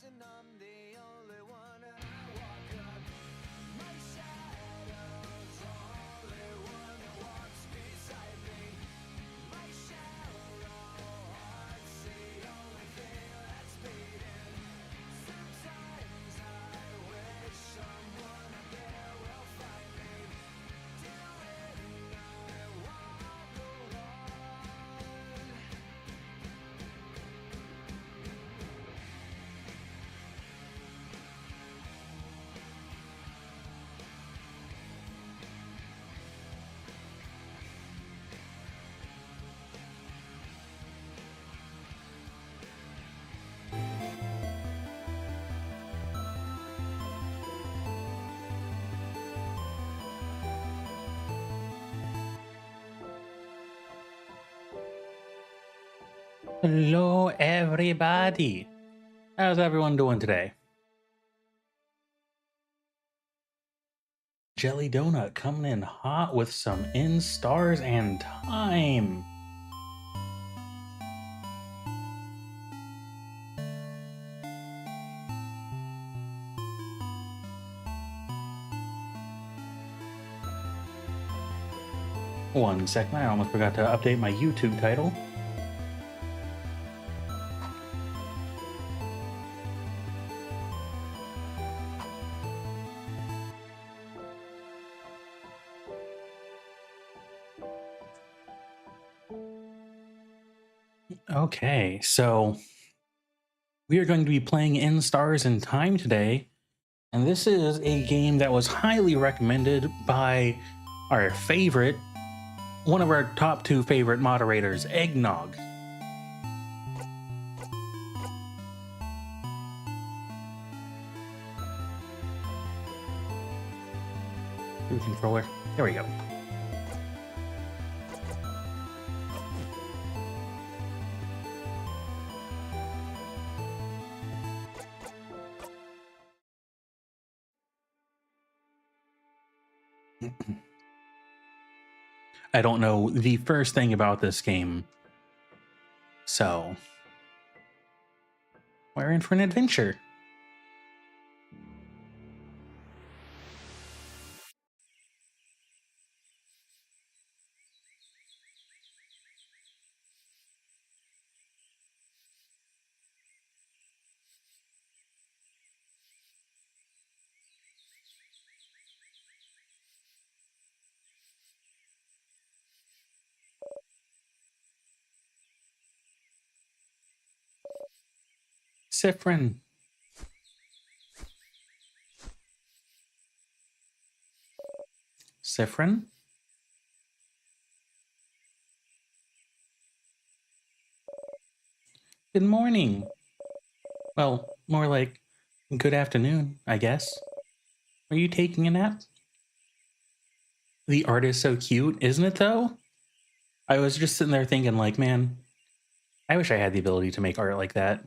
and I'm the only one. And I walk up, my shadow's only one that walks beside me. My shallow heart's the only thing that's beating. Sometimes I wish someone out there will find me. Till then I walk alone. Hello, everybody. How's everyone doing today? Jelly Donut coming in hot with some In Stars and Time. One second, I almost forgot to update my YouTube title. Okay, so we are going to be playing In Stars and Time today, and this is a game that was highly recommended by our favorite, one of our top 2 favorite moderators, Eggnog. Controller. There we go. I don't know the first thing about this game, so we're in for an adventure. Sifrin. Sifrin? Good morning. Well, more like good afternoon, I guess. Are you taking a nap? The art is so cute, isn't it though? I was just sitting there thinking like, man, I wish I had the ability to make art like that.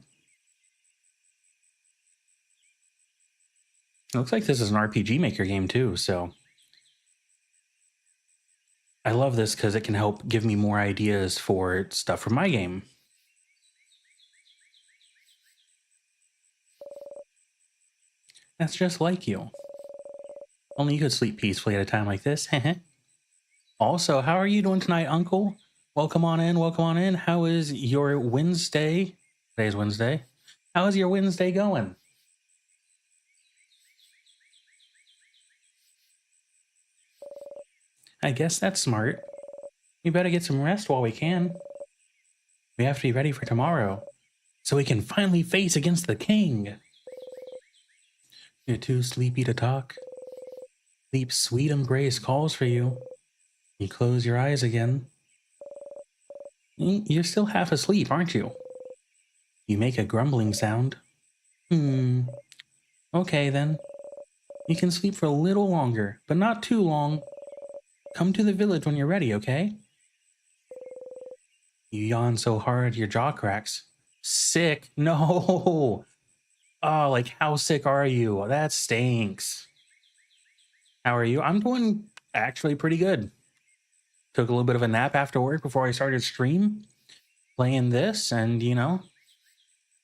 It looks like this is an RPG Maker game too, so I love this because it can help give me more ideas for stuff for my game. That's just like you. Only you could sleep peacefully at a time like this. Also, how are you doing tonight, Uncle? Welcome on in, welcome on in. How is your Wednesday? Today's Wednesday. How is your Wednesday going? I guess that's smart. We better get some rest while we can. We have to be ready for tomorrow, so we can finally face against the king. You're too sleepy to talk. Sleep's sweet embrace calls for you. You close your eyes again. You're still half asleep, aren't you? You make a grumbling sound. Okay then. You can sleep for a little longer, but not too long. Come to the village when you're ready, okay? You yawn so hard your jaw cracks. Sick? No! Oh, like how sick are you? That stinks. How are you? I'm doing actually pretty good. Took a little bit of a nap after work before I started stream, playing this, and you know,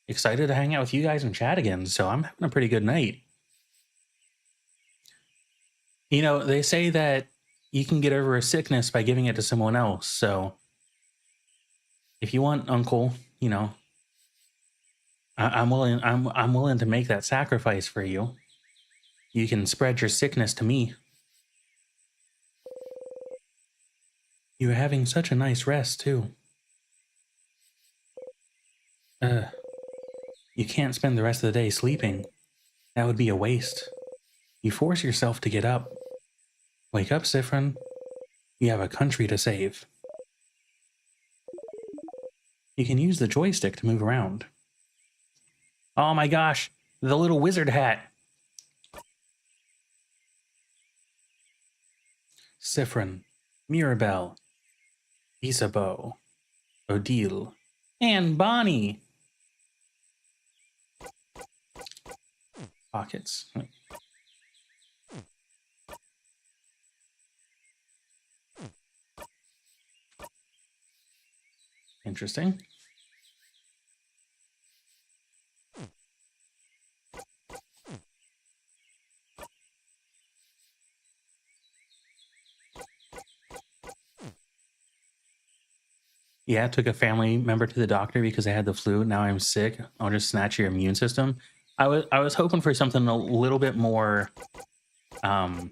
excited to hang out with you guys and chat again, so I'm having a pretty good night. You know, they say that you can get over a sickness by giving it to someone else, so if you want, Uncle, you know, I'm willing. I'm willing to make that sacrifice for you. You can spread your sickness to me. You're having such a nice rest too. Uh, you can't spend the rest of the day sleeping. That would be a waste. You force yourself to get up. Wake up, Sifrin. You have a country to save. You can use the joystick to move around. Oh my gosh, the little wizard hat. Sifrin, Mirabelle, Isabeau, Odile, and Bonnie. Pockets. Interesting. Yeah, took a family member to the doctor because I had the flu. Now I'm sick. I'll just snatch your immune system. I was hoping for something a little bit more um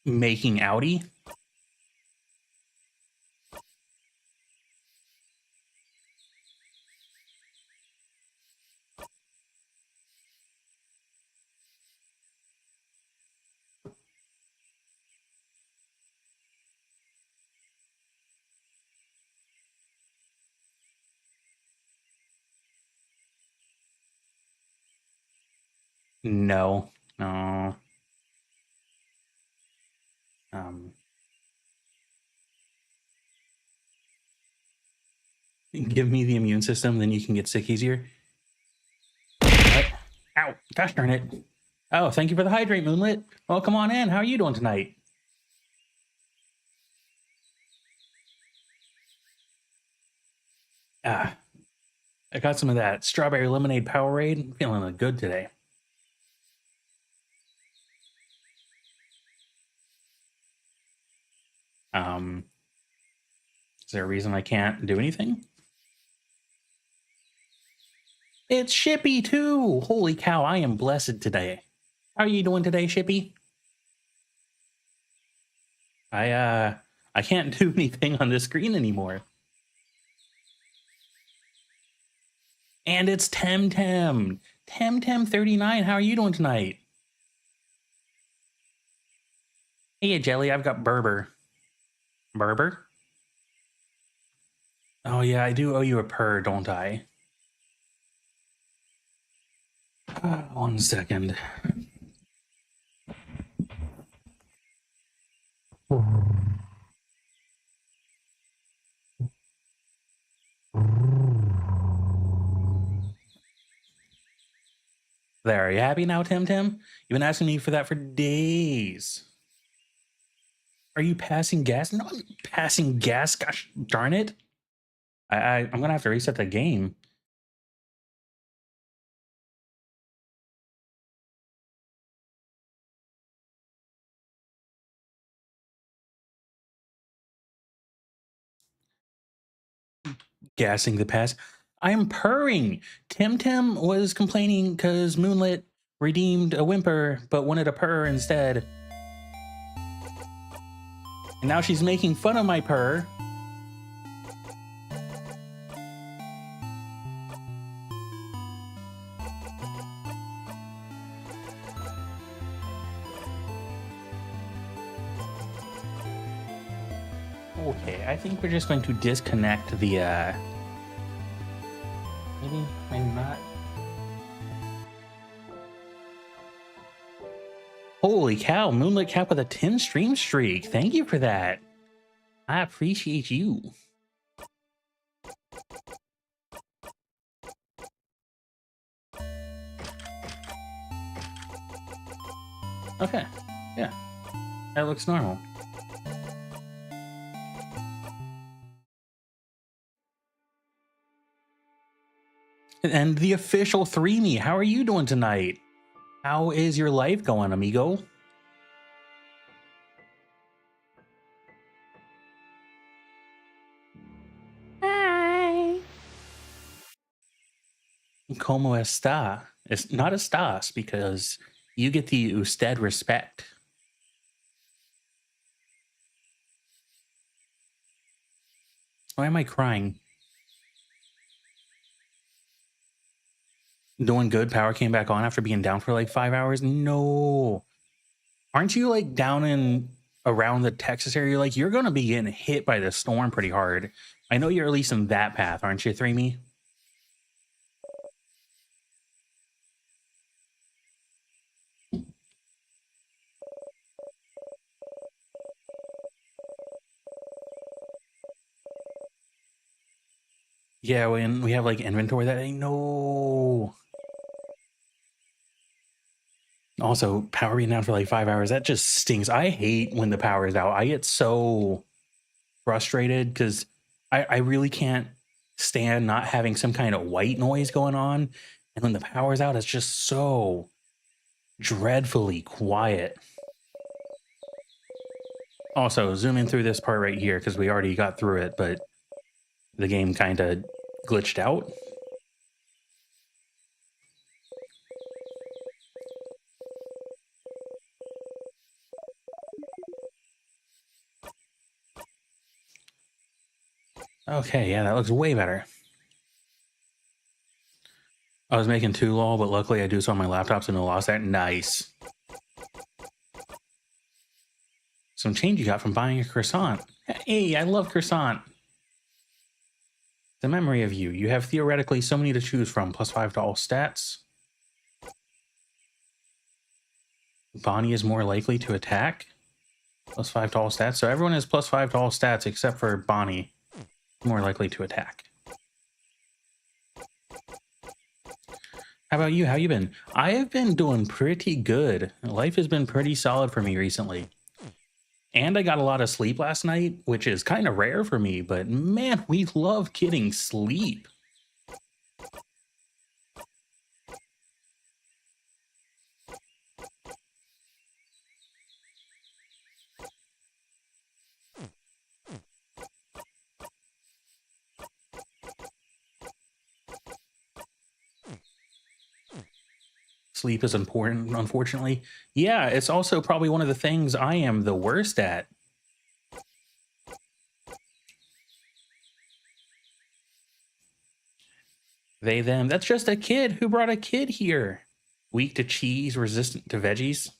making outy. No. No. Um Give me the immune system, then you can get sick easier. What? Ow, gosh darn it. Oh, thank you for the hydrate, Moonlit. Well, come on in. How are you doing tonight? Ah, I got some of that strawberry lemonade Powerade. I'm feeling good today. Is there a reason I can't do anything? It's Shippy too. Holy cow, I am blessed today. How are you doing today, Shippy? I can't do anything on the screen anymore. And it's Temtem. Temtem39, how are you doing tonight? Hey, Jelly, I've got Berber. Berber? Oh yeah, I do owe you a purr, don't I? 1 second. There, are you happy now, Temtem? You've been asking me for that for days. Are you passing gas? No, I'm passing gas. Gosh darn it. I'm gonna have to reset the game. Gassing the pass. I'm purring. Temtem was complaining because Moonlit redeemed a whimper but wanted a purr instead. And now she's making fun of my purr. Okay, I think we're just going to disconnect the maybe not. Holy cow, Moonlit Cap with a 10 stream streak. Thank you for that. I appreciate you. Okay, yeah, that looks normal. And the official 3-me. How are you doing tonight? How is your life going, amigo? Hi. Como está? It's not estás because you get the usted respect. Why am I crying? Doing good. Power came back on after being down for like 5 hours. No. Aren't you like down in around the Texas area? Like you're gonna be getting hit by the storm pretty hard. I know you're at least in that path, aren't you, 3-me? Yeah, when we have like inventory that I know. Also, power being down for like 5 hours, that just stings. I hate when the power is out. I get so frustrated because I really can't stand not having some kind of white noise going on. And when the power's out, it's just so dreadfully quiet. Also, zoom in through this part right here because we already got through it, but the game kind of glitched out. Okay, yeah, that looks way better. I was making 2 lol, but luckily I do so on my laptop, so no loss there. Nice. Some change you got from buying a croissant. Hey, I love croissant. The memory of you. You have theoretically so many to choose from. +5 to all stats. Bonnie is more likely to attack. +5 to all stats. So everyone is +5 to all stats except for Bonnie. More likely to attack. How about you? How you been? I have been doing pretty good. Life has been pretty solid for me recently. And I got a lot of sleep last night, which is kind of rare for me, but man, we love getting sleep. Sleep is important, unfortunately. Yeah, it's also probably one of the things I am the worst at. They, them. That's just a kid. Who brought a kid here? Weak to cheese, resistant to veggies.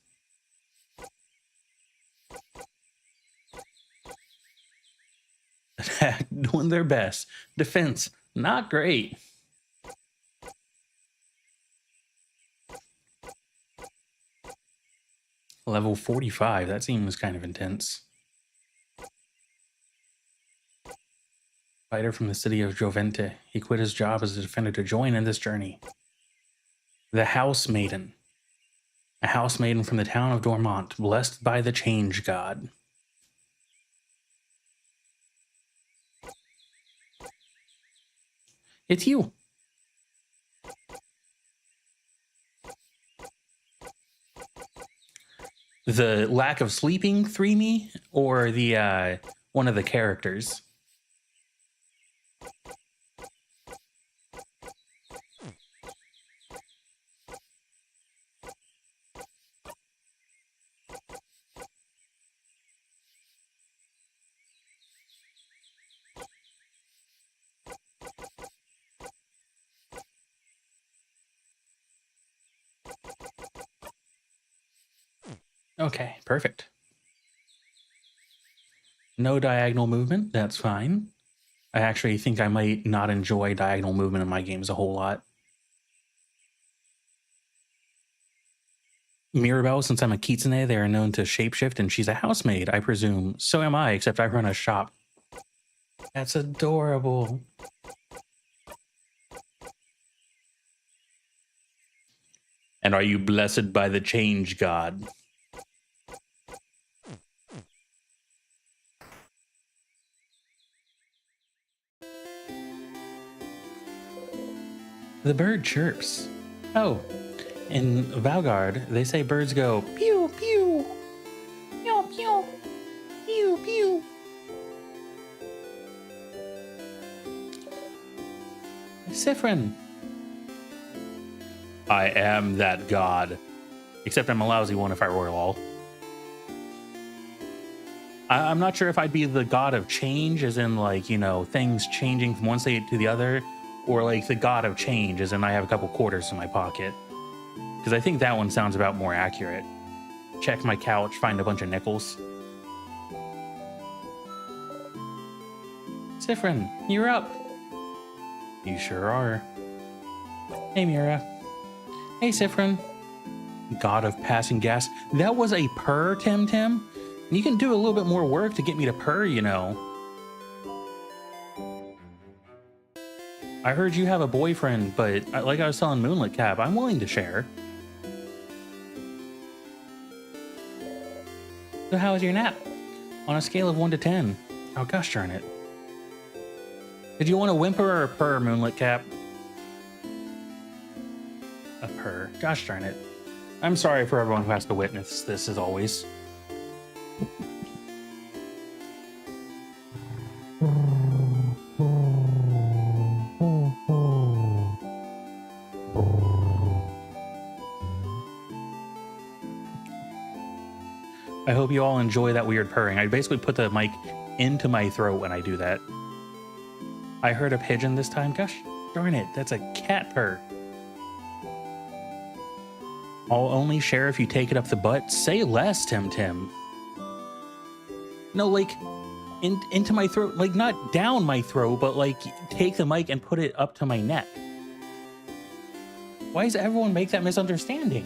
Attack, doing their best. Defense, not great. Level 45, that seems kind of intense. Fighter from the city of Jovente. He quit his job as a defender to join in this journey. The House Maiden. A house maiden from the town of Dormont, blessed by the change god. It's you. The lack of sleeping 3-me or the one of the characters? Okay, perfect. No diagonal movement, that's fine. I actually think I might not enjoy diagonal movement in my games a whole lot. Mirabelle, since I'm a kitsune, they are known to shapeshift, and she's a housemaid, I presume. So am I, except I run a shop. That's adorable. And are you blessed by the change god? The bird chirps. Oh, in Valgard, they say birds go pew, pew, pew, pew, pew, pew. Sifrin. I am that god. Except I'm a lousy one if I roll all. I'm not sure if I'd be the god of change, as in, like, you know, things changing from one state to the other, or like the god of change, as in I have a couple quarters in my pocket. Because I think that one sounds about more accurate. Check my couch, find a bunch of nickels. Sifrin, you're up. You sure are. Hey, Mira. Hey, Sifrin. God of passing gas. That was a purr, Tim. You can do a little bit more work to get me to purr, you know. I heard you have a boyfriend, but like I was telling Moonlit Cap, I'm willing to share. So how was your nap? On a scale of 1 to 10. Oh, gosh darn it. Did you want a whimper or a purr, Moonlit Cap? A purr. Gosh darn it. I'm sorry for everyone who has to witness this, as always. I hope you all enjoy that weird purring. I basically put the mic into my throat when I do that. I heard a pigeon this time. Gosh darn it, that's a cat purr. I'll only share if you take it up the butt. Say less, Tim. No, like, into my throat. Like, not down my throat, but like, take the mic and put it up to my neck. Why does everyone make that misunderstanding?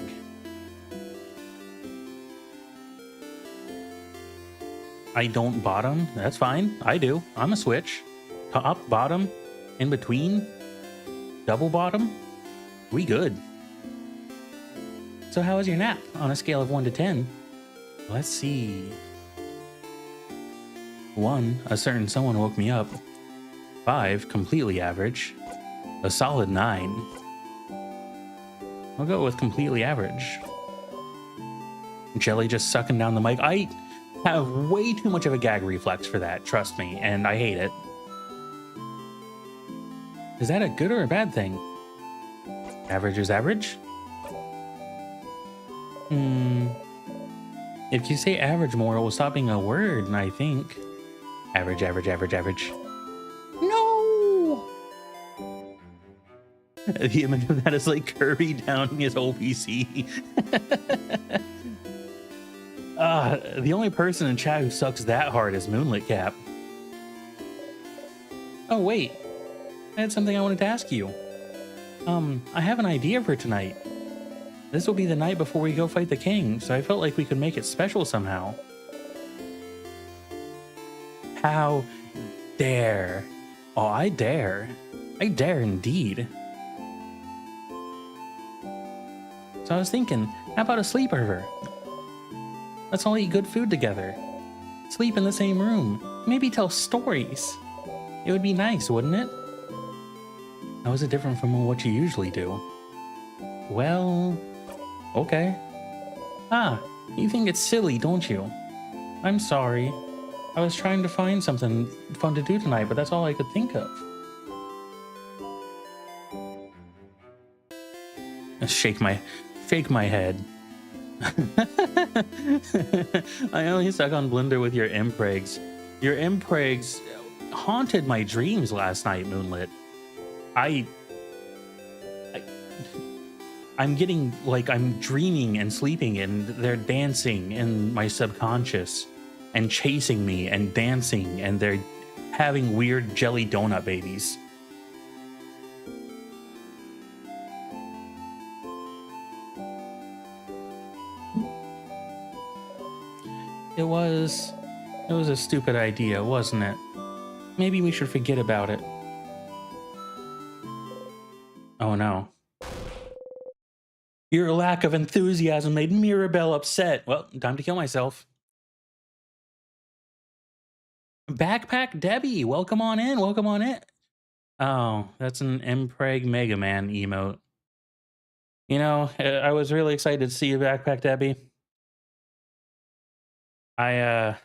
I don't bottom. That's fine. I do. I'm a switch. Top, bottom, in between, double bottom. We good. So how was your nap on a scale of 1 to 10? Let's see. 1, a certain someone woke me up. 5, completely average. A solid 9. I'll go with completely average. Jelly just sucking down the mic. I have way too much of a gag reflex for that, trust me, and I hate it. Is that a good or a bad thing? Average is average? If you say average more, it will stop being a word, I think. Average. No! The image of that is like Kirby downing his whole PC. The only person in chat who sucks that hard is Moonlit Cap. Oh, wait. I had something I wanted to ask you. I have an idea for tonight. This will be the night before we go fight the king, so I felt like we could make it special somehow. How dare. Oh, I dare. I dare indeed. So I was thinking, how about a sleepover? Let's all eat good food together. Sleep in the same room. Maybe tell stories. It would be nice, wouldn't it? How is it different from what you usually do? Well, okay. You think it's silly, don't you? I'm sorry. I was trying to find something fun to do tonight, but that's all I could think of. Shake my head. I only stuck on Blender with your impregs. Your impregs haunted my dreams last night, Moonlit. I'm getting, like, I'm dreaming and sleeping, and they're dancing in my subconscious and chasing me and dancing, and they're having weird jelly donut babies. It was a stupid idea, wasn't it? Maybe we should forget about it. Oh no. Your lack of enthusiasm made Mirabelle upset. Well, time to kill myself. Backpack Debbie, welcome on in. Oh, that's an Impreg Mega Man emote. You know, I was really excited to see you backpack, Debbie. I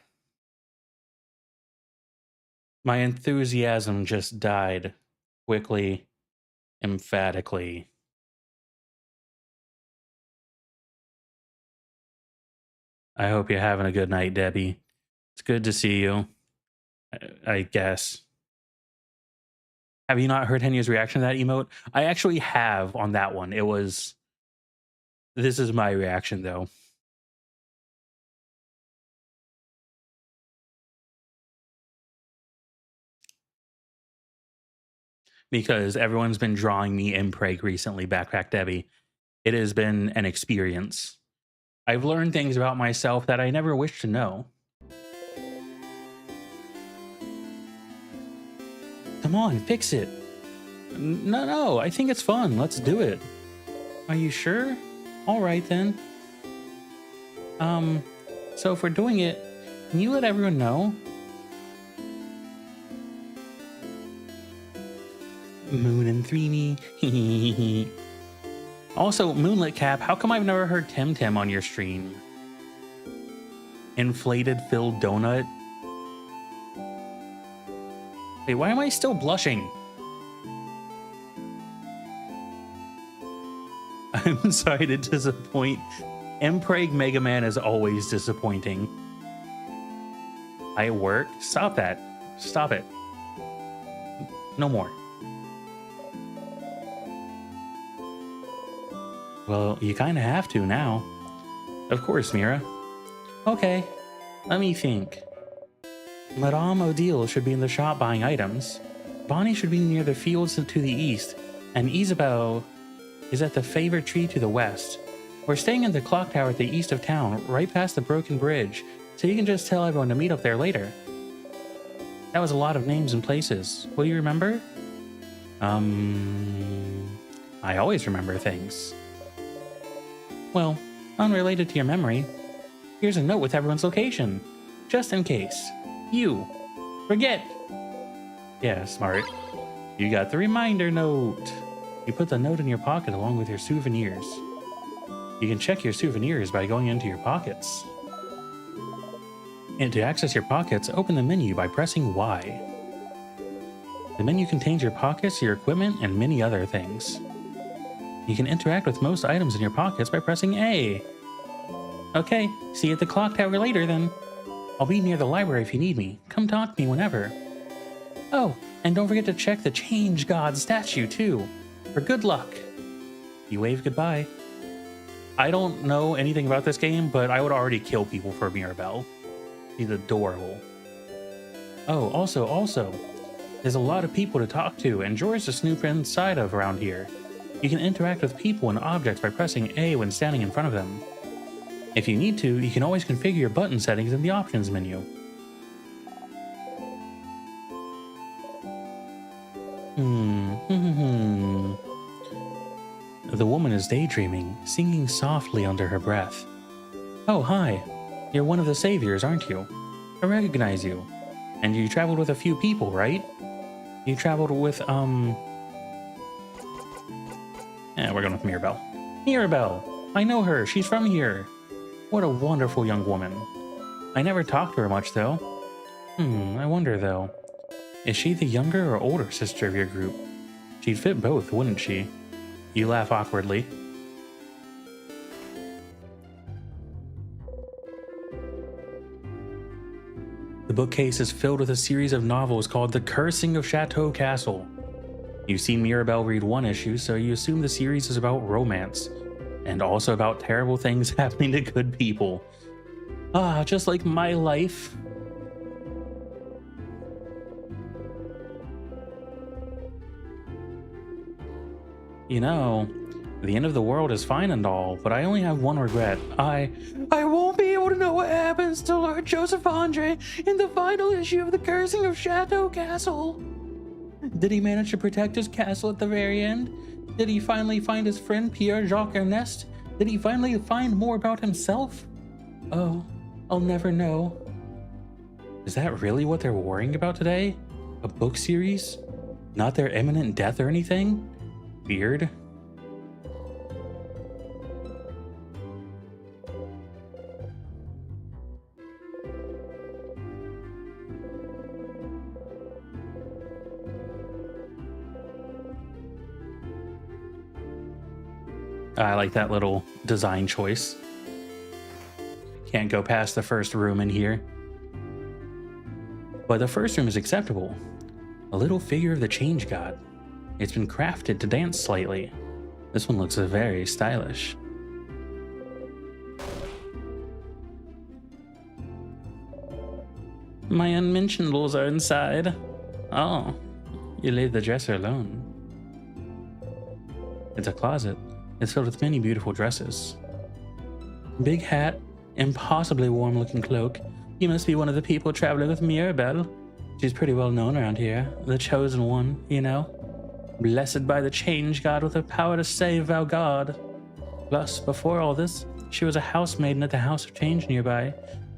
my enthusiasm just died quickly, emphatically. I hope you're having a good night, Debbie. It's good to see you, I guess. Have you not heard Henya's reaction to that emote? I actually have on that one. It was, this is my reaction though. Because everyone's been drawing me Impreg recently, Backpack Debbie. It has been an experience. I've learned things about myself that I never wished to know. Come on, fix it. No, I think it's fun. Let's do it. Are you sure? All right then. So if we're doing it, can you let everyone know? Moon and 3me. Also, Moonlit Cap, how come I've never heard Tim on your stream? Inflated filled donut. Wait, why am I still blushing? I'm sorry to disappoint. Impreg Mega Man is always disappointing. I work? Stop that. Stop it. No more. Well, you kind of have to now. Of course, Mira. Okay, let me think. Madame Odile should be in the shop buying items. Bonnie should be near the fields to the east, and Isabel is at the favorite tree to the west. We're staying in the clock tower at the east of town, right past the broken bridge, so you can just tell everyone to meet up there later. That was a lot of names and places. Will you remember? I always remember things. Well, unrelated to your memory, here's a note with everyone's location, just in case. You forget. Yeah, smart. You got the reminder note. You put the note in your pocket along with your souvenirs. You can check your souvenirs by going into your pockets. And to access your pockets, open the menu by pressing Y. The menu contains your pockets, your equipment, and many other things. You can interact with most items in your pockets by pressing A. Okay, see you at the clock tower later then. I'll be near the library if you need me. Come talk to me whenever. Oh, and don't forget to check the Change God statue too, for good luck. You wave goodbye. I don't know anything about this game, but I would already kill people for Mirabelle. She's adorable. Oh, also, there's a lot of people to talk to and drawers to snoop inside of around here. You can interact with people and objects by pressing A when standing in front of them. If you need to, you can always configure your button settings in the options menu. The woman is daydreaming, singing softly under her breath. Oh, hi. You're one of the saviors, aren't you? I recognize you. And you traveled with a few people, right? You traveled with, Yeah, we're going with Mirabelle. Mirabelle! I know her, she's from here. What a wonderful young woman. I never talked to her much, though. I wonder, though. Is she the younger or older sister of your group? She'd fit both, wouldn't she? You laugh awkwardly. The bookcase is filled with a series of novels called The Cursing of Chateau Castle. You've seen Mirabelle read one issue, so you assume the series is about romance, and also about terrible things happening to good people. Ah, just like my life. You know, the end of the world is fine and all, but I only have one regret. I won't be able to know what happens to Lord Joseph Andre in the final issue of The Cursing of Chateau Castle. Did he manage to protect his castle at the very end? Did he finally find his friend Pierre-Jacques Ernest? Did he finally find more about himself? Oh, I'll never know. Is that really what they're worrying about today? A book series? Not their imminent death or anything? Weird. I like that little design choice. Can't go past the first room in here. But the first room is acceptable. A little figure of the change god. It's been crafted to dance slightly. This one looks very stylish. My unmentionables are inside. Oh, you leave the dresser alone. It's a closet. It's filled with many beautiful dresses. Big hat, impossibly warm-looking cloak. You must be one of the people traveling with Mirabelle. She's pretty well known around here. The chosen one, you know. Blessed by the change god with the power to save our god. Plus, before all this, she was a housemaiden at the House of Change nearby.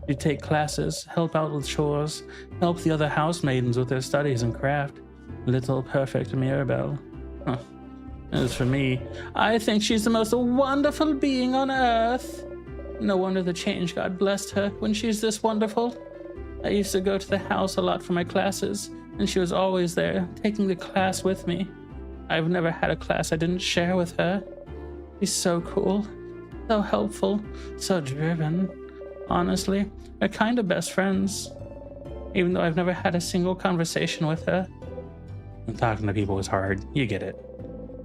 She'd take classes, help out with chores, help the other housemaidens with their studies and craft. Little perfect Mirabelle. Huh. As for me, I think she's the most wonderful being on earth. No wonder the change god blessed her when she's this wonderful. I used to go to the house a lot for my classes, and she was always there, taking the class with me. I've never had a class I didn't share with her. She's so cool, so helpful, so driven. Honestly, we're kind of best friends, even though I've never had a single conversation with her. And talking to people is hard, you get it.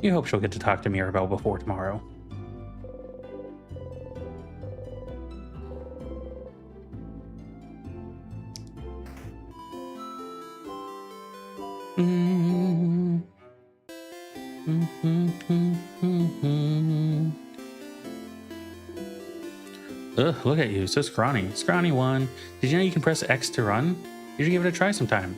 You hope she'll get to talk to Mirabelle before tomorrow. Ugh, look at you, so scrawny. Scrawny one. Did you know you can press X to run? You should give it a try sometime.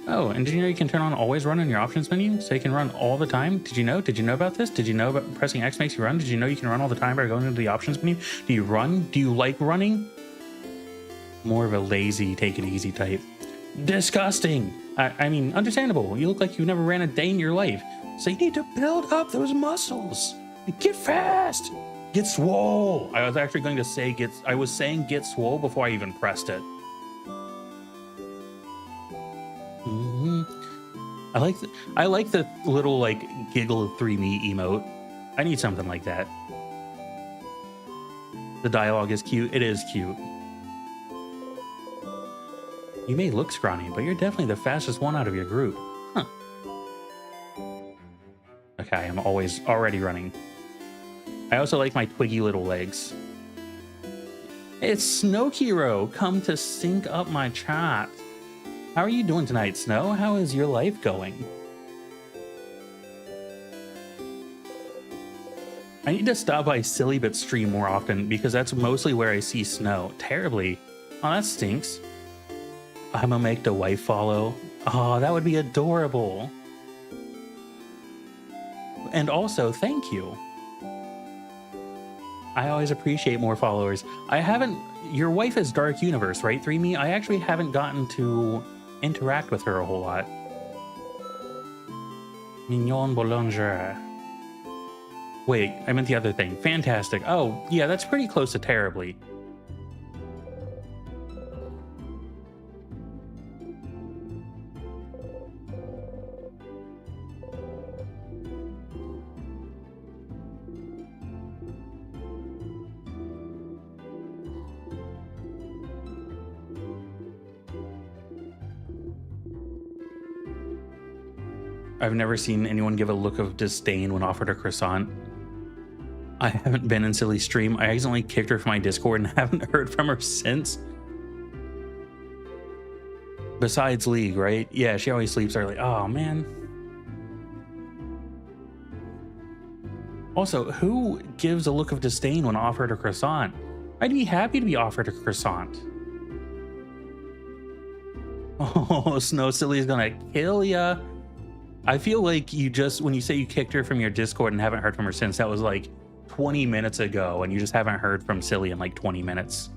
Oh, and did you know you can turn on always run in your options menu so you can run all the time? Did you know? Did you know about this? Did you know about pressing X makes you run? Did you know you can run all the time by going into the options menu? Do you run? Do you like running? More of a lazy, take it easy type. Disgusting. I mean, understandable. You look like you've never ran a day in your life. So you need to build up those muscles. Get fast. Get swole. I was actually going to say get swole before I even pressed it. I like the little like giggle 3me emote. I need something like that. The dialogue is cute. It is cute. You may look scrawny, but you're definitely the fastest one out of your group. Huh. Okay, I'm already running. I also like my twiggy little legs. It's Snow Hero, come to sync up my chat. How are you doing tonight, Snow? How is your life going? I need to stop by Silly Bit stream more often because that's mostly where I see Snow. Terribly. Oh, that stinks. I'm gonna make the wife follow. Oh, that would be adorable. And also, thank you. I always appreciate more followers. Your wife is Dark Universe, right, 3me? I actually haven't gotten to interact with her a whole lot. Mignon Boulanger. Wait, I meant the other thing. Fantastic. Oh, yeah, that's pretty close to terribly. I've never seen anyone give a look of disdain when offered a croissant. I haven't been in Silly's stream. I accidentally kicked her from my Discord and haven't heard from her since. Besides League, right? Yeah, she always sleeps early. Oh, man. Also, who gives a look of disdain when offered a croissant? I'd be happy to be offered a croissant. Oh, Snow Silly's gonna kill ya. I feel like when you say you kicked her from your Discord and haven't heard from her since, that was like 20 minutes ago, and you just haven't heard from Silly in like 20 minutes.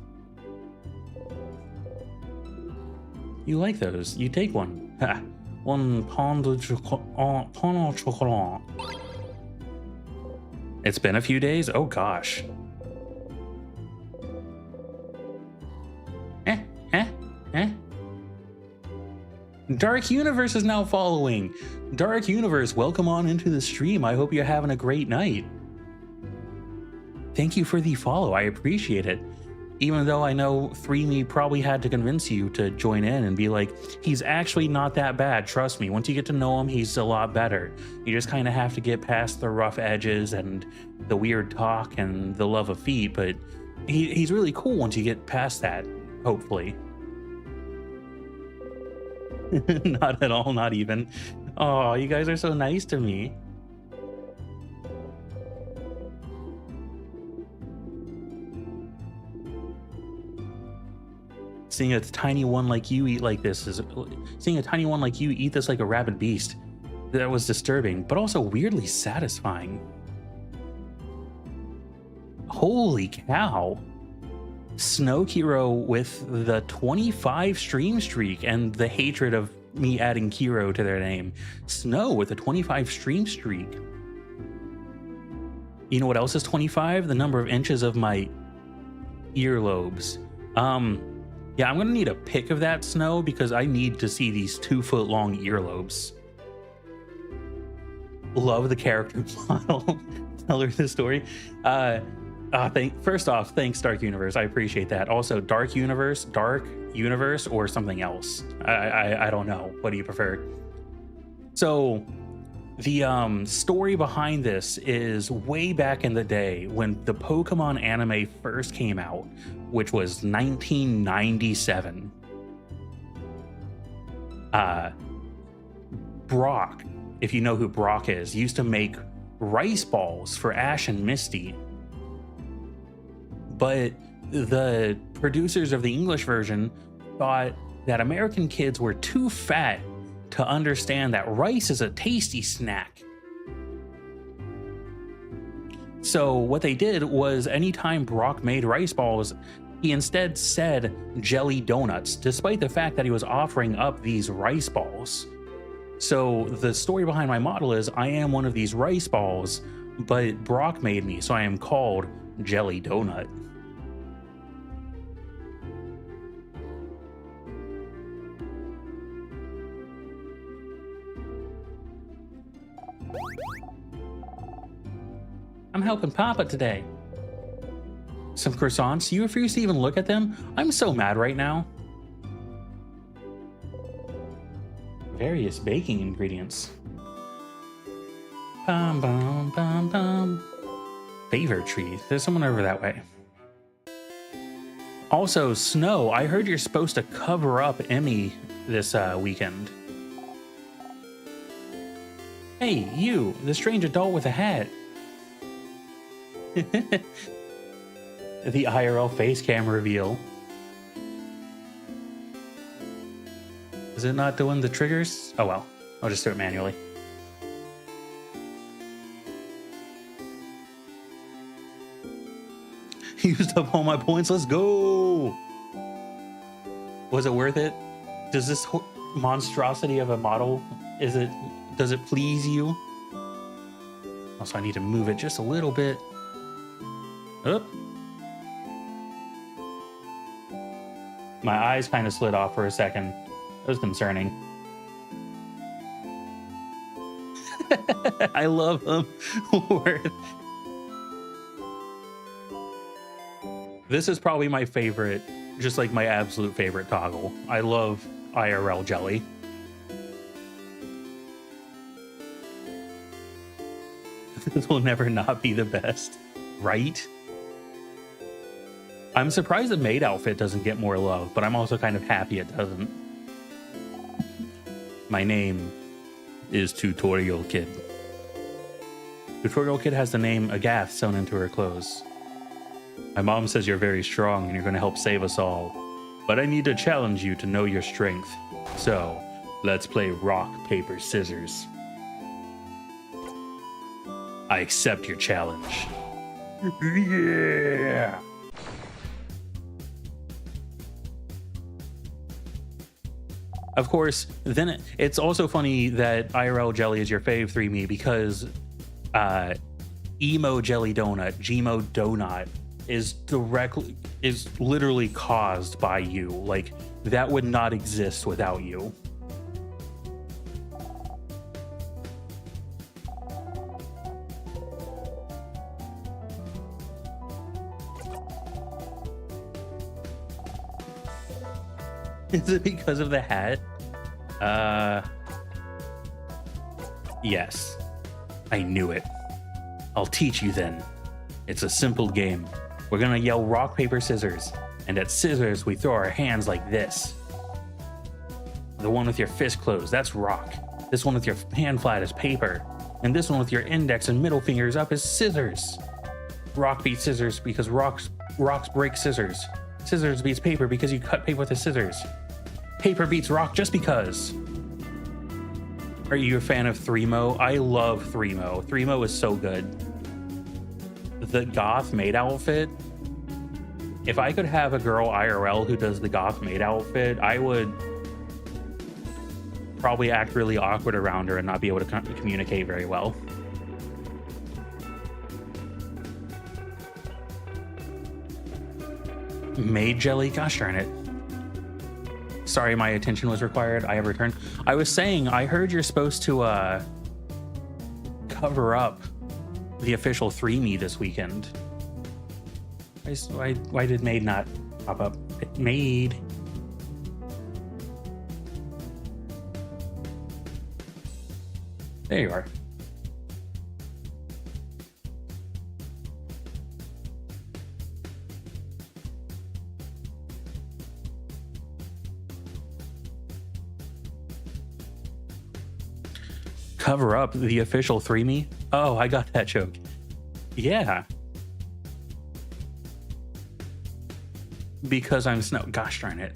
You like those. You take one. Ha. One pound of chocolat. It's been a few days? Oh gosh. Eh? Dark Universe is now following. Dark Universe, welcome on into the stream. I hope you're having a great night. Thank you for the follow. I appreciate it. Even though I know 3Me probably had to convince you to join in and be like, he's actually not that bad. Trust me, once you get to know him, he's a lot better. You just kind of have to get past the rough edges and the weird talk and the love of feet, but he's really cool once you get past that, hopefully. Not at all, not even. Oh, you guys are so nice to me. Seeing a tiny one like you eat like this is... Seeing a tiny one like you eat this like a rabid beast. That was disturbing, but also weirdly satisfying. Holy cow. Snow Kiro with the 25 stream streak and the hatred of me adding Kiro to their name. Snow with a 25 stream streak. You know what else is 25? The number of inches of my earlobes. Yeah, I'm gonna need a pic of that, Snow, because I need to see these 2-foot long earlobes. Love the character model. Tell her the story. First off, thanks, Dark Universe. I appreciate that. Also, Dark Universe, or something else. I don't know. What do you prefer? So, the story behind this is way back in the day when the Pokemon anime first came out, which was 1997. Brock, if you know who Brock is, used to make rice balls for Ash and Misty. But the producers of the English version thought that American kids were too fat to understand that rice is a tasty snack. So what they did was anytime Brock made rice balls, he instead said jelly donuts, despite the fact that he was offering up these rice balls. So the story behind my model is I am one of these rice balls, but Brock made me, so I am called Jelly Donut. I'm helping Papa today. Some croissants? You refuse to even look at them? I'm so mad right now. Various baking ingredients. Bum, bum, bum, bum. Favor tree. There's someone over that way. Also, Snow, I heard you're supposed to cover up Enby this weekend. Hey, you, the strange adult with a hat. The IRL face cam reveal. Is it not doing the triggers? Oh well, I'll just do it manually. Used up all my points, let's go! Was it worth it? Does this monstrosity of a model, does it please you? Also, I need to move it just a little bit. Oop. My eyes kind of slid off for a second. That was concerning. I love them. This is probably my favorite, just like my absolute favorite toggle. I love IRL jelly. This will never not be the best, right? I'm surprised the maid outfit doesn't get more love, but I'm also kind of happy it doesn't. My name is Tutorial Kid. Tutorial Kid has the name Agath sewn into her clothes. My mom says you're very strong and you're going to help save us all, but I need to challenge you to know your strength. So, let's play rock, paper, scissors. I accept your challenge. Yeah! Of course, then it's also funny that IRL Jelly is your fave 3Me because Emo Jelly Donut, Gmo Donut, is literally caused by you. Like, that would not exist without you. Is it because of the hat? Yes. I knew it. I'll teach you then. It's a simple game. We're gonna yell rock, paper, scissors. And at scissors, we throw our hands like this. The one with your fist closed, that's rock. This one with your hand flat is paper. And this one with your index and middle fingers up is scissors. Rock beats scissors because rocks break scissors. Scissors beats paper because you cut paper with the scissors. Paper beats rock just because. Are you a fan of 3Mo? I love 3Mo. 3Mo is so good. The goth maid outfit. If I could have a girl IRL who does the goth maid outfit, I would probably act really awkward around her and not be able to communicate very well. Maid jelly? Gosh darn it. Sorry, my attention was required. I have returned. I was saying, I heard you're supposed to cover up the official 3Me this weekend. Why did Maid not pop up? Maid. There you are. Cover up the official 3Me? Oh, I got that joke. Yeah. Because I'm Snow. Gosh darn it.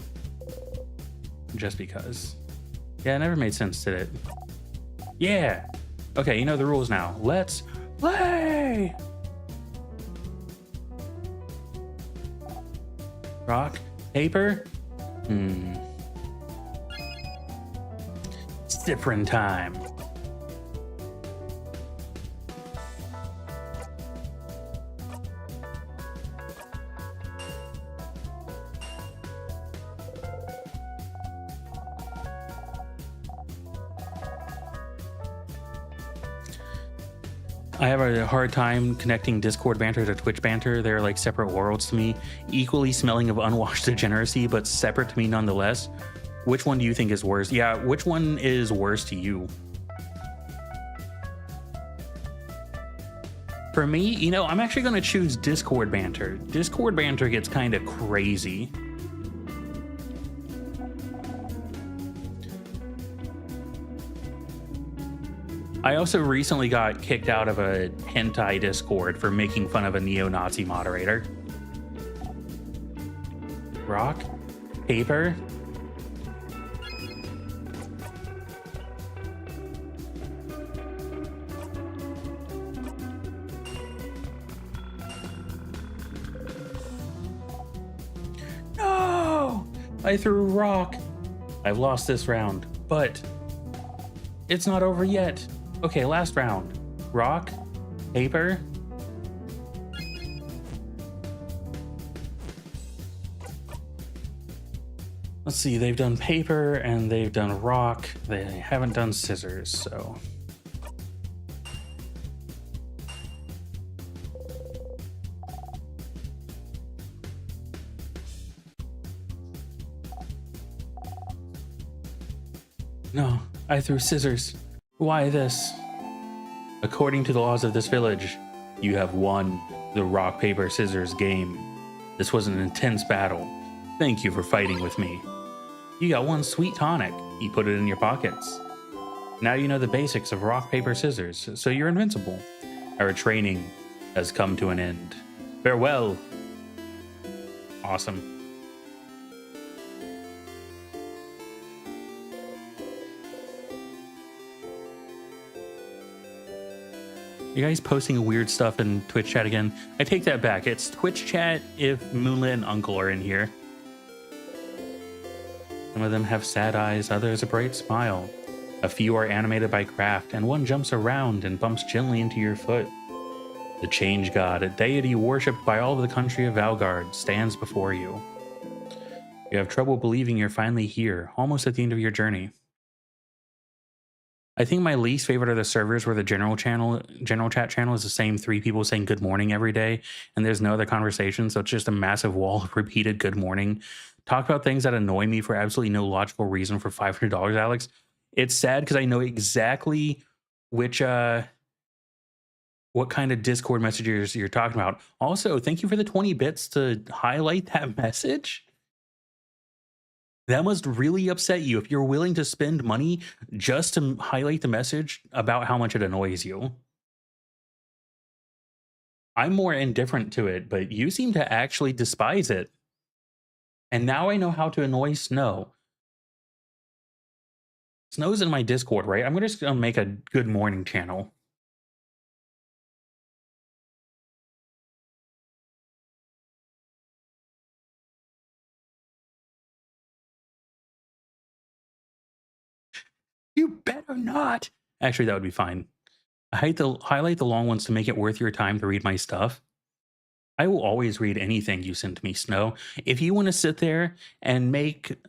Just because. Yeah, it never made sense, did it? Yeah. Okay, you know the rules now. Let's play! Rock, paper? Different time. I have a hard time connecting Discord banter to Twitch banter. They're like separate worlds to me, equally smelling of unwashed degeneracy, but separate to me nonetheless. Which one do you think is worse? Yeah, which one is worse to you? For me, you know, I'm actually going to choose Discord banter. Discord banter gets kind of crazy. I also recently got kicked out of a hentai Discord for making fun of a neo-Nazi moderator. Rock? Paper? No! I threw rock. I've lost this round, but it's not over yet. Okay, last round. Rock, paper. Let's see, they've done paper and they've done rock. They haven't done scissors, so. No, I threw scissors. Why this? According to the laws of this village, you have won the rock, paper, scissors game. This was an intense battle. Thank you for fighting with me. You got one sweet tonic. You put it in your pockets. Now you know the basics of rock, paper, scissors, so you're invincible. Our training has come to an end. Farewell. Awesome. You guys posting weird stuff in Twitch chat again? I take that back. It's Twitch chat if Moonlit and Uncle are in here. Some of them have sad eyes, others a bright smile. A few are animated by craft, and one jumps around and bumps gently into your foot. The Change God, a deity worshipped by all of the country of Valgard, stands before you. You have trouble believing you're finally here, almost at the end of your journey. I think my least favorite are the servers where the general chat channel is the same 3 people saying good morning every day, and there's no other conversation, so it's just a massive wall of repeated good morning. Talk about things that annoy me for absolutely no logical reason for $500, Alex. It's sad because I know exactly which what kind of Discord messages you're talking about. Also, thank you for the 20 bits to highlight that message. That must really upset you if you're willing to spend money just to highlight the message about how much it annoys you. I'm more indifferent to it, but you seem to actually despise it. And now I know how to annoy Snow. Snow's in my Discord, right? I'm just going to make a good morning channel. You better not. Actually, that would be fine. Highlight the long ones to make it worth your time to read my stuff. I will always read anything you send to me, Snow. If you want to sit there and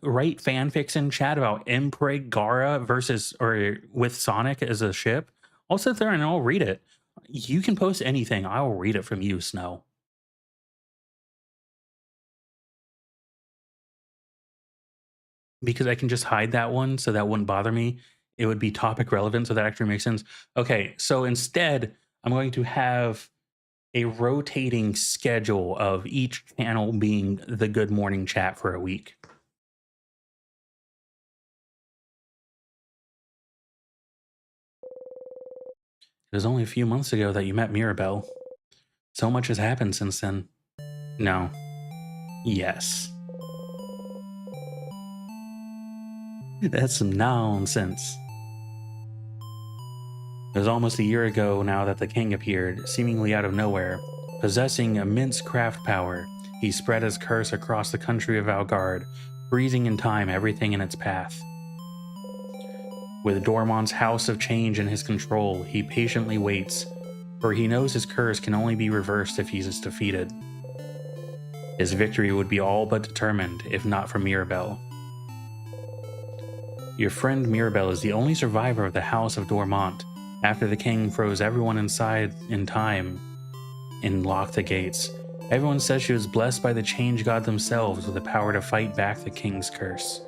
write fanfics in chat about Impreg Gara or with Sonic as a ship, I'll sit there and I'll read it. You can post anything. I will read it from you, Snow. Because I can just hide that one so that wouldn't bother me. It would be topic relevant, so that actually makes sense. Okay, so instead, I'm going to have a rotating schedule of each channel being the good morning chat for a week. It was only a few months ago that you met Mirabelle. So much has happened since then. No. Yes. That's some nonsense. It was almost a year ago now that the king appeared, seemingly out of nowhere. Possessing immense craft power, he spread his curse across the country of Valgard, freezing in time everything in its path. With Dormont's House of Change in his control, he patiently waits, for he knows his curse can only be reversed if he is defeated. His victory would be all but determined, if not for Mirabelle. Your friend Mirabelle is the only survivor of the House of Dormont, after the king froze everyone inside in time and locked the gates. Everyone says she was blessed by the Change God themselves with the power to fight back the king's curse,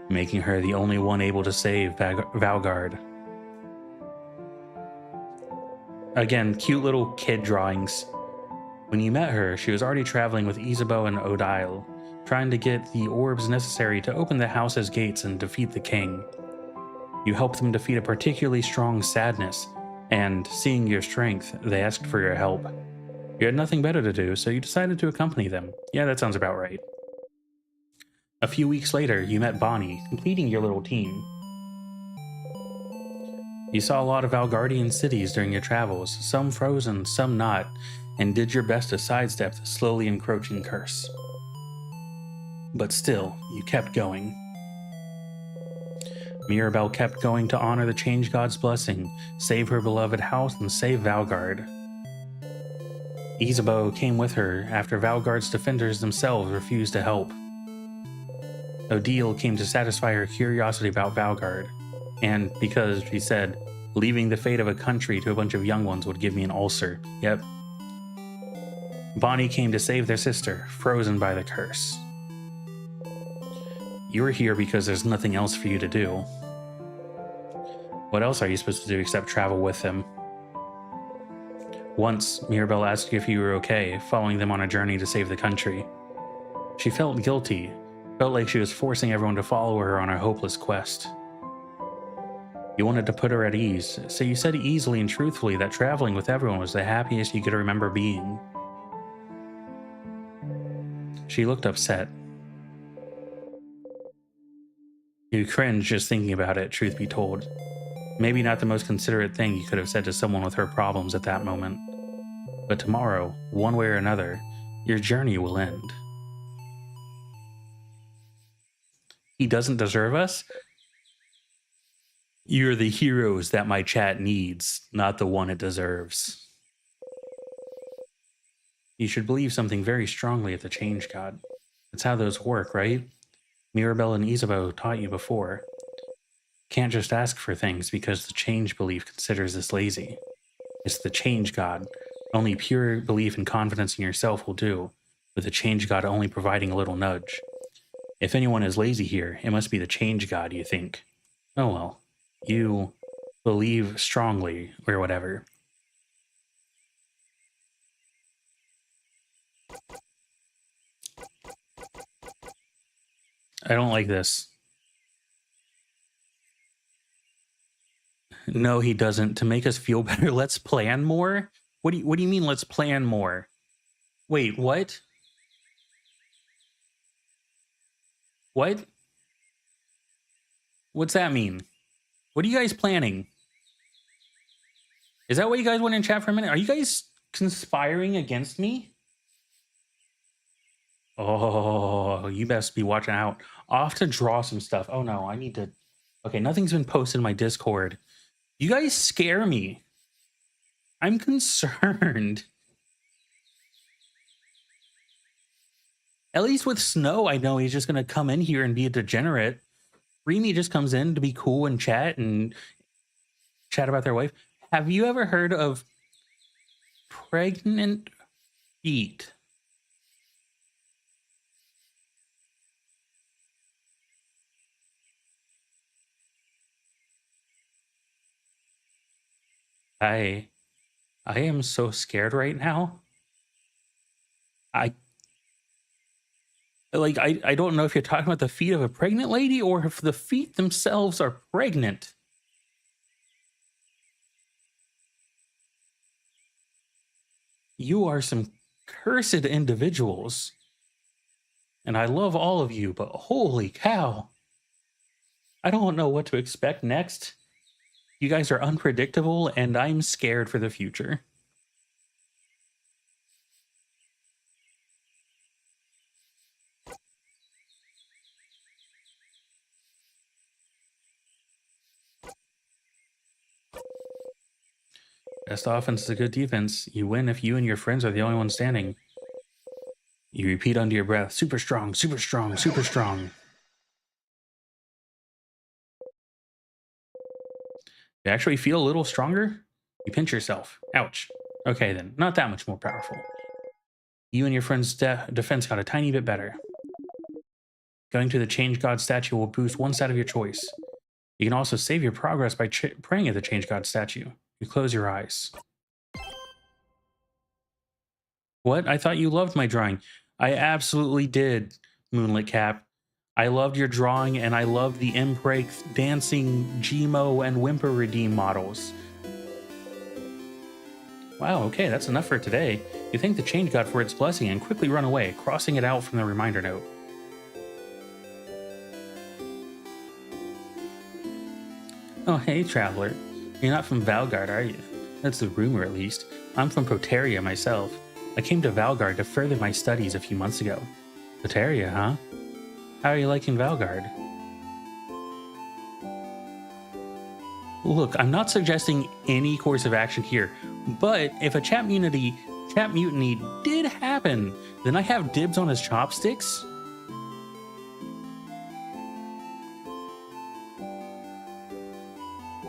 making her the only one able to save Valgard. Again, cute little kid drawings. When you met her, she was already traveling with Isabeau and Odile, trying to get the orbs necessary to open the house's gates and defeat the king. You helped them defeat a particularly strong sadness, and seeing your strength, they asked for your help. You had nothing better to do, so you decided to accompany them. Yeah, that sounds about right. A few weeks later, you met Bonnie, completing your little team. You saw a lot of Valgardian cities during your travels, some frozen, some not, and did your best to sidestep the slowly encroaching curse. But still, you kept going. Mirabelle kept going to honor the Change God's blessing, save her beloved house, and save Valgard. Isabeau came with her after Valgard's defenders themselves refused to help. Odile came to satisfy her curiosity about Valgard, and because, she said, leaving the fate of a country to a bunch of young ones would give me an ulcer. Yep. Bonnie came to save their sister, frozen by the curse. You were here because there's nothing else for you to do. What else are you supposed to do except travel with them? Once, Mirabelle asked you if you were okay, following them on a journey to save the country. She felt guilty, felt like she was forcing everyone to follow her on a hopeless quest. You wanted to put her at ease, so you said easily and truthfully that traveling with everyone was the happiest you could remember being. She looked upset. You cringed just thinking about it, truth be told. Maybe not the most considerate thing you could have said to someone with her problems at that moment. But tomorrow, one way or another, your journey will end. he doesn't deserve us. You're the heroes that my chat needs, not the one it deserves. You should believe something very strongly at the Change God. That's how those work, right? Mirabelle and Isabeau taught you before. Can't just ask for things because the change belief considers this lazy. It's the Change God. Only pure belief and confidence in yourself will do, with the Change God only providing a little nudge. If anyone is lazy here, it must be the Change God, you think. Oh well. You believe strongly, or whatever. I don't like this. No, he doesn't. To make us feel better, let's plan more? What do you mean let's plan more? Wait, what? What? What's that mean? What are you guys planning? Is that what you guys want in chat for a minute? Are you guys conspiring against me? Oh, you best be watching out. I'll have to draw some stuff. Oh no, I need to... Okay, nothing's been posted in my Discord. You guys scare me. I'm concerned. At least with Snow, I know he's just going to come in here and be a degenerate. Remy just comes in to be cool and chat about their wife. Have you ever heard of pregnant feet? I am so scared right now. I don't know if you're talking about the feet of a pregnant lady or if the feet themselves are pregnant. You are some cursed individuals. And I love all of you, but holy cow. I don't know what to expect next. You guys are unpredictable, and I'm scared for the future. Best offense is a good defense. You win if you and your friends are the only ones standing. You repeat under your breath, super strong, super strong, super strong. You actually feel a little stronger? You pinch yourself. Ouch. Okay then, not that much more powerful. You and your friend's defense got a tiny bit better. Going to the Change God statue will boost one stat of your choice. You can also save your progress by praying at the Change God statue. You close your eyes. What? I thought you loved my drawing. I absolutely did, Moonlit Cap. I loved your drawing, and I loved the Impreg dancing Gmo and Whimper Redeem models. Wow, okay, that's enough for today. You thank the Change God for its blessing and quickly run away, crossing it out from the reminder note. Oh, hey, Traveler. You're not from Valgard, are you? That's the rumor, at least. I'm from Proteria myself. I came to Valgard to further my studies a few months ago. Proteria, huh? How are you liking Valgard? Look, I'm not suggesting any course of action here, but if a chat mutiny did happen, then I have dibs on his chopsticks?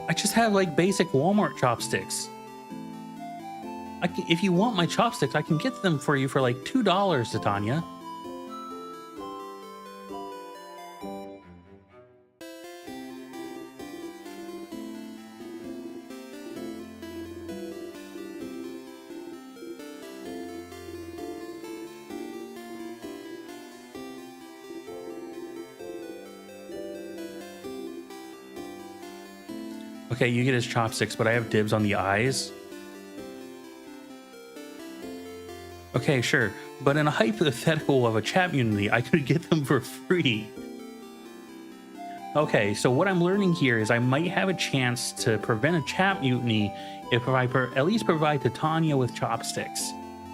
I just have like basic Walmart chopsticks. If you want my chopsticks, I can get them for you for like $2, Titania. Okay, you get his chopsticks, but I have dibs on the eyes. Okay, sure. But in a hypothetical of a chat mutiny, I could get them for free. Okay, so what I'm learning here is I might have a chance to prevent a chat mutiny if I at least provide Titania with chopsticks.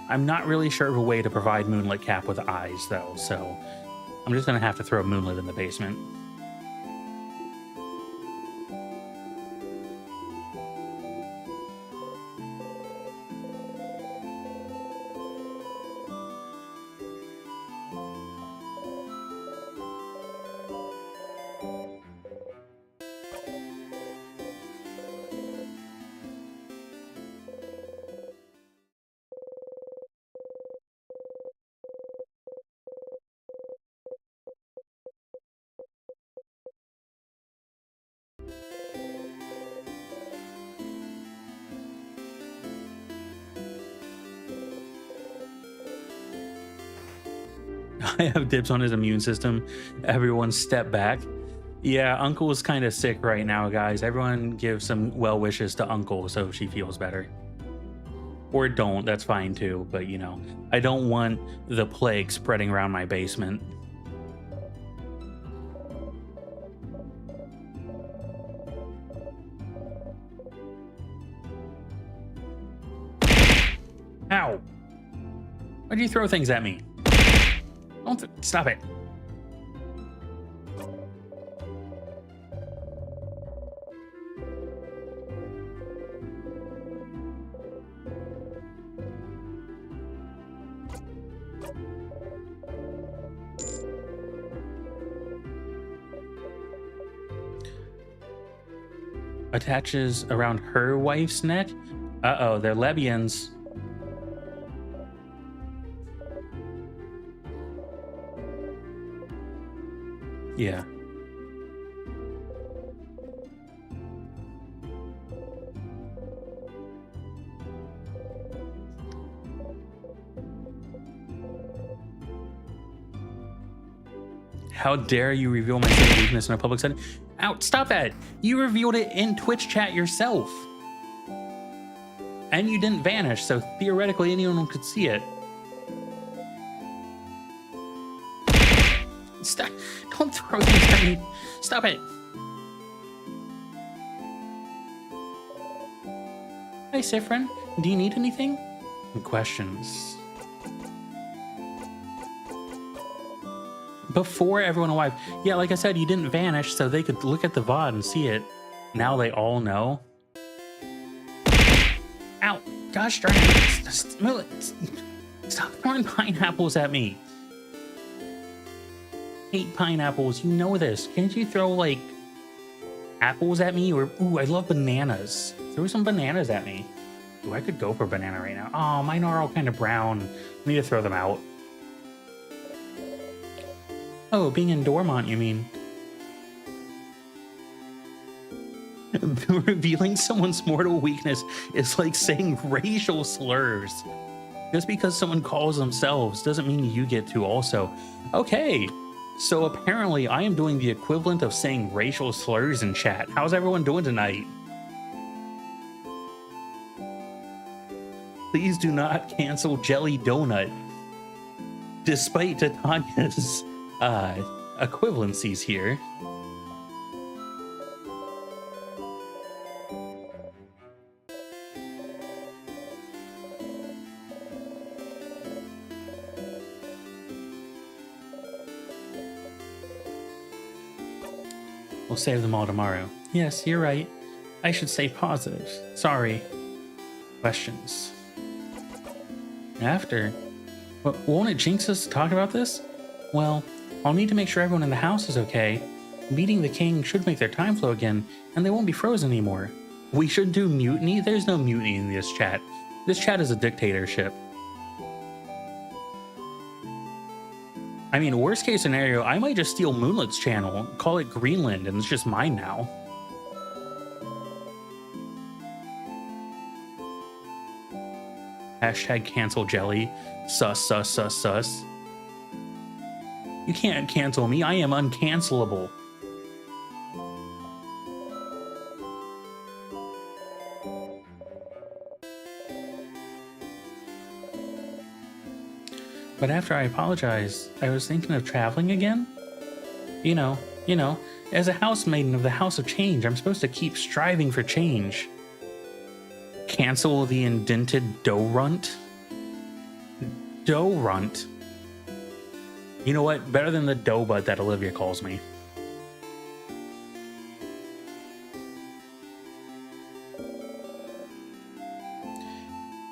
I'm not really sure of a way to provide Moonlit Cap with eyes, though, so I'm just going to have to throw Moonlit in the basement. I have dibs on his immune system. Everyone step back. Yeah, Uncle is kind of sick right now, guys. Everyone give some well wishes to Uncle so she feels better. Or don't, that's fine too. But you know, I don't want the plague spreading around my basement. Ow! Why'd you throw things at me? Don't stop it. Attaches around her wife's neck? Uh-oh, they're Lebians. Yeah. How dare you reveal my secret weakness in a public setting? Out! Stop that! You revealed it in Twitch chat yourself. And you didn't vanish, so theoretically anyone could see it. Stop! Don't throw things at me! Stop it! Hey, Sifrin, do you need anything? Questions. Before everyone arrived. Yeah, like I said, you didn't vanish, so they could look at the VOD and see it. Now they all know. Ow! Gosh darn it! Stop throwing pineapples at me. Hate pineapples, you know this. Can't you throw, like, apples at me? Or, ooh, I love bananas. Throw some bananas at me. Ooh, I could go for a banana right now. Oh, mine are all kind of brown. I need to throw them out. Oh, being in Dormont, you mean? Revealing someone's mortal weakness is like saying racial slurs. Just because someone calls themselves doesn't mean you get to also. Okay, so apparently I am doing the equivalent of saying racial slurs in chat. How's everyone doing tonight? Please do not cancel Jelly Donut. Despite Titania's equivalencies here. We'll save them all tomorrow. Yes, you're right. I should say positive. Sorry. Questions. After? But won't it jinx us to talk about this? Well, I'll need to make sure everyone in the house is okay. Meeting the king should make their time flow again, and they won't be frozen anymore. We should do mutiny? There's no mutiny in this chat. This chat is a dictatorship. I mean, worst case scenario, I might just steal Moonlight's channel, call it Greenland, and it's just mine now. Hashtag cancel jelly. Sus, sus, sus, sus. You can't cancel me. I am uncancelable. But after I apologized, I was thinking of traveling again. You know, as a house maiden of the House of Change, I'm supposed to keep striving for change. Cancel the indented dough runt? Dough runt? You know what? Better than the dough bud that Olivia calls me.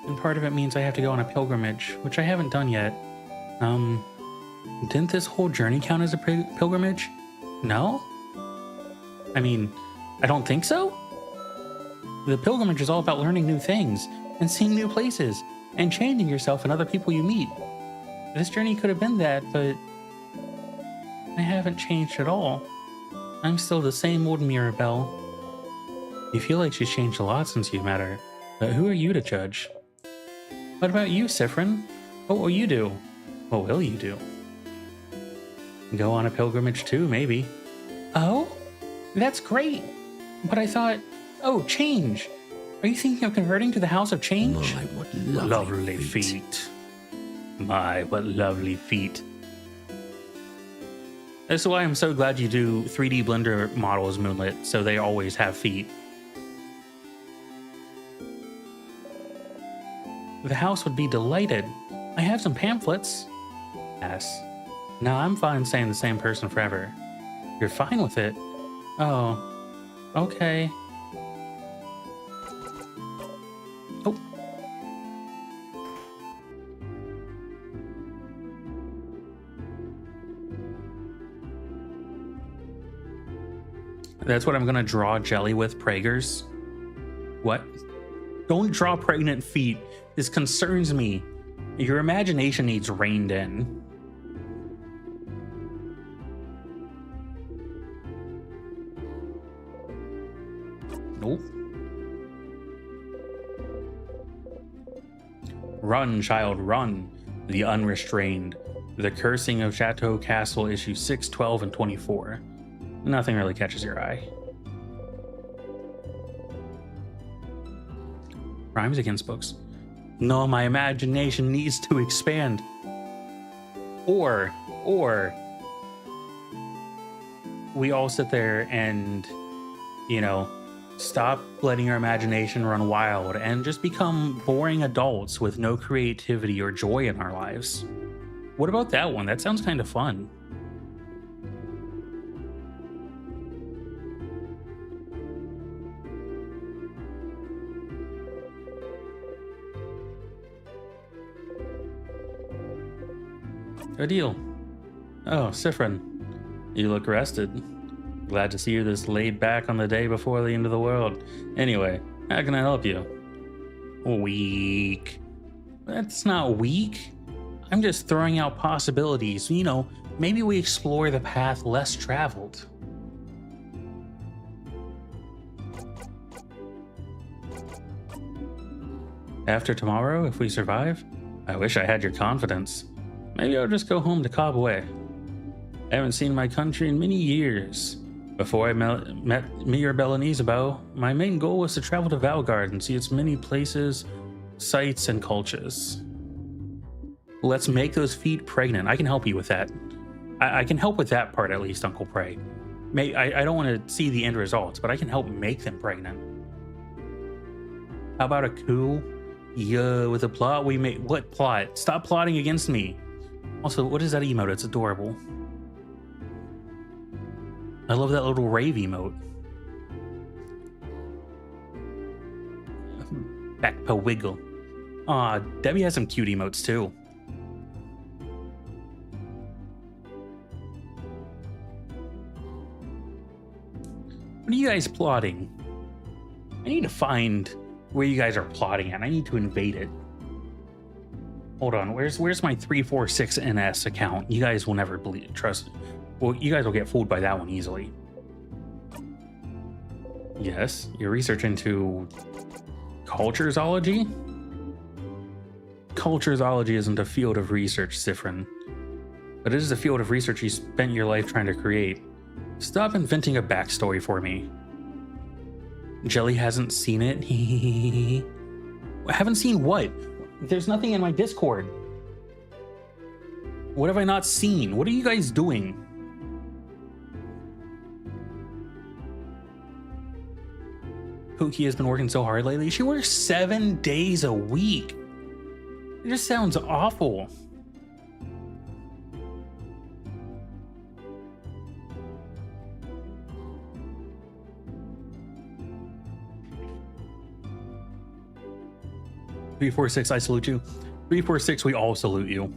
And part of it means I have to go on a pilgrimage, which I haven't done yet. Didn't this whole journey count as a pilgrimage? No? I mean, I don't think so? The pilgrimage is all about learning new things, and seeing new places, and changing yourself and other people you meet. This journey could have been that, but I haven't changed at all. I'm still the same old Mirabelle. You feel like she's changed a lot since you met her, but who are you to judge? What about you, Sifrin? What will you do? What will you do? go on a pilgrimage too, maybe. Oh, that's great. But I thought, oh, change. Are you thinking of converting to the House of Change? My, what lovely feet. My, what lovely feet. That's why I'm so glad you do 3D Blender models, Moonlit, so they always have feet. The house would be delighted. I have some pamphlets. Yes. No, I'm fine saying the same person forever. You're fine with it? Oh. Okay. Oh. That's what I'm gonna draw Jelly with, Prager's. What? Don't draw pregnant feet. This concerns me. Your imagination needs reined in. Nope. Run, child, run. The Unrestrained. The Cursing of Chateau Castle, issue 6, 12, and 24. Nothing really catches your eye. Rhymes against books. No, my imagination needs to expand. Or we all sit there and, you know, stop letting our imagination run wild and just become boring adults with no creativity or joy in our lives. What about that one? That sounds kind of fun. Good deal. Oh, Sifrin, you look rested. Glad to see you this laid back on the day before the end of the world. Anyway, how can I help you? Weak. That's not weak. I'm just throwing out possibilities. You know, maybe we explore the path less traveled. After tomorrow, if we survive? I wish I had your confidence. Maybe I'll just go home to Kabwe. I haven't seen my country in many years. Before I met Mirabelle and Isabeau, my main goal was to travel to Valgard and see its many places, sights, and cultures. Let's make those feet pregnant. I can help you with that. I can help with that part at least, Uncle Prey. I don't want to see the end results, but I can help make them pregnant. How about a coup? Yeah, with a plot we made. What plot? Stop plotting against me. Also, what is that emote? It's adorable. I love that little rave emote. Back pa wiggle. Aw, Debbie has some cute emotes too. What are you guys plotting? I need to find where you guys are plotting at. I need to invade it. Hold on, where's my 346NS account? You guys will never trust. Well, you guys will get fooled by that one easily. Yes, your research into cultureology? Cultureology isn't a field of research, Sifrin. But it is a field of research you spent your life trying to create. Stop inventing a backstory for me. Jelly hasn't seen it. I haven't seen what? There's nothing in my Discord. What have I not seen? What are you guys doing? Pookie has been working so hard lately. She works 7 days a week. It just sounds awful. Three, 4, 6, I salute you. 3, 4, 6, we all salute you.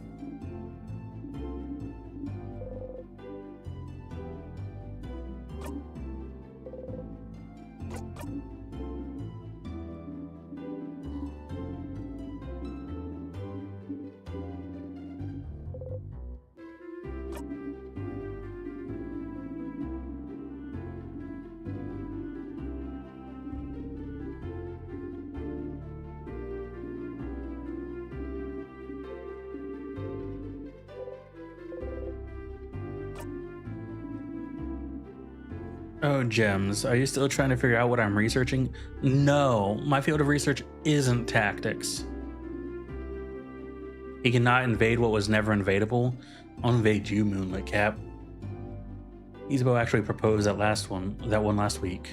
Oh, gems. Are you still trying to figure out what I'm researching? No, my field of research isn't tactics. He cannot invade what was never invadable. I'll invade you, Moonlit Cap. Isabeau actually proposed that one last week.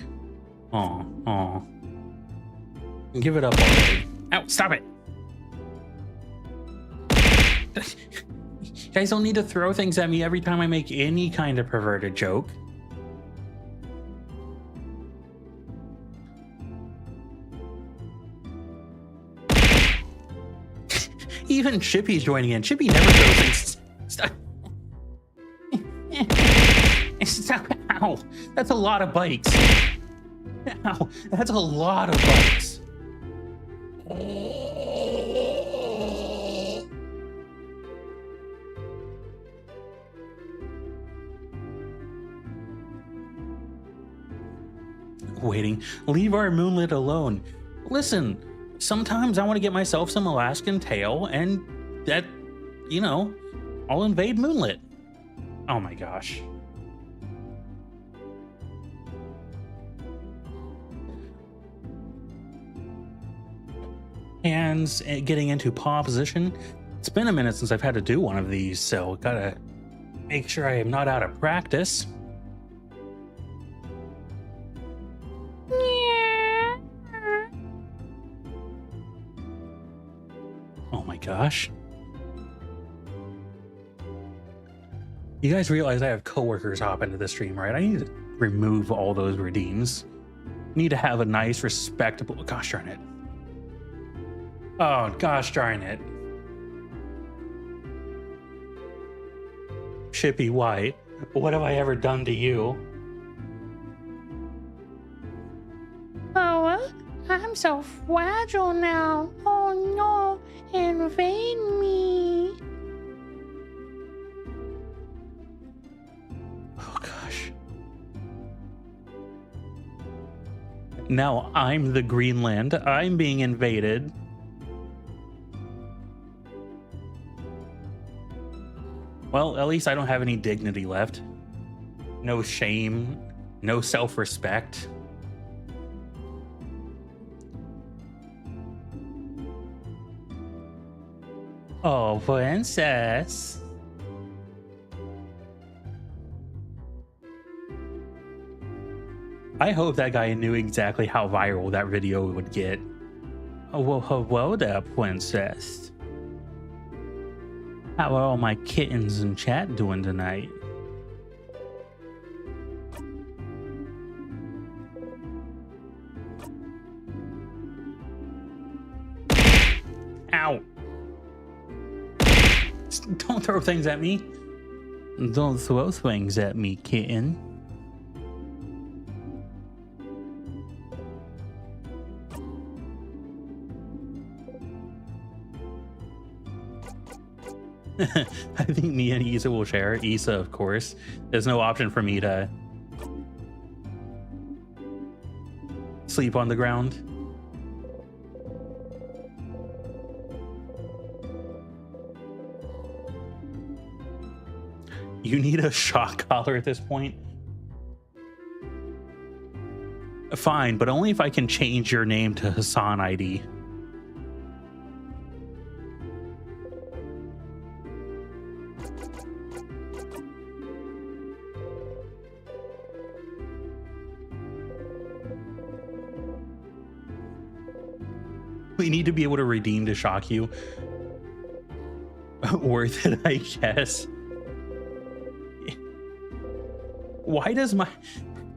Aw. Give it up already. Ow, stop it! You guys don't need to throw things at me every time I make any kind of perverted joke. Even Chippy's joining in. Chippy never throws things. Stop. Stop. Ow. That's a lot of bikes. Ow. That's a lot of bikes. Waiting. Leave our Moonlit alone. Listen, sometimes I want to get myself some Alaskan tail, and that, you know, I'll invade Moonlit. Oh my gosh. Hands getting into paw position. It's been a minute since I've had to do one of these, so gotta make sure I am not out of practice. Oh my gosh. You guys realize I have coworkers hop into the stream, right? I need to remove all those redeems. Need to have a nice, respectable... Gosh darn it. Oh, gosh darn it. Chippy White, what have I ever done to you? Oh, I'm so fragile now. Oh no, invade me. Oh gosh. Now I'm the Greenland. I'm being invaded. Well, at least I don't have any dignity left. No shame, no self-respect. Oh, princess. I hope that guy knew exactly how viral that video would get. Oh, well, hello there, princess. How are all my kittens in chat doing tonight? Ow. Don't throw things at me. Don't throw things at me, kitten. I think me and Issa will share. Issa, of course. There's no option for me to sleep on the ground. You need a shock collar at this point? Fine, but only if I can change your name to Hassan ID. We need to be able to redeem to shock you. Worth it, I guess. Why does my...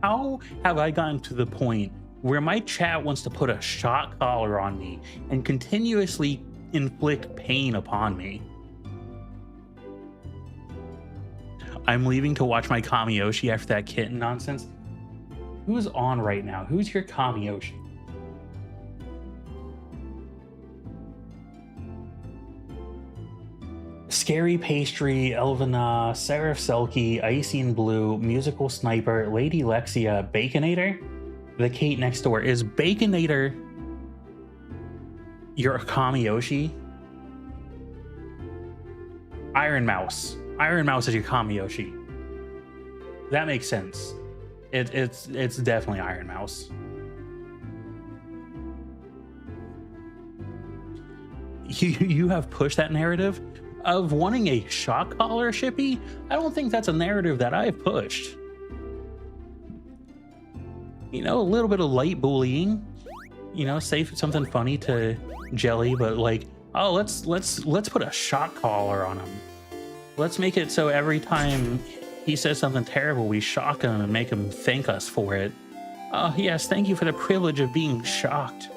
How have I gotten to the point where my chat wants to put a shock collar on me and continuously inflict pain upon me? I'm leaving to watch my Kamiyoshi after that kitten nonsense. Who's on right now? Who's your Kamiyoshi? Scary Pastry, Elvina, Seraph Selkie, Icing Blue, Musical Sniper, Lady Lexia, Baconator? The Kate next door. Is Baconator your Kamiyoshi? Iron Mouse. Iron Mouse is your Kamiyoshi. That makes sense. It's definitely Iron Mouse. You have pushed that narrative of wanting a shock collar, Shippy. I don't think that's a narrative that I've pushed. You know, a little bit of light bullying. You know, say something funny to Jelly, but like, oh, let's put a shock collar on him. Let's make it so every time he says something terrible, we shock him and make him thank us for it. Oh yes, thank you for the privilege of being shocked.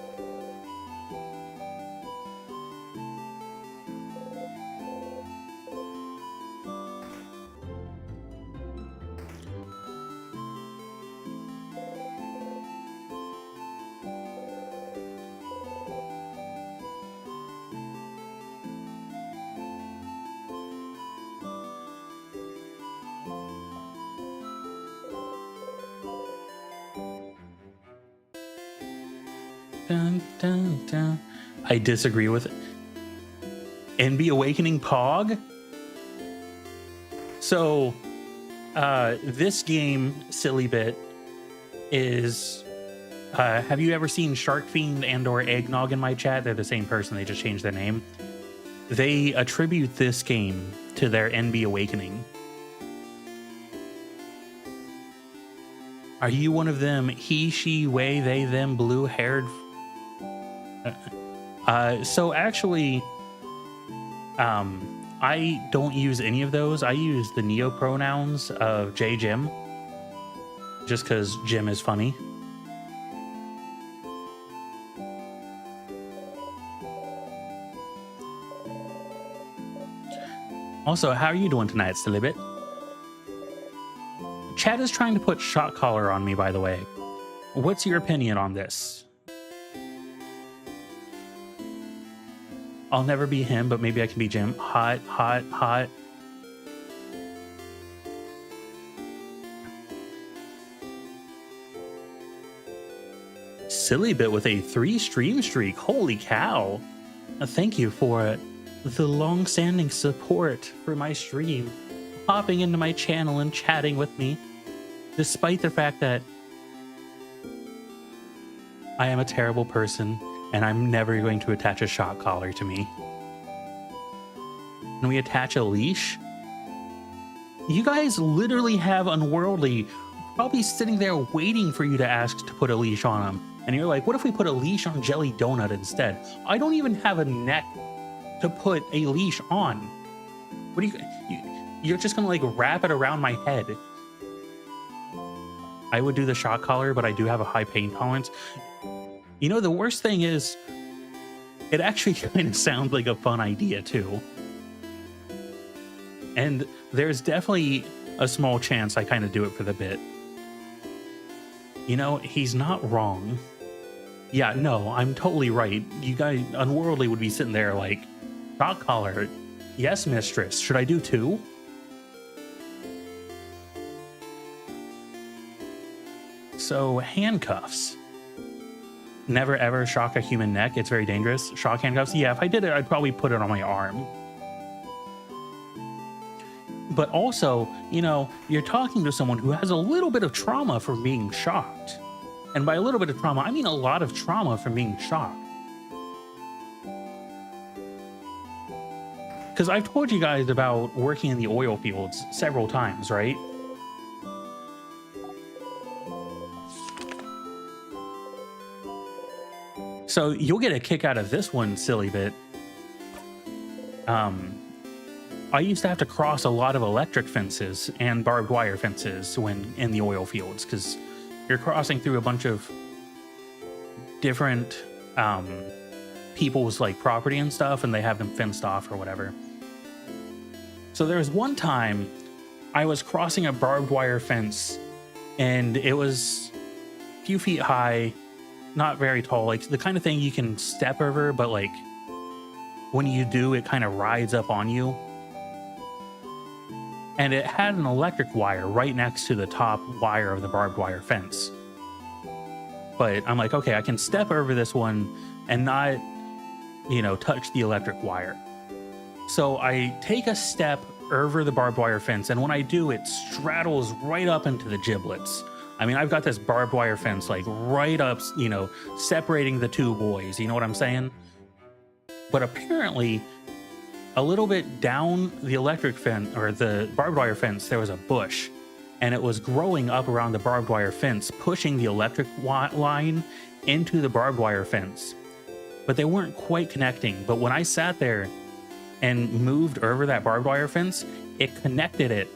Dun, dun, dun. I disagree with it. Enby Awakening Pog? So, this game, Silly Bit, is... have you ever seen Shark Fiend and or Eggnog in my chat? They're the same person, they just changed their name. They attribute this game to their Enby Awakening. Are you one of them he, she, way, they, them, blue-haired... so actually, I don't use any of those. I use the neo-pronouns of J. Jim, just because Jim is funny. Also, how are you doing tonight, Stilibit? Chad is trying to put shock collar on me, by the way. What's your opinion on this? I'll never be him, but maybe I can be Jim. Hot, hot, hot. Silly Bit with a 3-stream streak. Holy cow. Thank you for the long-standing support for my stream. Hopping into my channel and chatting with me. Despite the fact that I am a terrible person. And I'm never going to attach a shock collar to me. Can we attach a leash? You guys literally have Unworldly probably sitting there waiting for you to ask to put a leash on him. And you're like, what if we put a leash on Jelly Donut instead? I don't even have a neck to put a leash on. What do you're just gonna like wrap it around my head. I would do the shock collar, but I do have a high pain tolerance. You know, the worst thing is, it actually kind of sounds like a fun idea, too. And there's definitely a small chance I kind of do it for the bit. You know, he's not wrong. Yeah, no, I'm totally right. You guys, Unworldly would be sitting there like, shock collar. Yes, mistress. Should I do 2? So, handcuffs. Never ever shock a human neck. It's very dangerous. Shock handcuffs. Yeah, if I did it, I'd probably put it on my arm. But also, you know, you're talking to someone who has a little bit of trauma from being shocked. And by a little bit of trauma, I mean a lot of trauma from being shocked. Because I've told you guys about working in the oil fields several times, right? So you'll get a kick out of this one, Silly Bit. I used to have to cross a lot of electric fences and barbed wire fences when in the oil fields, because you're crossing through a bunch of different people's like property and stuff, and they have them fenced off or whatever. So there was one time I was crossing a barbed wire fence, and it was a few feet high, not very tall, like the kind of thing you can step over, but like when you do, it kind of rides up on you. And it had an electric wire right next to the top wire of the barbed wire fence. But I'm like, okay, I can step over this one and not, you know, touch the electric wire. So I take a step over the barbed wire fence, and when I do, it straddles right up into the giblets. I mean, I've got this barbed wire fence like right up, you know, separating the two boys. You know what I'm saying? But apparently, a little bit down the electric fence or the barbed wire fence, there was a bush, and it was growing up around the barbed wire fence, pushing the electric line into the barbed wire fence. But they weren't quite connecting. But when I sat there and moved over that barbed wire fence, it connected it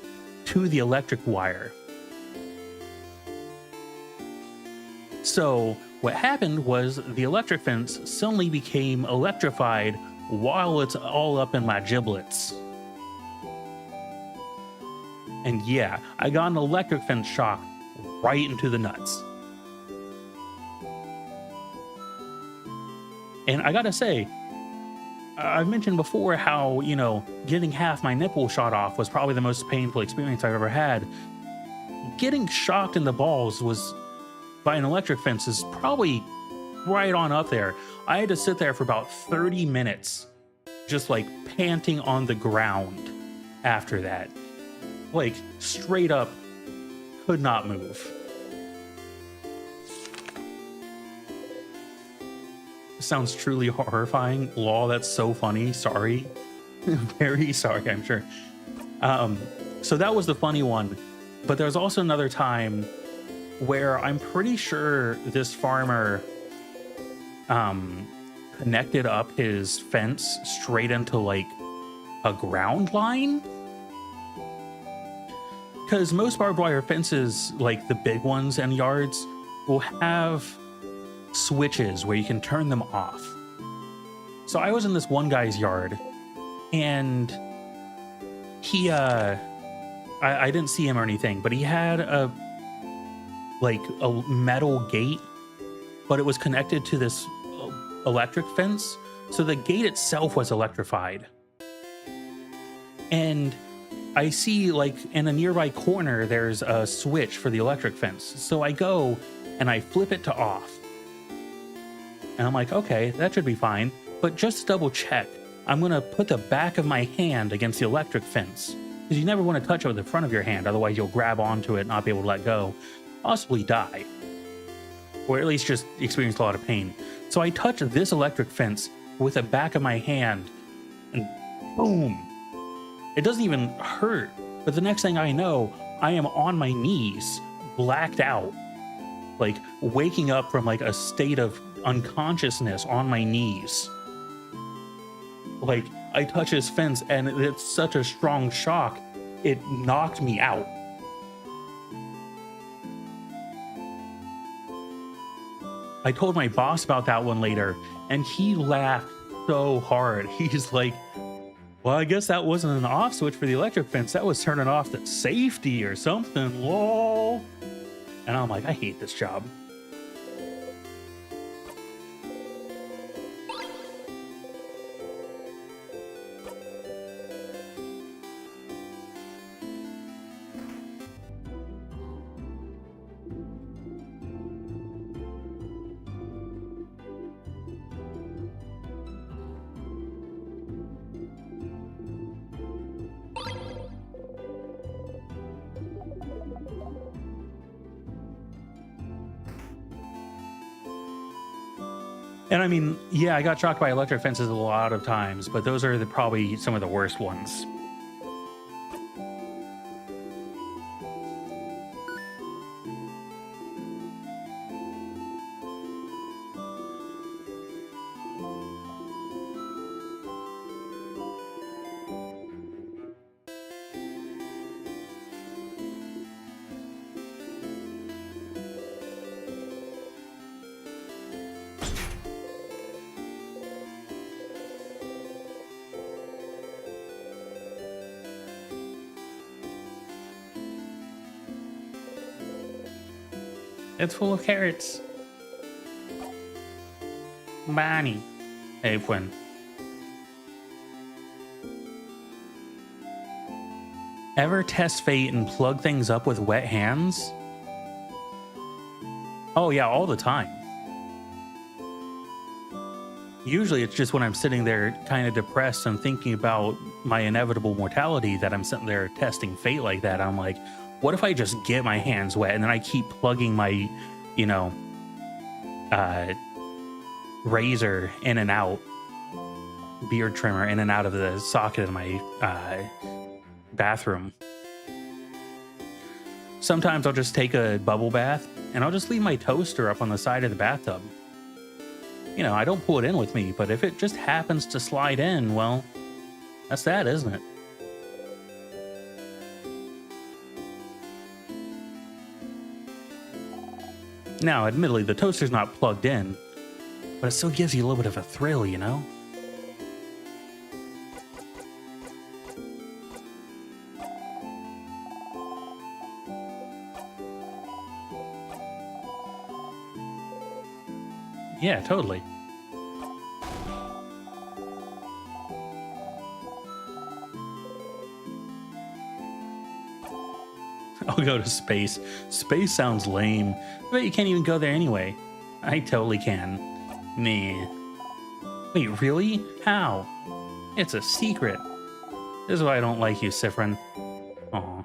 to the electric wire. So what happened was the electric fence suddenly became electrified while it's all up in my giblets. And yeah, I got an electric fence shock right into the nuts. And I gotta say, I've mentioned before how, you know, getting half my nipple shot off was probably the most painful experience I've ever had. Getting shocked in the balls was by an electric fence is probably right on up there. I had to sit there for about 30 minutes, just like panting on the ground after that. Like straight up could not move. Sounds truly horrifying. Lol, that's so funny. Sorry. Very sorry, I'm sure. So that was the funny one. But there's also another time where I'm pretty sure this farmer connected up his fence straight into like a ground line. Because most barbed wire fences, like the big ones in yards, will have switches where you can turn them off. So I was in this one guy's yard, and he I didn't see him or anything, but he had a metal gate, but it was connected to this electric fence, so the gate itself was electrified. And I see, like, in a nearby corner there's a switch for the electric fence, so I go and I flip it to off. And I'm like, okay, that should be fine. But just to double check, I'm going to put the back of my hand against the electric fence. Because you never want to touch it with the front of your hand, otherwise you'll grab onto it and not be able to let go. Possibly die. Or at least just experience a lot of pain. So I touch this electric fence with the back of my hand, and boom. It doesn't even hurt. But the next thing I know, I am on my knees, blacked out. Like waking up from like a state of unconsciousness on my knees. Like I touch his fence and it's such a strong shock, it knocked me out. I told my boss about that one later, and he laughed so hard. He's like, well, I guess that wasn't an off switch for the electric fence. That was turning off the safety or something. Lol. And I'm like, I hate this job. And I mean, yeah, I got shocked by electric fences a lot of times, but those are probably some of the worst ones. It's full of carrots. Bonnie. Hey, Quinn. Ever test fate and plug things up with wet hands? Oh yeah, all the time. Usually it's just when I'm sitting there kind of depressed and thinking about my inevitable mortality that I'm sitting there testing fate like that. I'm like, What if I just get my hands wet and then I keep plugging my, you know, razor in and out, beard trimmer in and out of the socket in my bathroom? Sometimes I'll just take a bubble bath and I'll just leave my toaster up on the side of the bathtub. You know, I don't pull it in with me, but if it just happens to slide in, well, that's that, isn't it? Now, admittedly, the toaster's not plugged in, but it still gives you a little bit of a thrill, you know? Yeah, totally. I'll go to space. Space sounds lame. I bet you can't even go there anyway. I totally can. Meh. Wait, really? How? It's a secret. This is why I don't like you, Sifrin. Aw.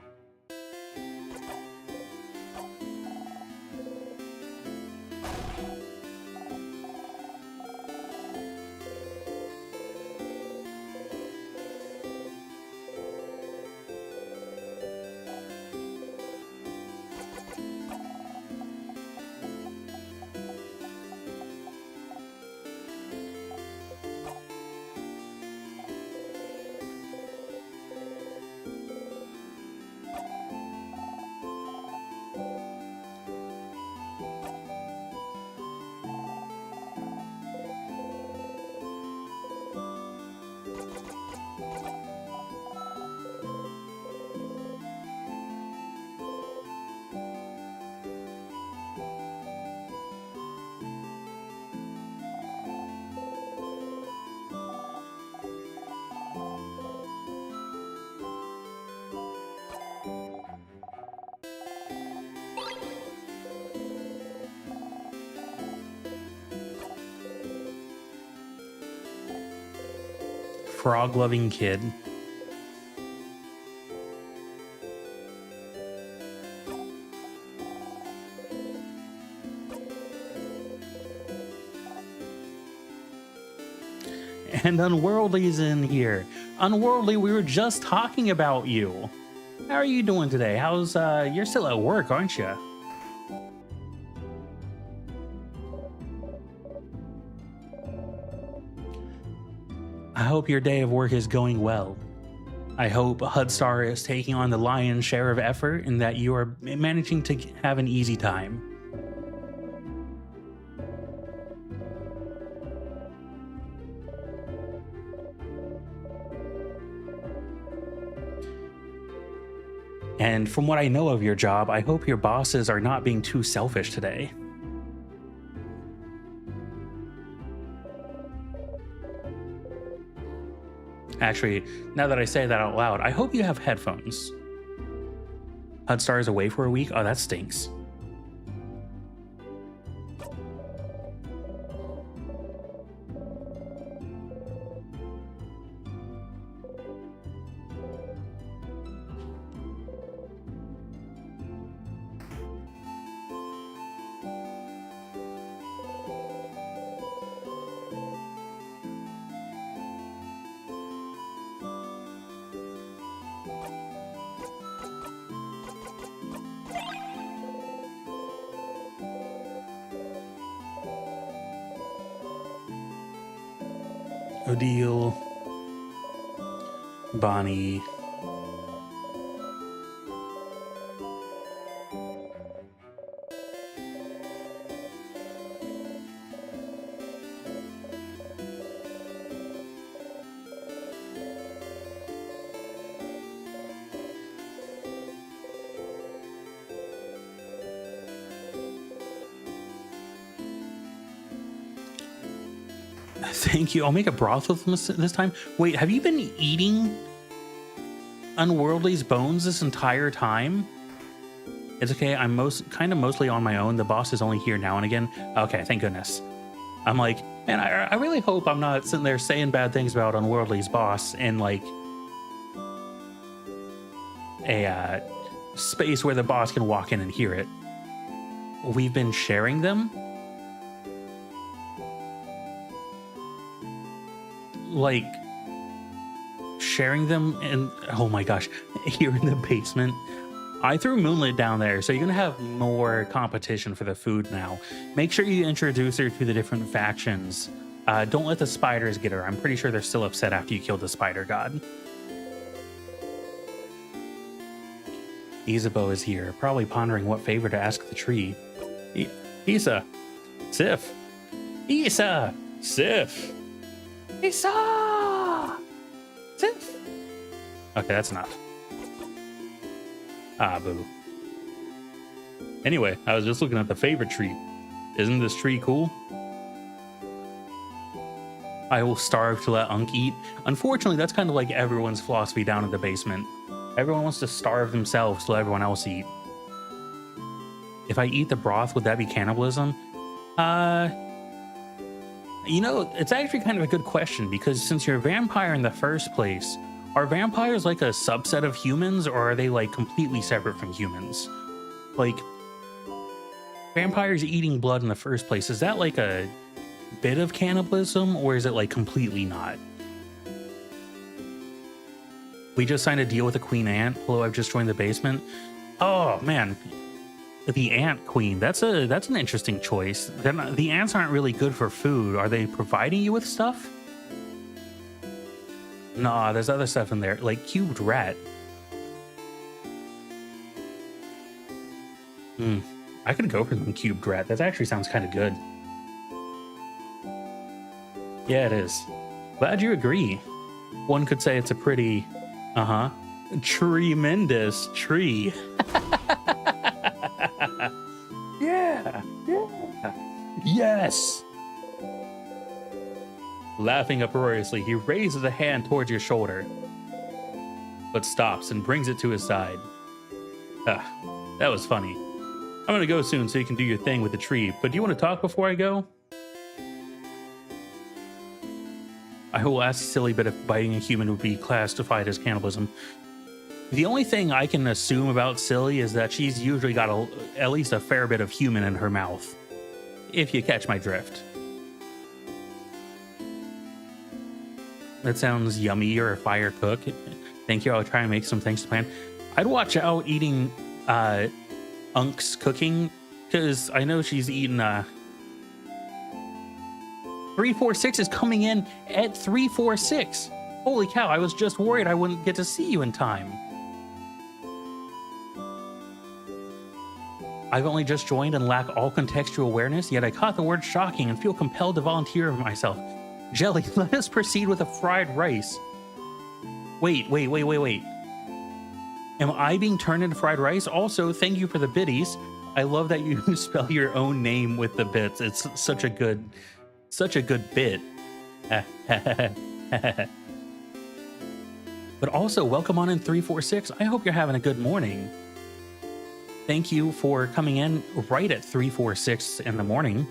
Frog-loving kid. And Unworldly's in here. Unworldly, we were just talking about you. How are you doing today? How's, you're still at work, aren't you? I hope your day of work is going well. I hope Hudstar is taking on the lion's share of effort and that you are managing to have an easy time. And from what I know of your job, I hope your bosses are not being too selfish today. Actually, now that I say that out loud, I hope you have headphones. Hudstar is away for a week? Oh, that stinks. Odile, Bonnie, thank you. I'll make a broth with them this time. Wait, have you been eating Unworldly's bones this entire time? It's okay. I'm mostly on my own. The boss is only here now and again. Okay, thank goodness. I'm like, man, I really hope I'm not sitting there saying bad things about Unworldly's boss in like a space where the boss can walk in and hear it. We've been sharing them. Like, sharing them, and oh my gosh, here in the basement. I threw Moonlit down there, so you're gonna have more competition for the food now. Make sure you introduce her to the different factions. Don't let the spiders get her. I'm pretty sure they're still upset after you killed the spider god. Isabeau is here, probably pondering what favor to ask the tree. Isa, Sif. Isa, Sif. Isa, Sif. Okay, that's enough. Ah, boo. Anyway, I was just looking at the favorite tree. Isn't this tree cool? I will starve to let Unk eat. Unfortunately, that's kind of like everyone's philosophy down in the basement. Everyone wants to starve themselves to let everyone else eat. If I eat the broth, would that be cannibalism? You know, it's actually kind of a good question, because since you're a vampire in the first place, are vampires like a subset of humans, or are they like completely separate from humans? Like, vampires eating blood in the first place, is that like a bit of cannibalism, or is it like completely not? We just signed a deal with the queen ant. Hello, I've just joined the basement. Oh man, the ant queen. That's an interesting choice. The ants aren't really good for food. Are they providing you with stuff? Nah, there's other stuff in there, like cubed rat. I could go for some cubed rat. That actually sounds kind of good. Yeah, it is. Glad you agree. One could say it's a pretty, tremendous tree. Yeah. Yes. Laughing uproariously, he raises a hand towards your shoulder, but stops and brings it to his side. That was funny. I'm gonna go soon so you can do your thing with the tree, but do you want to talk before I go? I will ask silly, but if biting a human would be classified as cannibalism. The only thing I can assume about Silly is that she's usually got at least a fair bit of human in her mouth, if you catch my drift. That sounds yummy. You're a fire cook. Thank you. I'll try and make some things to plan. I'd watch out eating Unk's cooking, because I know she's eating 346 is coming in at 346. Holy cow, I was just worried I wouldn't get to see you in time. I've only just joined and lack all contextual awareness, yet I caught the word shocking and feel compelled to volunteer myself. Jelly, let us proceed with a fried rice. Wait. Am I being turned into fried rice? Also, thank you for the biddies. I love that you spell your own name with the bits. It's such a good bit. But also, welcome on in 346. I hope you're having a good morning. Thank you for coming in right at 346 in the morning.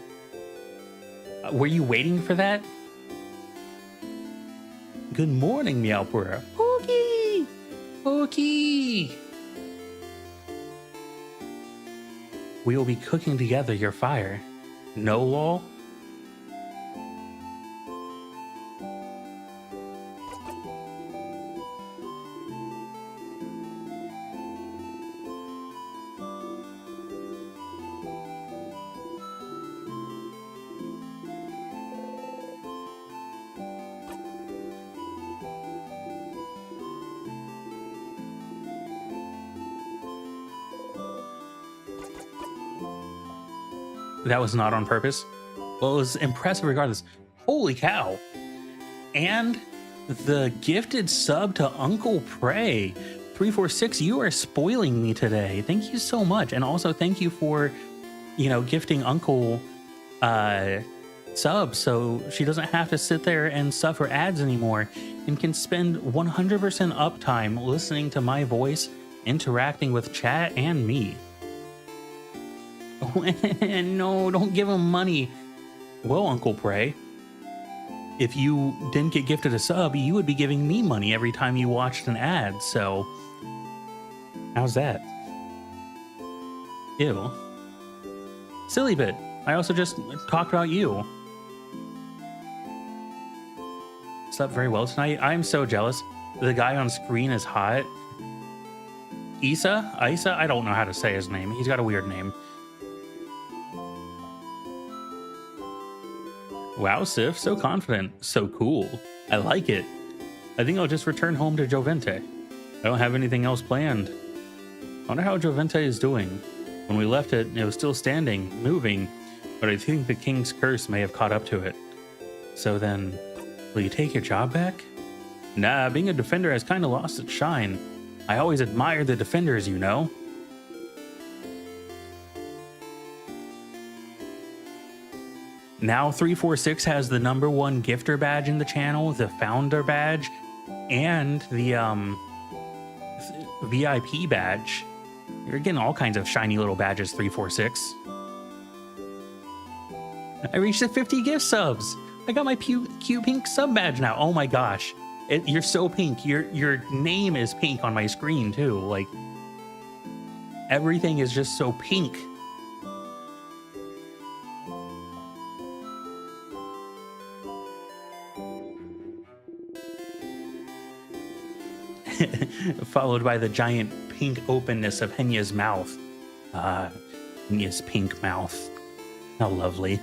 Were you waiting for that? Good morning, Meowpura. Pookie! Pookie! We will be cooking together your fire. No lol? That was not on purpose. Well, it was impressive regardless. Holy cow. And the gifted sub to Uncle Prey. 346, you are spoiling me today. Thank you so much. And also thank you for, gifting Uncle subs so she doesn't have to sit there and suffer ads anymore and can spend 100% uptime listening to my voice, interacting with chat and me. No, don't give him money. Well, Uncle Prey, if you didn't get gifted a sub, you would be giving me money every time you watched an ad, so how's that? Ew. Silly bit. I also just talked about you. Slept very well tonight. I'm so jealous. The guy on screen is hot. Isa? I don't know how to say his name. He's got a weird name. Wow, Sif, so confident. So cool. I like it. I think I'll just return home to Jovente. I don't have anything else planned. I wonder how Jovente is doing. When we left it, it was still standing, moving, but I think the king's curse may have caught up to it. So then, will you take your job back? Nah, being a defender has kind of lost its shine. I always admired the defenders, you know. Now 346 has the #1 gifter badge in the channel, the founder badge, and the VIP badge. You're getting all kinds of shiny little badges, 346. I reached the 50 gift subs. I got my cute pink sub badge now. Oh my gosh. You're so pink. Your name is pink on my screen too. Like, everything is just so pink. Followed by the giant pink openness of Henya's mouth. Henya's pink mouth. How lovely.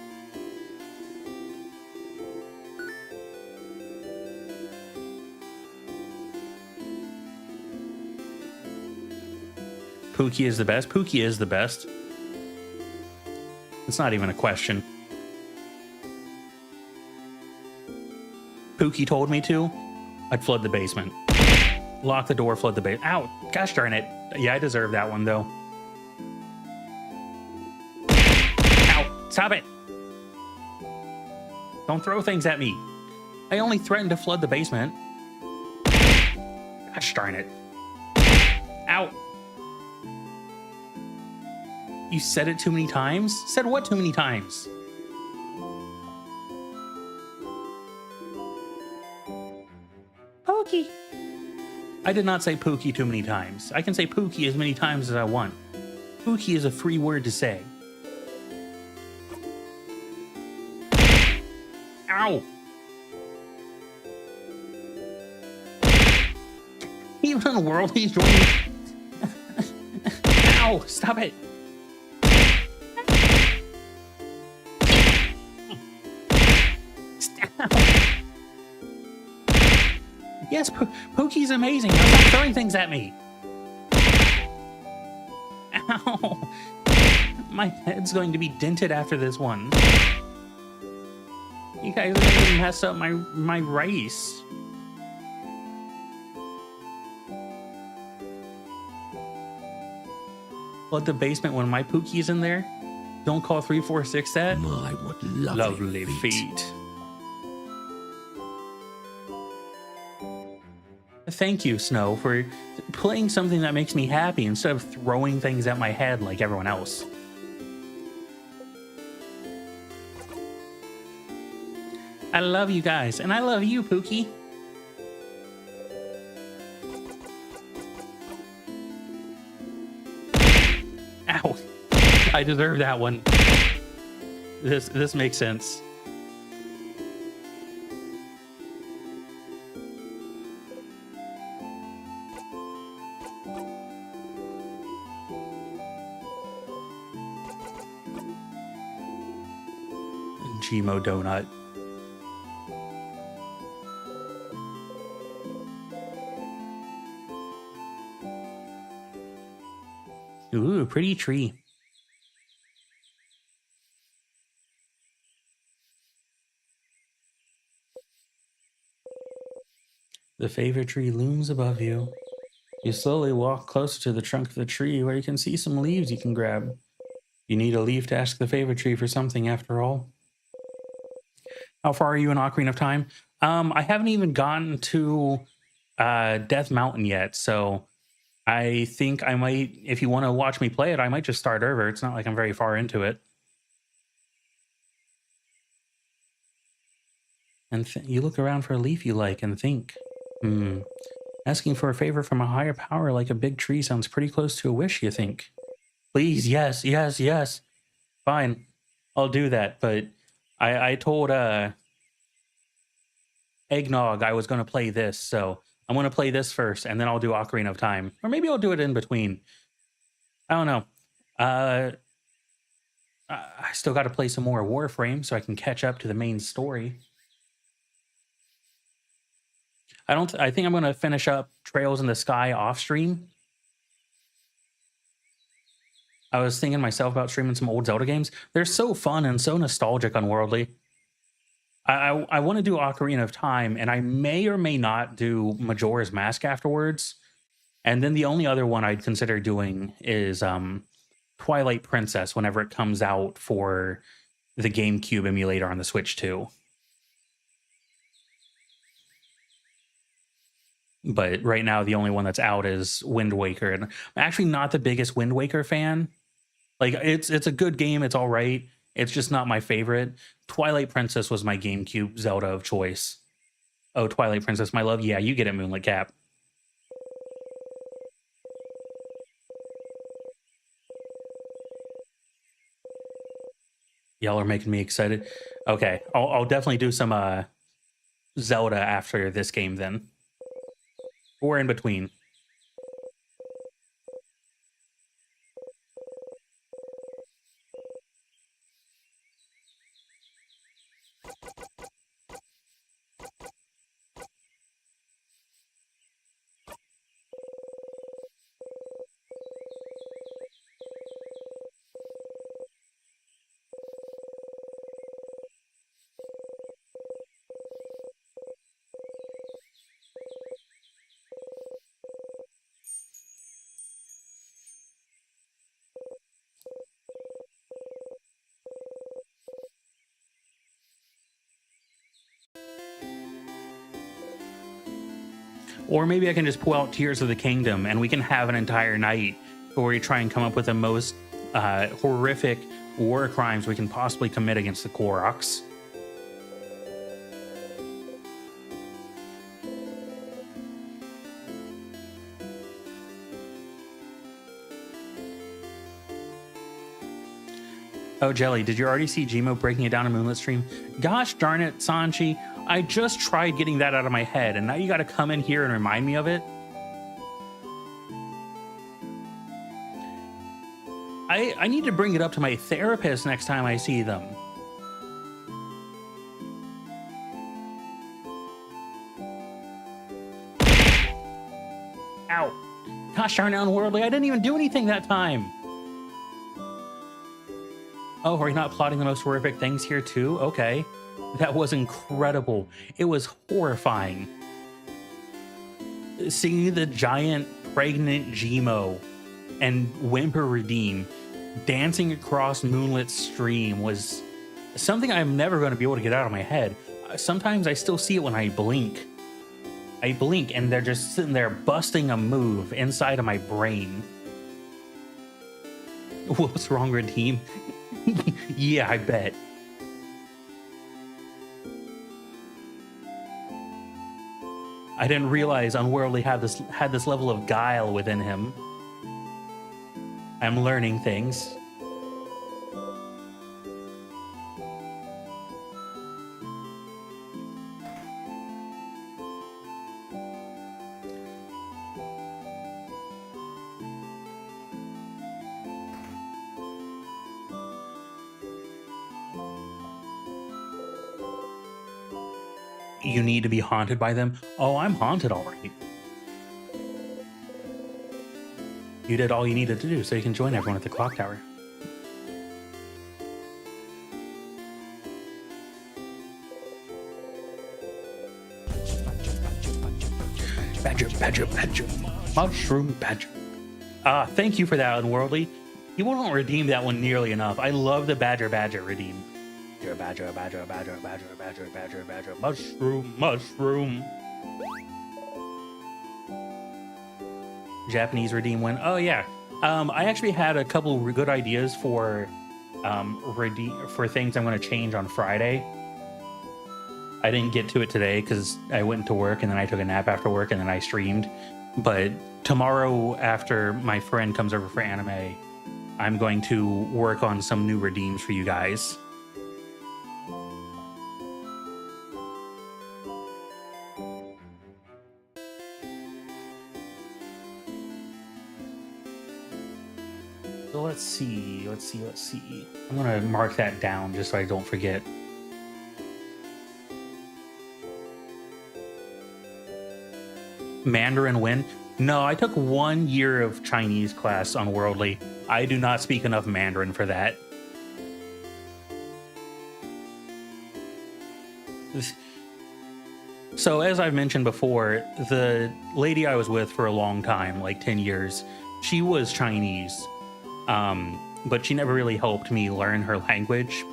Pookie is the best. Pookie is the best. It's not even a question. Pookie told me to, I'd flood the basement. Lock the door, flood the basement. Ow! Gosh darn it. Yeah, I deserve that one, though. Ow! Stop it! Don't throw things at me. I only threatened to flood the basement. Gosh darn it. Ow! You said it too many times? Said what too many times? Pokey. I did not say Pookie too many times. I can say Pookie as many times as I want. Pookie is a free word to say. Ow! Even in the world, he's joining. Ow! Stop it! Yes, Pookie's amazing. Now stop throwing things at me. Ow. My head's going to be dented after this one. You guys are going to mess up my rice. Flood the basement when my Pookie's in there? Don't call 346 that? My, what Lovely feet. Thank you, Snow, for playing something that makes me happy instead of throwing things at my head like everyone else. I love you guys, and I love you, Pookie. Ow. I deserve that one. This makes sense. Gmo donut. Ooh, pretty tree. The favorite tree looms above you. You slowly walk closer to the trunk of the tree where you can see some leaves you can grab. You need a leaf to ask the favorite tree for something after all. How far are you in Ocarina of Time? I haven't even gotten to Death Mountain yet, so I think I might, if you want to watch me play it, I might just start over. It's not like I'm very far into it. And you look around for a leaf you like and think, asking for a favor from a higher power like a big tree sounds pretty close to a wish, you think. Please, yes, yes, yes. Fine. I'll do that. But I told Eggnog I was gonna play this, so I'm gonna play this first and then I'll do Ocarina of Time. Or maybe I'll do it in between. I don't know. Uh I still gotta play some more Warframe so I can catch up to the main story. I think I'm gonna finish up Trails in the Sky off stream. I was thinking myself about streaming some old Zelda games. They're so fun and so nostalgic, unworldly. I want to do Ocarina of Time, and I may or may not do Majora's Mask afterwards. And then the only other one I'd consider doing is Twilight Princess whenever it comes out for the GameCube emulator on the Switch too. But right now, the only one that's out is Wind Waker, and I'm actually not the biggest Wind Waker fan. Like it's a good game, it's all right. It's just not my favorite. Twilight Princess was my GameCube Zelda of choice. Oh, Twilight Princess, my love. Yeah, you get it, Moonlit Cap. Y'all are making me excited. Okay, I'll definitely do some Zelda after this game then. Or in between. Or maybe I can just pull out Tears of the Kingdom and we can have an entire night where we try and come up with the most horrific war crimes we can possibly commit against the Koroks. Oh, Jelly, did you already see Gmo breaking it down in Moonlit Stream? Gosh darn it, Sanchi. I just tried getting that out of my head, and now you gotta come in here and remind me of it? I need to bring it up to my therapist next time I see them. Ow. Gosh darn it, Unworldly, I didn't even do anything that time. Oh, are you not plotting the most horrific things here too? Okay. That was incredible. It was horrifying. Seeing the giant pregnant Gmo and Whimper Redeem dancing across Moonlit Stream was something I'm never going to be able to get out of my head. Sometimes I still see it when I blink. I blink and they're just sitting there busting a move inside of my brain. What's wrong, Redeem? Yeah, I bet. I didn't realize Unworldly had this level of guile within him. I'm learning things. You need to be haunted by them? Oh, I'm haunted already. You did all you needed to do, so you can join everyone at the clock tower. Badger, badger, badger. Mushroom badger. Thank you for that, Unworldly. People don't redeem that one nearly enough. I love the badger, badger redeem. Badger, badger, badger, badger, badger, badger, badger, mushroom, mushroom. Japanese redeem win. Oh yeah. I actually had a couple good ideas for things I'm going to change on Friday. I didn't get to it today because I went to work and then I took a nap after work and then I streamed. But tomorrow, after my friend comes over for anime, I'm going to work on some new redeems for you guys. So let's see. I'm gonna mark that down just so I don't forget. Mandarin win? No, I took 1 year of Chinese class on Worldly. I do not speak enough Mandarin for that. So as I've mentioned before, the lady I was with for a long time, like 10 years, she was Chinese, but she never really helped me learn her language.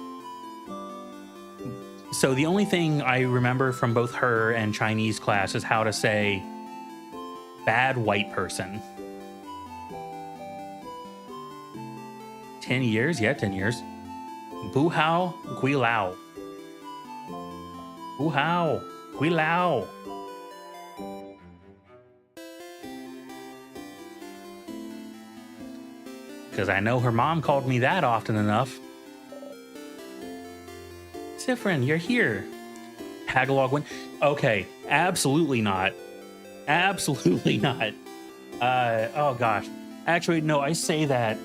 So the only thing I remember from both her and Chinese class is how to say bad white person. 10 years? Yeah, 10 years. Bu hao, gui lao. Bu hao, gui lao. Because I know her mom called me that often enough. Sifrin, you're here. Tagalog win? Okay, absolutely not. Absolutely not. Oh gosh. Actually, no, I say that.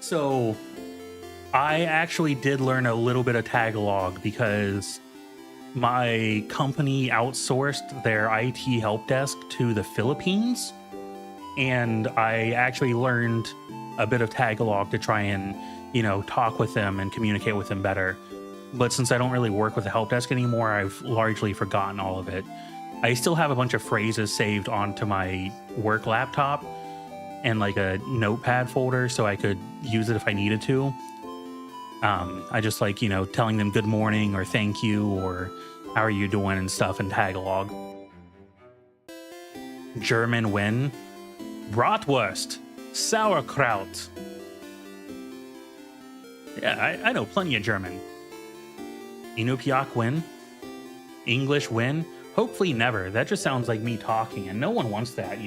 So I actually did learn a little bit of Tagalog because my company outsourced their IT help desk to the Philippines. And I actually learned a bit of Tagalog to try and, talk with them and communicate with them better. But since I don't really work with the help desk anymore, I've largely forgotten all of it. I still have a bunch of phrases saved onto my work laptop and like a notepad folder so I could use it if I needed to. I just like, telling them good morning or thank you or how are you doing and stuff in Tagalog. German win? Bratwurst. Sauerkraut. Yeah, I know plenty of German. Inupiaq win? English win? Hopefully never. That just sounds like me talking, and no one wants that,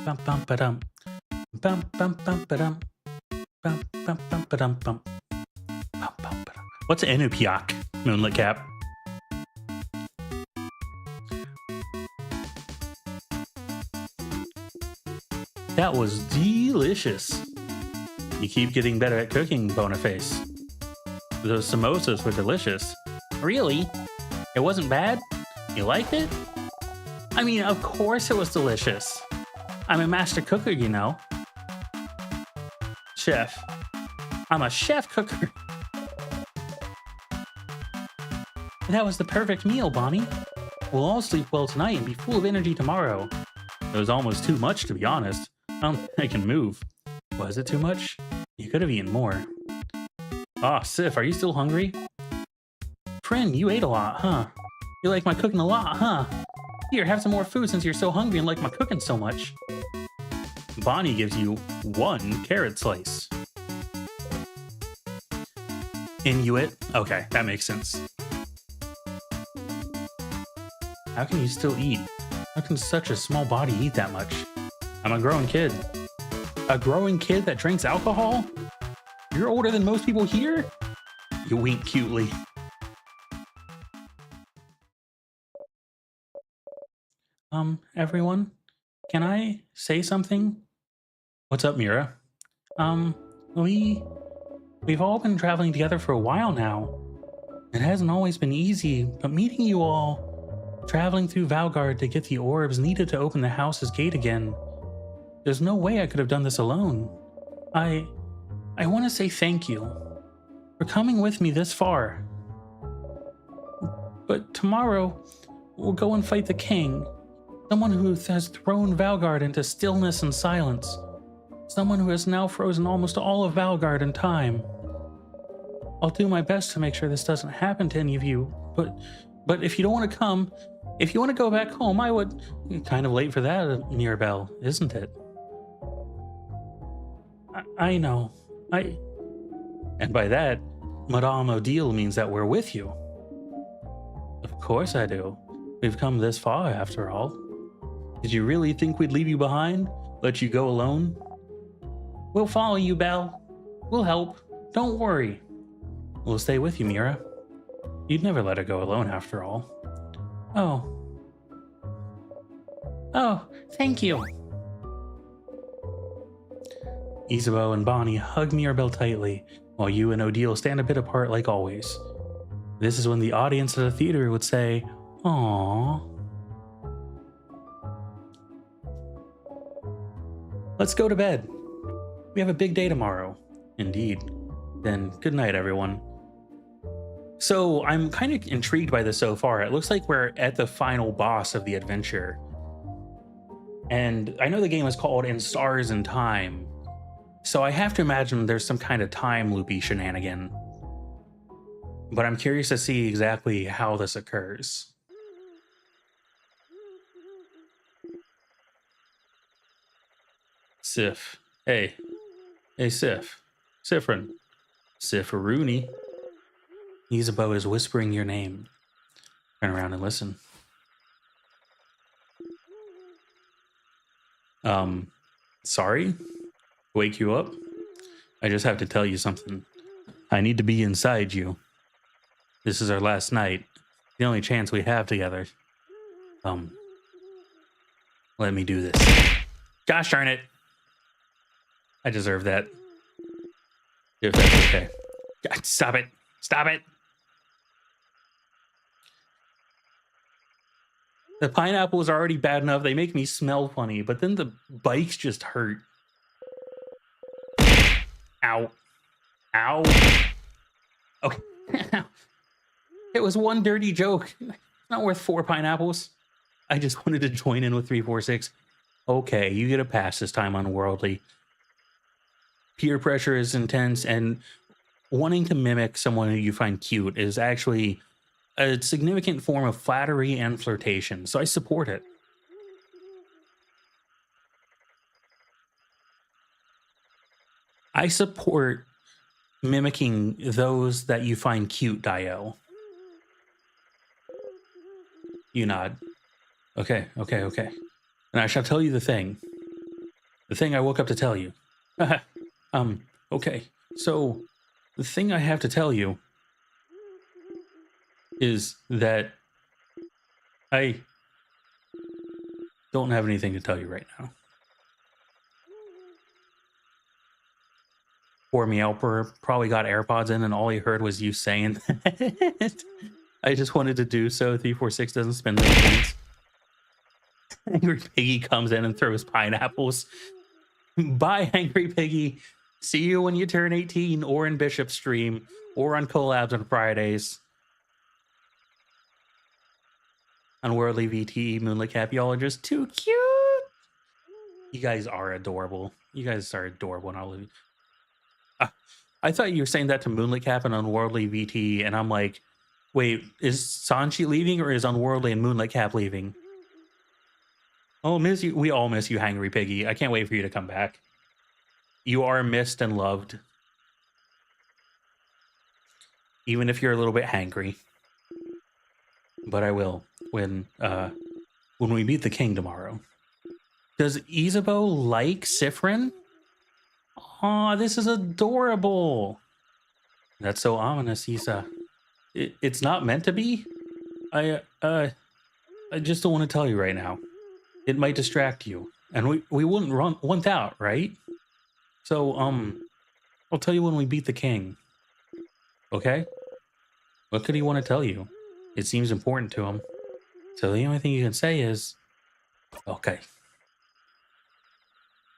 Bum bum ba-dum. Bum bum bum ba-dum. Bum bum bum ba-dum bum. Bum bum ba-dum. What's Inupiaq, Moonlit Cap? That was delicious. You keep getting better at cooking, Boniface. Those samosas were delicious. Really? It wasn't bad? You liked it? I mean, of course it was delicious. I'm a master cooker, Chef. I'm a chef cooker. That was the perfect meal, Bonnie. We'll all sleep well tonight and be full of energy tomorrow. It was almost too much, to be honest. I don't think I can move. Was it too much? You could have eaten more. Ah, Sif, are you still hungry? Friend, you ate a lot, huh? You like my cooking a lot, huh? Here, have some more food since you're so hungry and like my cooking so much. Bonnie gives you 1 carrot slice. Inuit? Okay, that makes sense. How can you still eat? How can such a small body eat that much? I'm a growing kid. A growing kid that drinks alcohol? You're older than most people here? You wink cutely. Everyone? Can I say something? What's up, Mira? We've all been traveling together for a while now. It hasn't always been easy, but meeting you all, traveling through Valgard to get the orbs needed to open the house's gate again. There's no way I could have done this alone. I want to say thank you for coming with me this far. But tomorrow, we'll go and fight the king. Someone who has thrown Valgard into stillness and silence. Someone who has now frozen almost all of Valgard in time. I'll do my best to make sure this doesn't happen to any of you, but But if you don't want to come, if you want to go back home, I would. Kind of late for that, Mirabelle, isn't it? I know. And by that, Madame Odile means that we're with you. Of course I do. We've come this far, after all. Did you really think we'd leave you behind? Let you go alone? We'll follow you, Belle. We'll help. Don't worry. We'll stay with you, Mira. You'd never let her go alone, after all. Oh. Oh, thank you. Isabeau and Bonnie hug Mirabelle tightly, while you and Odile stand a bit apart like always. This is when the audience at the theater would say, "Aww." Let's go to bed. We have a big day tomorrow. Indeed. Then good night, everyone. So I'm kind of intrigued by this so far. It looks like we're at the final boss of the adventure. And I know the game is called In Stars and Time. So I have to imagine there's some kind of time loopy shenanigan. But I'm curious to see exactly how this occurs. Sif. Hey. Hey, Sif. Sifrin. Sifrooney. Isabeau is whispering your name. Turn around and listen. Sorry? Wake you up? I just have to tell you something. I need to be inside you. This is our last night. The only chance we have together. Let me do this. Gosh darn it. I deserve that. If that's okay. God, stop it. Stop it. The pineapple is already bad enough. They make me smell funny, but then the bikes just hurt. Ow. Ow. Okay. It was one dirty joke. Not worth 4 pineapples. I just wanted to join in with 346. Okay, you get a pass this time, Unworldly. Peer pressure is intense, and wanting to mimic someone who you find cute is actually a significant form of flattery and flirtation, so I support it. I support mimicking those that you find cute, Dio. You nod. Okay. And I shall tell you the thing. The thing I woke up to tell you. Okay. So, the thing I have to tell you is that I don't have anything to tell you right now. Poor Meowper probably got AirPods in and all he heard was you saying that. I just wanted to do so. 346 doesn't spend those points. Angry Piggy comes in and throws pineapples. Bye, Angry Piggy. See you when you turn 18 or in Bishop's stream or on collabs on Fridays. Unworldly VT, Moonlit Cap, y'all are just too cute. You guys are adorable. You guys are adorable, and all of you. I thought you were saying that to Moonlit Cap and Unworldly VT, and I'm like, wait, is Sanchi leaving or is Unworldly and Moonlit Cap leaving? Oh, miss you. We all miss you, Hangry Piggy. I can't wait for you to come back. You are missed and loved. Even if you're a little bit hangry. But I will when we meet the king tomorrow. Does Isabeau like Sifrin? Aw, this is adorable. That's so ominous, Isa. It's not meant to be. I just don't want to tell you right now. It might distract you, and we wouldn't want that, right? So I'll tell you when we beat the king. Okay? What could he want to tell you? It seems important to him. So the only thing you can say is, okay.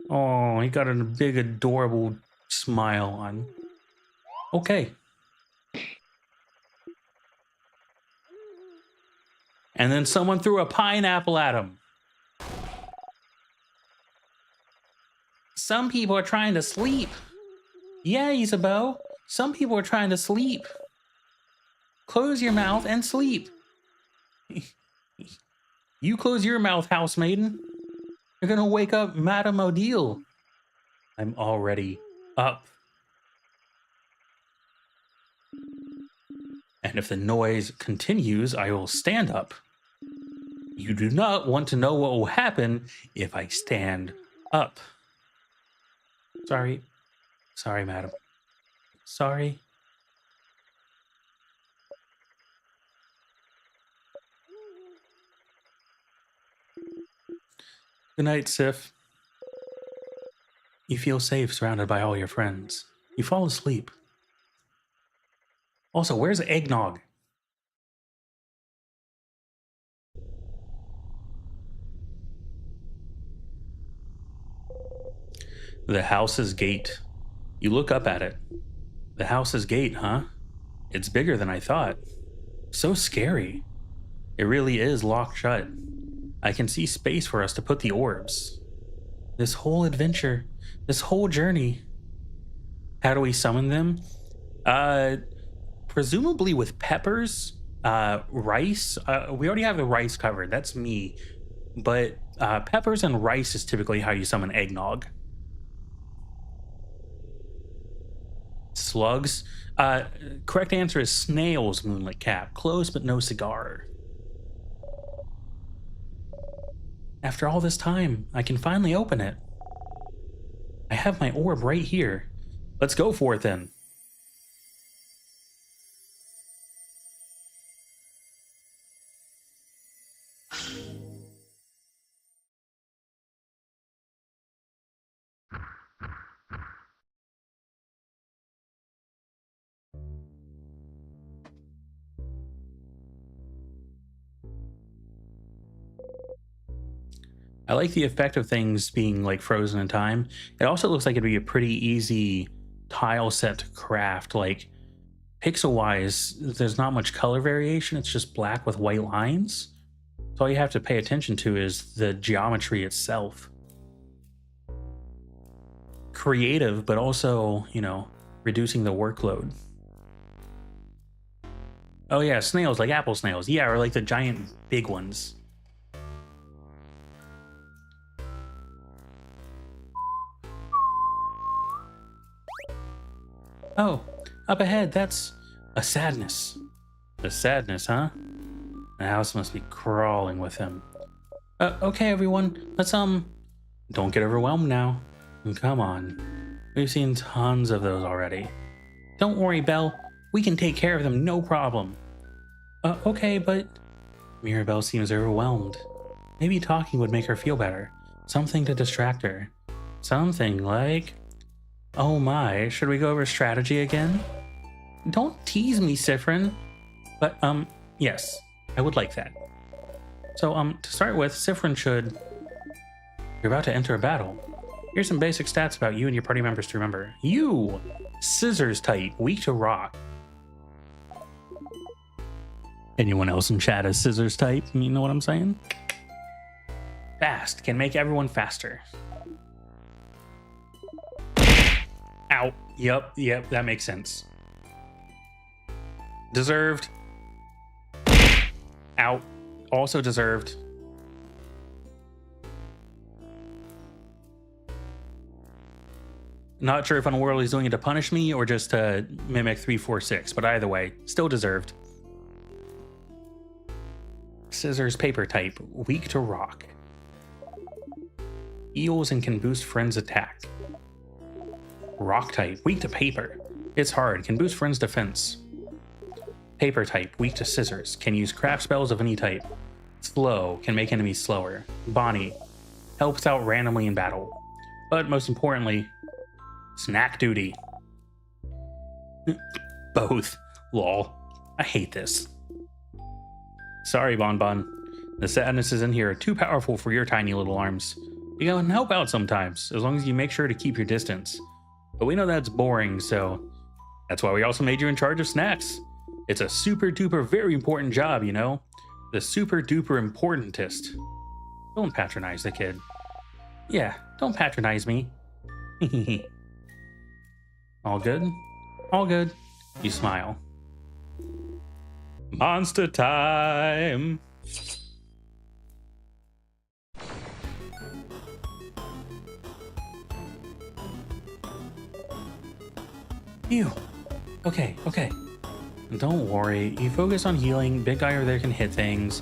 Oh, he got a big, adorable smile on. Okay. And then someone threw a pineapple at him. Some people are trying to sleep. Yeah, Isabeau. Some people are trying to sleep. Close your mouth and sleep. You close your mouth, housemaiden. You're gonna wake up Madame Odile. I'm already up. And if the noise continues, I will stand up. You do not want to know what will happen if I stand up. Sorry. Sorry, madam. Sorry. Good night, Sif. You feel safe surrounded by all your friends. You fall asleep. Also, where's eggnog? The house's gate. You look up at it. The house's gate, huh? It's bigger than I thought. So scary. It really is locked shut. I can see space for us to put the orbs. This whole adventure, this whole journey. How do we summon them? Presumably with peppers, rice. We already have the rice covered. That's me. But peppers and rice is typically how you summon eggnog. Slugs. Correct answer is snails, Moonlit Cap. Close, but no cigar. After all this time, I can finally open it. I have my orb right here. Let's go for it then. I like the effect of things being like frozen in time. It also looks like it'd be a pretty easy tile set to craft. Like pixel wise, there's not much color variation. It's just black with white lines. So all you have to pay attention to is the geometry itself. Creative, but also, you know, reducing the workload. Oh yeah, snails, like apple snails. Yeah, or like the giant big ones. Oh, up ahead, that's a sadness. A sadness, huh? The house must be crawling with him. Okay, everyone, let's, don't get overwhelmed now. Come on. We've seen tons of those already. Don't worry, Belle. We can take care of them, no problem. Okay, but... Mirabelle seems overwhelmed. Maybe talking would make her feel better. Something to distract her. Something like... Oh my, should we go over strategy again? Don't tease me, Sifrin. But, yes, I would like that. So, to start with, Sifrin should... You're about to enter a battle. Here's some basic stats about you and your party members to remember. You! Scissors type, weak to rock. Anyone else in chat is scissors type? You know what I'm saying? Fast, can make everyone faster. Ow. Yep, that makes sense. Deserved. Out. Also deserved. Not sure if Unworldly is doing it to punish me or just to mimic 346, but either way, still deserved. Scissors paper type, weak to rock. Heals and can boost friends' attack. Rock type, weak to paper. It's hard, can boost friends' defense. Paper type, weak to scissors. Can use craft spells of any type. Slow, can make enemies slower. Bonnie, helps out randomly in battle. But most importantly, snack duty. Both. Lol. I hate this. Sorry, Bonbon. The sadnesses in here are too powerful for your tiny little arms. You can help out sometimes, as long as you make sure to keep your distance. But we know that's boring, so that's why we also made you in charge of snacks. It's a super duper very important job, you know? The super duper importantest. Don't patronize the kid. Yeah, don't patronize me. All good? All good. You smile. Monster time! Phew. Okay, okay. Don't worry. You focus on healing. Big guy over there can hit things.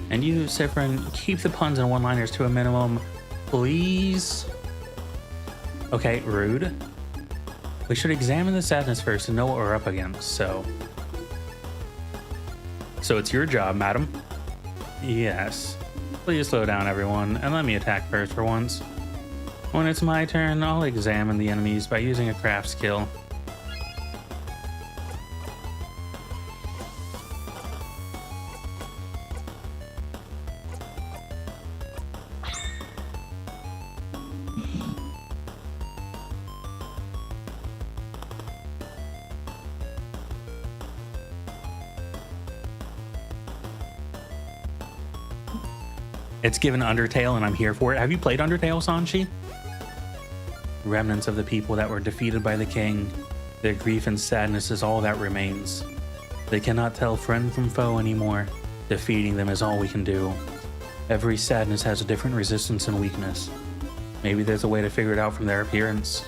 And you, Sifrin, keep the puns and one-liners to a minimum. Please? Okay, rude. We should examine the sadness first and know what we're up against, so... So it's your job, madam. Yes. Please slow down, everyone, and let me attack first for once. When it's my turn, I'll examine the enemies by using a craft skill. It's given Undertale, and I'm here for it. Have you played Undertale, Sanchi? Remnants of the people that were defeated by the king. Their grief and sadness is all that remains. They cannot tell friend from foe anymore. Defeating them is all we can do. Every sadness has a different resistance and weakness. Maybe there's a way to figure it out from their appearance.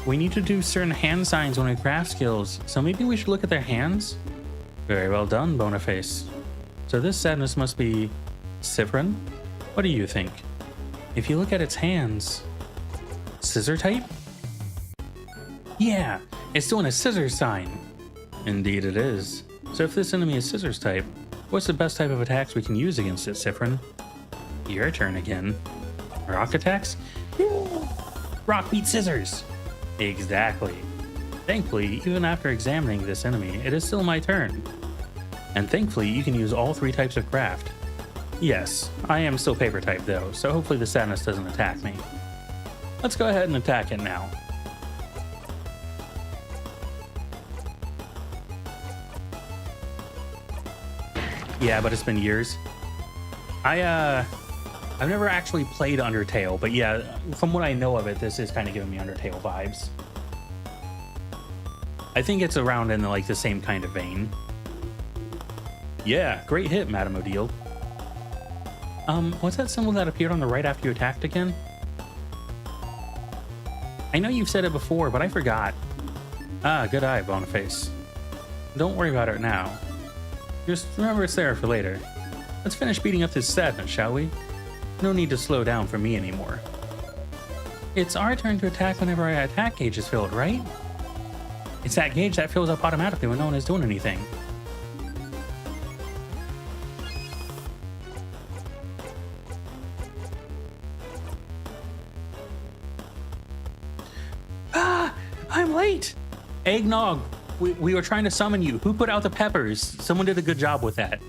We need to do certain hand signs when we craft skills, so maybe we should look at their hands? Very well done, Boniface. So this sadness must be Sifrin? What do you think? If you look at its hands... Scissor type? Yeah, it's doing a scissor sign. Indeed it is. So if this enemy is scissors type, what's the best type of attacks we can use against it, Sifrin? Your turn again. Rock attacks? Rock beats scissors! Exactly. Thankfully, even after examining this enemy, it is still my turn. And thankfully, you can use all 3 types of craft. Yes, I am still paper type though, so hopefully the sadness doesn't attack me. Let's go ahead and attack it now. Yeah, but it's been years. I've never actually played Undertale, but yeah, from what I know of it, this is kind of giving me Undertale vibes. I think it's around in the same kind of vein. Yeah, great hit, Madame Odile. What's that symbol that appeared on the right after you attacked again? I know you've said it before, but I forgot. Ah, good eye, Boniface. Don't worry about it now. Just remember it's there for later. Let's finish beating up this sadness, shall we? No need to slow down for me anymore. It's our turn to attack whenever our attack gauge is filled, right? It's that gauge that fills up automatically when no one is doing anything. I'm late! Eggnog, we were trying to summon you. Who put out the peppers? Someone did a good job with that.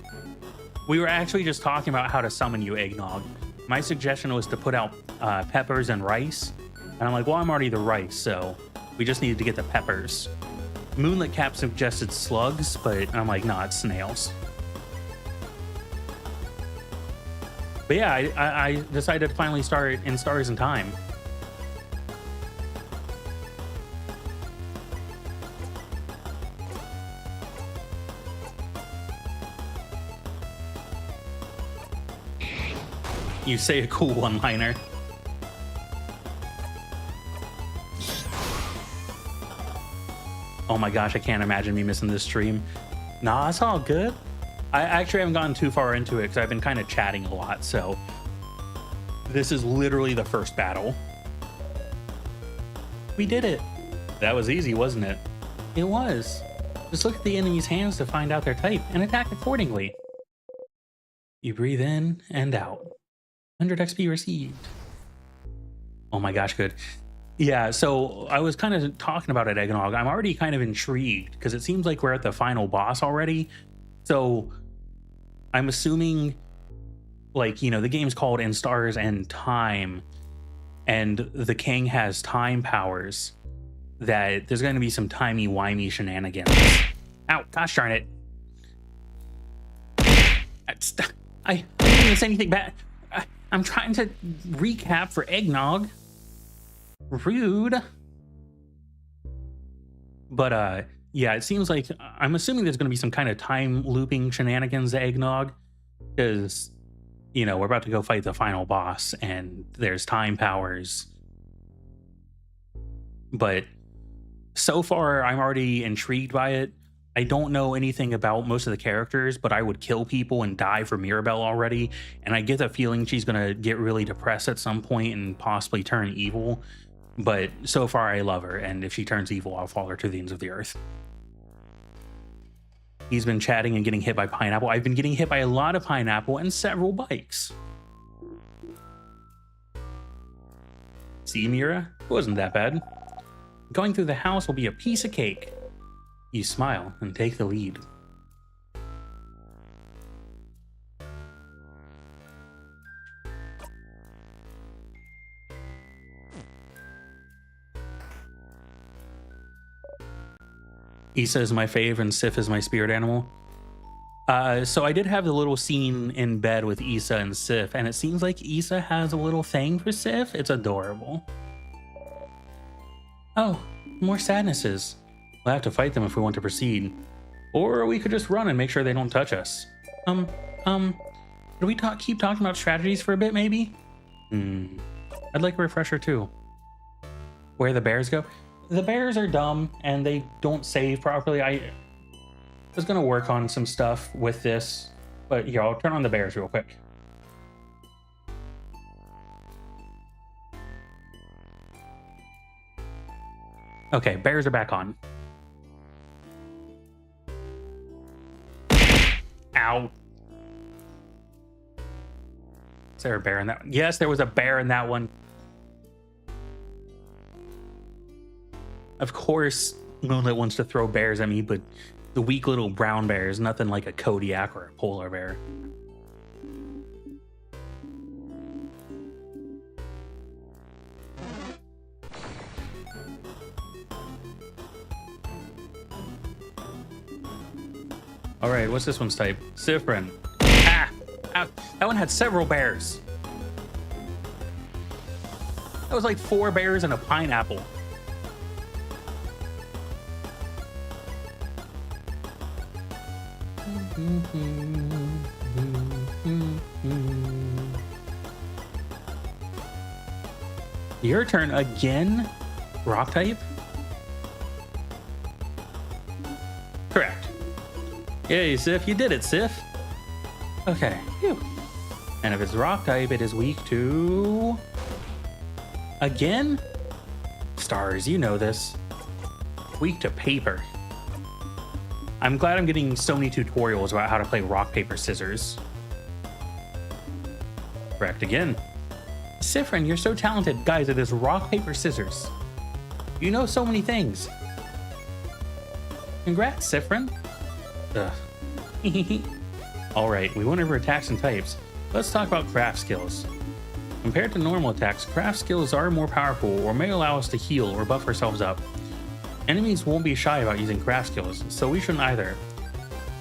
We were actually just talking about how to summon you, Eggnog. My suggestion was to put out peppers and rice. And I'm like, well, I'm already the rice, so we just needed to get the peppers. Moonlit Cap suggested slugs, but I'm like, nah, it's snails. But yeah, I decided to finally start in Stars in Time. You say a cool one-liner. Oh my gosh, I can't imagine me missing this stream. Nah, it's all good. I actually haven't gotten too far into it because I've been kind of chatting a lot, so this is literally the first battle. We did it. That was easy, wasn't it? It was. Just look at the enemy's hands to find out their type and attack accordingly. You breathe in and out. 100 XP received. Oh my gosh, good. Yeah, so I was kind of talking about it, Eggnog. I'm already kind of intrigued because it seems like we're at the final boss already. So I'm assuming, like, you know, the game's called In Stars and Time, and the king has time powers, that there's going to be some timey-wimey shenanigans. Ow, gosh darn it. I didn't even say anything bad. I'm trying to recap for Eggnog. Rude. But yeah, it seems like I'm assuming there's going to be some kind of time looping shenanigans to eggnog, because we're about to go fight the final boss, and there's time powers. But so far, I'm already intrigued by it. I don't know anything about most of the characters, but I would kill people and die for Mirabelle already. And I get the feeling she's going to get really depressed at some point and possibly turn evil. But so far, I love her. And if she turns evil, I'll follow her to the ends of the earth. He's been chatting and getting hit by pineapple. I've been getting hit by a lot of pineapple and several bikes. See, Mira? It wasn't that bad. Going through the house will be a piece of cake. You smile and take the lead. Issa is my fave and Sif is my spirit animal. So I did have the little scene in bed with Issa and Sif, and it seems like Issa has a little thing for Sif. It's adorable. Oh, more sadnesses. We'll have to fight them if we want to proceed. Or we could just run and make sure they don't touch us. Could we keep talking about strategies for a bit, maybe? I'd like a refresher too. Where the bears go? The bears are dumb and they don't save properly. I was gonna work on some stuff with this, but here, I'll turn on the bears real quick. Okay, bears are back on. Ow. Is there a bear in that one? Yes, there was a bear in that one. Of course, Moonlit wants to throw bears at me, but the weak little brown bear is nothing like a Kodiak or a polar bear. All right, what's this one's type? Sifrin. Ah! Ow. That one had several bears. That was like 4 bears and a pineapple. Your turn again? Rock type? Correct. Yay, Sif, you did it, Sif. Okay, phew. And if it's rock type, it is weak to... Again? Stars, you know this. Weak to paper. I'm glad I'm getting so many tutorials about how to play rock, paper, scissors. Correct again. Sifrin, you're so talented. Guys, it is rock, paper, scissors. You know so many things. Congrats, Sifrin. Ugh. Alright, we went over attacks and types. Let's talk about craft skills. Compared to normal attacks, craft skills are more powerful or may allow us to heal or buff ourselves up. Enemies won't be shy about using craft skills, so we shouldn't either.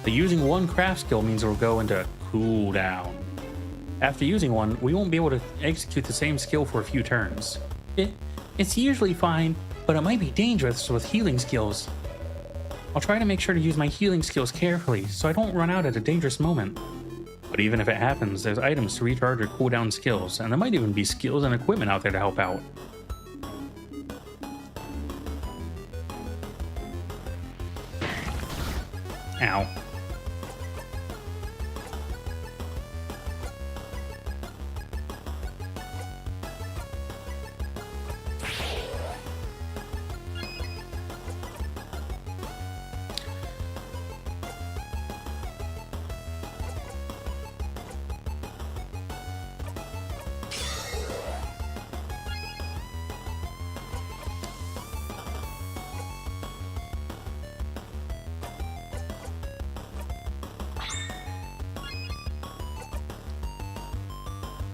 But using one craft skill means we'll go into cooldown. After using one, we won't be able to execute the same skill for a few turns. It's usually fine, but it might be dangerous with healing skills. I'll try to make sure to use my healing skills carefully, so I don't run out at a dangerous moment. But even if it happens, there's items to recharge or cooldown skills, and there might even be skills and equipment out there to help out. Ow.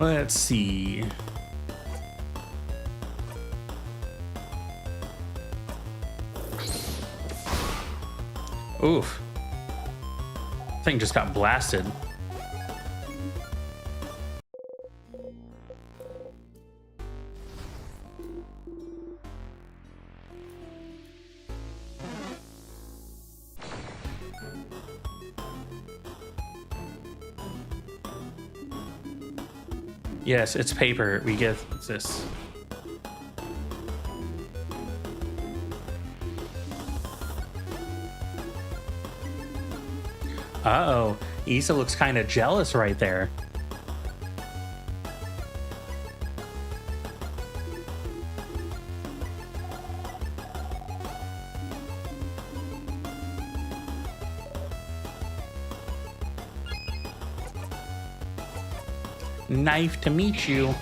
Let's see. Oof. Thing just got blasted. Yes, it's paper. We get this. Uh-oh. Issa looks kind of jealous right there. Nice to meet you.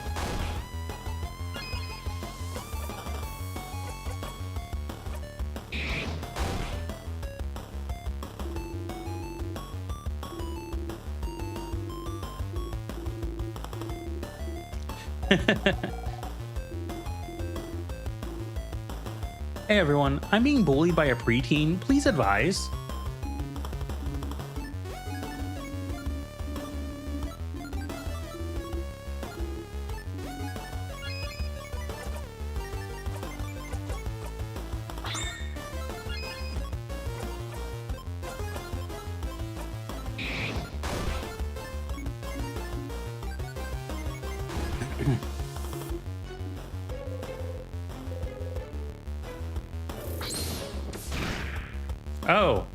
Hey everyone, I'm being bullied by a preteen. Please advise. Oh.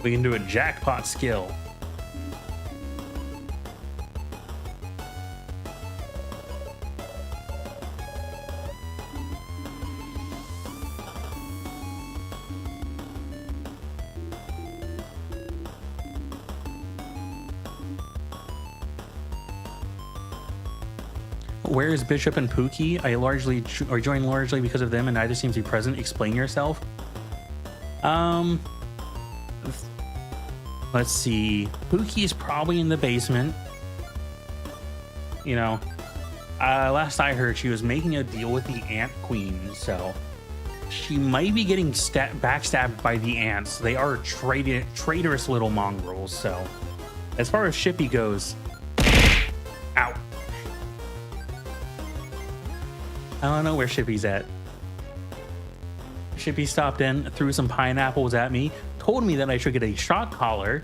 We can do a jackpot skill. Where is Bishop and Pookie? I joined largely because of them and neither seems to be present. Explain yourself. Let's see. Pookie is probably in the basement. You know, last I heard, she was making a deal with the Ant Queen, so she might be getting backstabbed by the ants. They are traitorous little mongrels. So, as far as Shippy goes, ow. I don't know where Shippy's at. Shippy stopped in, threw some pineapples at me, told me that I should get a shock collar,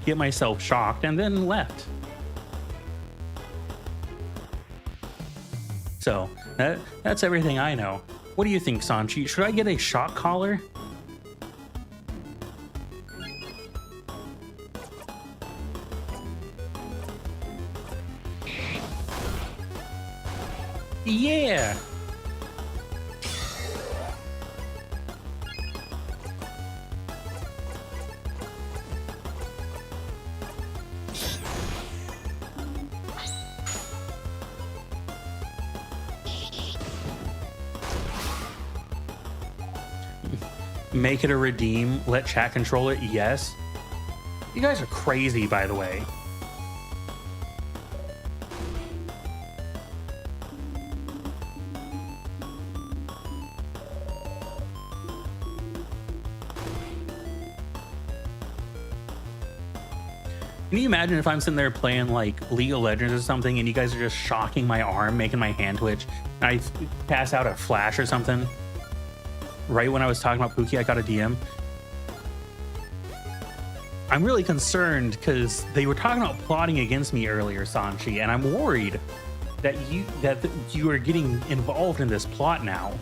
get myself shocked, and then left. So that's everything I know. What do you think, Sanchi? Should I get a shock collar? Yeah. Make it a redeem, let chat control it. Yes. You guys are crazy, by the way. Can you imagine if I'm sitting there playing like League of Legends or something and you guys are just shocking my arm, making my hand twitch, and I pass out a flash or something? Right when I was talking about Pookie, I got a DM. I'm really concerned because they were talking about plotting against me earlier, Sanchi, and I'm worried that you are getting involved in this plot now.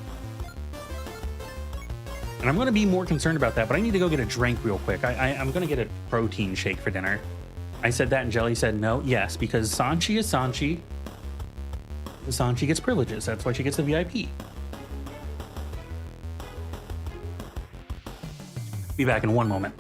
And I'm going to be more concerned about that, but I need to go get a drink real quick. I'm going to get a protein shake for dinner. I said that and Jelly said no. Yes, because Sanchi is Sanchi. Sanchi gets privileges. That's why she gets the VIP. Be back in one moment.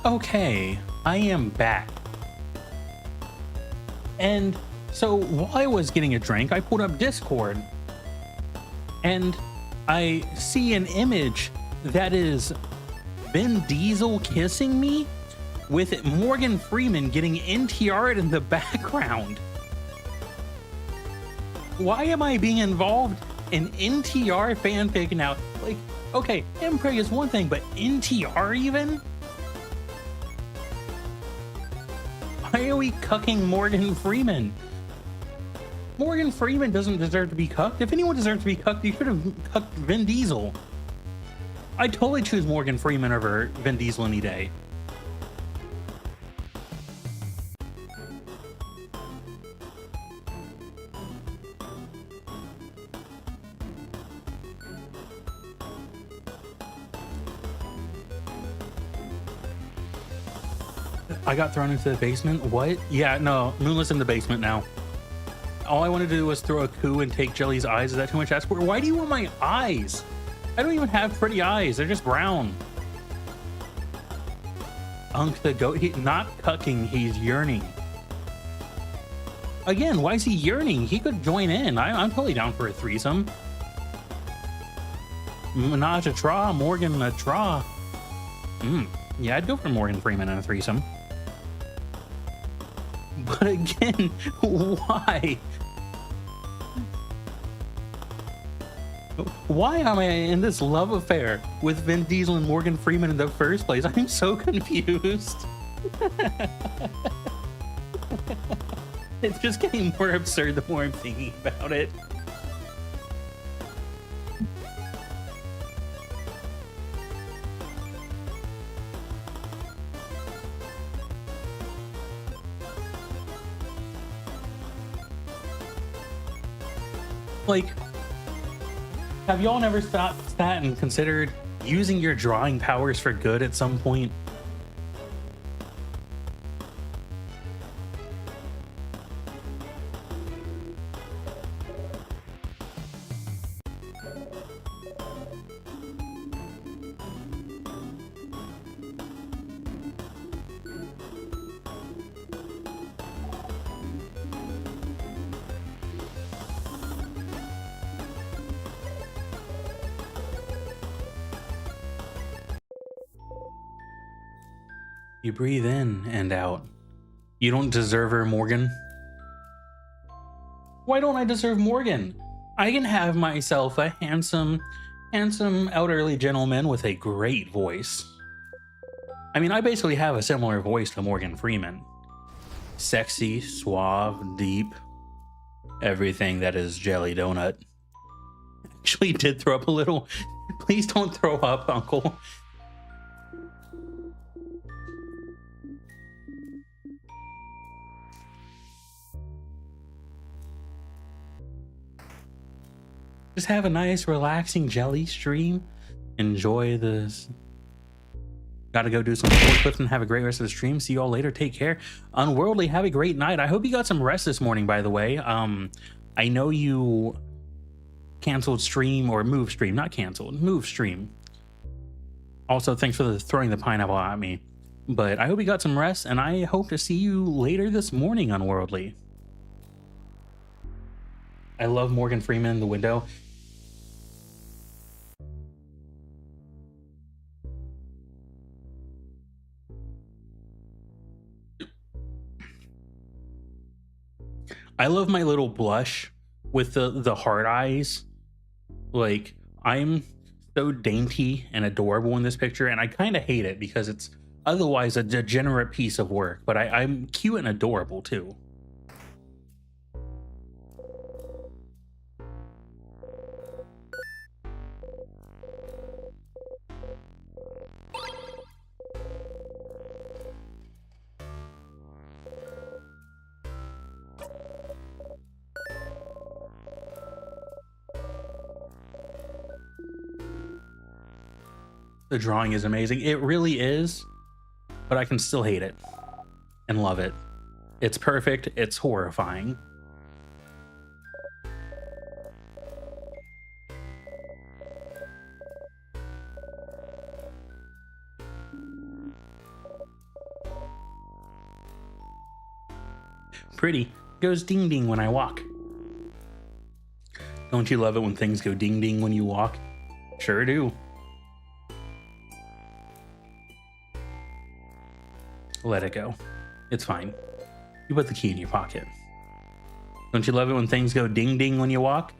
Okay, I am back. And so while I was getting a drink, I pulled up Discord and I see an image that is Vin Diesel kissing me with Morgan Freeman getting NTR'd in the background. Why am I being involved in NTR fanfic now? Like, okay, impreg is one thing, but NTR even? Why are we cucking Morgan Freeman? Morgan Freeman doesn't deserve to be cucked. If anyone deserves to be cucked, you should have cucked Vin Diesel. I'd totally choose Morgan Freeman over Vin Diesel any day. I got thrown into the basement? What? Yeah, no, Moonless in the basement now. All I wanted to do was throw a coup and take Jelly's eyes. Is that too much to ask for? Why do you want my eyes? I don't even have pretty eyes. They're just brown. Unk the goat. Not cucking, he's yearning. Again, why is he yearning? He could join in. I'm totally down for a threesome. Menage a tra, Morgan a tra. Yeah, I'd go for Morgan Freeman in a threesome. But again, why? Why am I in this love affair with Vin Diesel and Morgan Freeman in the first place? I'm so confused. It's just getting more absurd the more I'm thinking about it. Like, have y'all never sat and considered using your drawing powers for good at some point? You breathe in and out. You don't deserve her, Morgan. Why don't I deserve Morgan? I can have myself a handsome, elderly gentleman with a great voice. I mean, I basically have a similar voice to Morgan Freeman. Sexy, suave, deep. Everything that is Jelly Donut. Actually did throw up a little. Please don't throw up, Uncle. Just have a nice, relaxing Jelly stream. Enjoy this. Gotta go do some forklift and have a great rest of the stream. See you all later. Take care. Unworldly, have a great night. I hope you got some rest this morning, by the way. I know you canceled stream or move stream. Not canceled. Move stream. Also, thanks for throwing the pineapple at me. But I hope you got some rest, and I hope to see you later this morning, Unworldly. I love Morgan Freeman in the window. I love my little blush with the heart eyes. Like, I'm so dainty and adorable in this picture, and I kind of hate it because it's otherwise a degenerate piece of work, but I'm cute and adorable too. The drawing is amazing. It really is, but I can still hate it and love it. It's perfect. It's horrifying. pretty. It goes ding ding when I walk. Don't you love it when things go ding ding when you walk? Sure do. Let it go. It's fine. You put the key in your pocket. Don't you love it when things go ding ding when you walk?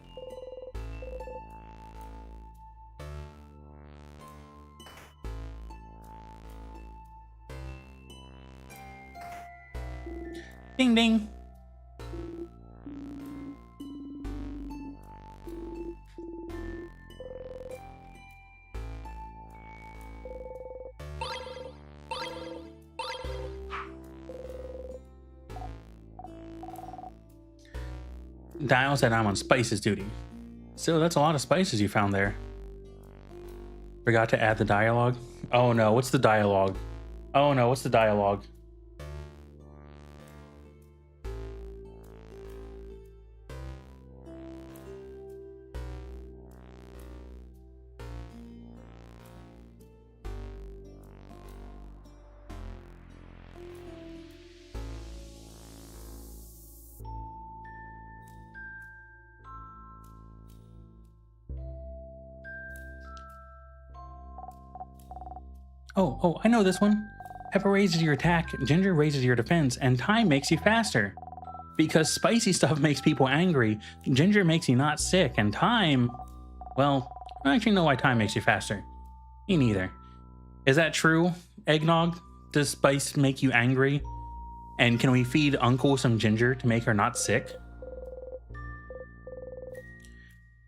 Ding ding. Dial said I'm on spices duty. Still, that's a lot of spices you found there. Forgot to add the dialogue. Oh no, what's the dialogue? Oh no, what's the dialogue? Oh, I know this one. Pepper raises your attack, ginger raises your defense, and thyme makes you faster. Because spicy stuff makes people angry, ginger makes you not sick, and thyme... Well, I don't actually know why thyme makes you faster. Me neither. Is that true, Eggnog? Does spice make you angry? And can we feed Uncle some ginger to make her not sick?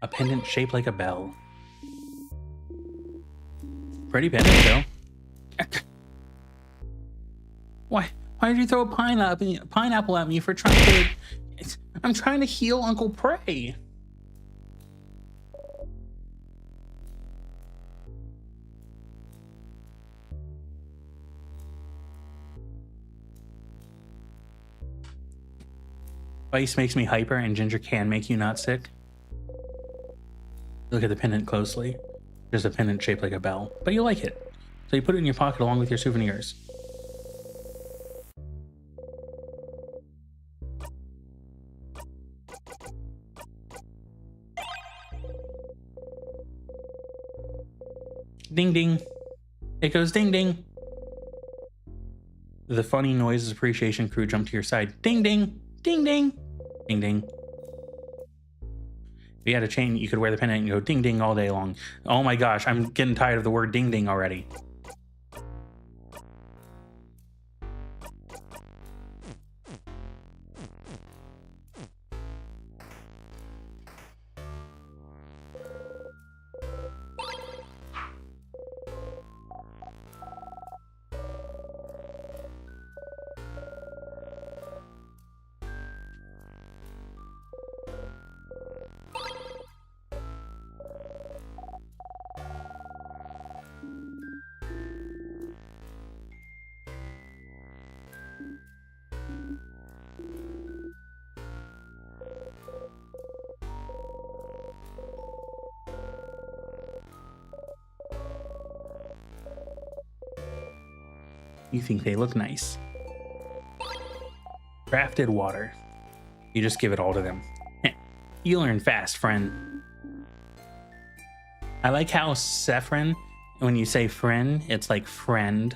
A pendant shaped like a bell. Pretty pendant, though. Why did you throw a pineapple at me for trying to... I'm trying to heal Uncle Prey. Spice makes me hyper and ginger can make you not sick. Look at the pendant closely. There's a pendant shaped like a bell, but you like it. So you put it in your pocket along with your souvenirs. Ding ding. It goes ding ding. The funny noises appreciation crew jump to your side. Ding ding. Ding ding. Ding ding. If you had a chain, you could wear the pendant and go ding ding all day long. Oh my gosh, I'm getting tired of the word ding ding already. You think they look nice. Crafted water. You just give it all to them. You learn fast, friend. I like how Saffron, when you say friend, it's like friend.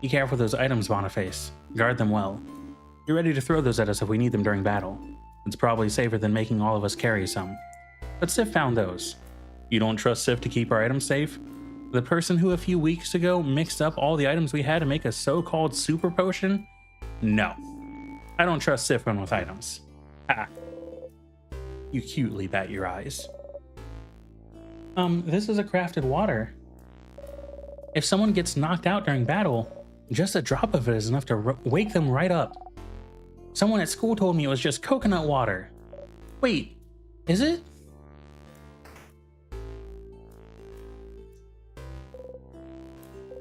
Be careful with those items, Boniface. Guard them well. You're ready to throw those at us if we need them during battle. It's probably safer than making all of us carry some. But Sif found those. You don't trust Sif to keep our items safe? The person who a few weeks ago mixed up all the items we had to make a so-called super potion? No. I don't trust Sifrin with items. Ha. You cutely bat your eyes. This is a crafted water. If someone gets knocked out during battle, just a drop of it is enough to wake them right up. Someone at school told me it was just coconut water. Wait, is it?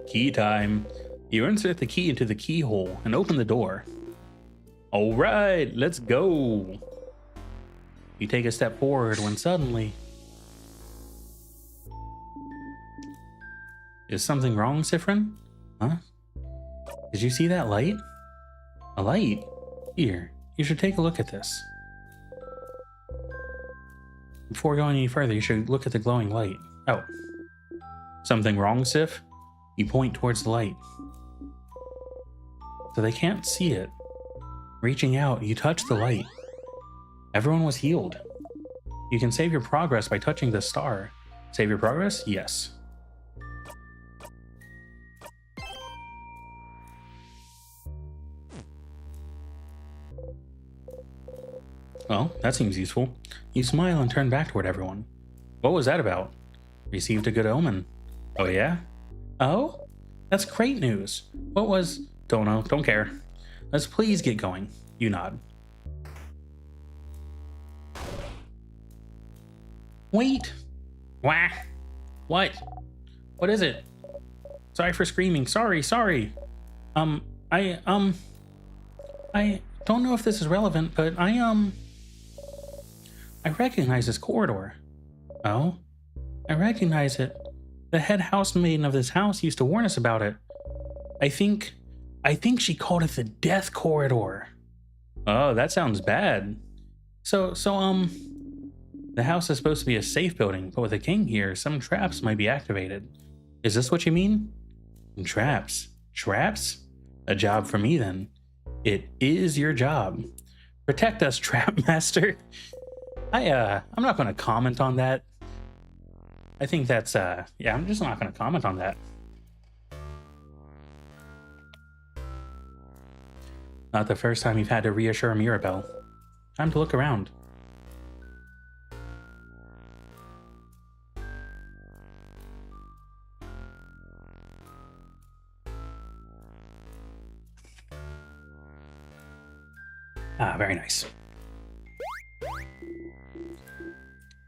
Key time. You insert the key into the keyhole and open the door. All right, let's go. You take a step forward when suddenly... Is something wrong, Sifrin? Huh? Did you see that light? A light? Here, you should take a look at this. Before going any further, you should look at the glowing light. Oh. Something wrong, Sif? You point towards the light. So they can't see it. Reaching out, you touch the light. Everyone was healed. You can save your progress by touching the star. Save your progress? Yes. Well, that seems useful. You smile and turn back toward everyone. What was that about? Received a good omen. Oh yeah? Oh? That's great news. What was... Don't know, don't care. Let's please get going. You nod. Wait! Wah! What? What is it? Sorry for screaming. Sorry. I don't know if this is relevant, but I recognize this corridor. Oh? I recognize it. The head housemaiden of this house used to warn us about it. I think she called it the Death Corridor. Oh, that sounds bad. So, the house is supposed to be a safe building, but with a king here, some traps might be activated. Is this what you mean? Traps? Traps? A job for me then. It is your job. Protect us, Trap Master. I'm not going to comment on that. I think that's, yeah, I'm just not going to comment on that. Not the first time you've had to reassure Mirabelle. Time to look around. Ah, very nice.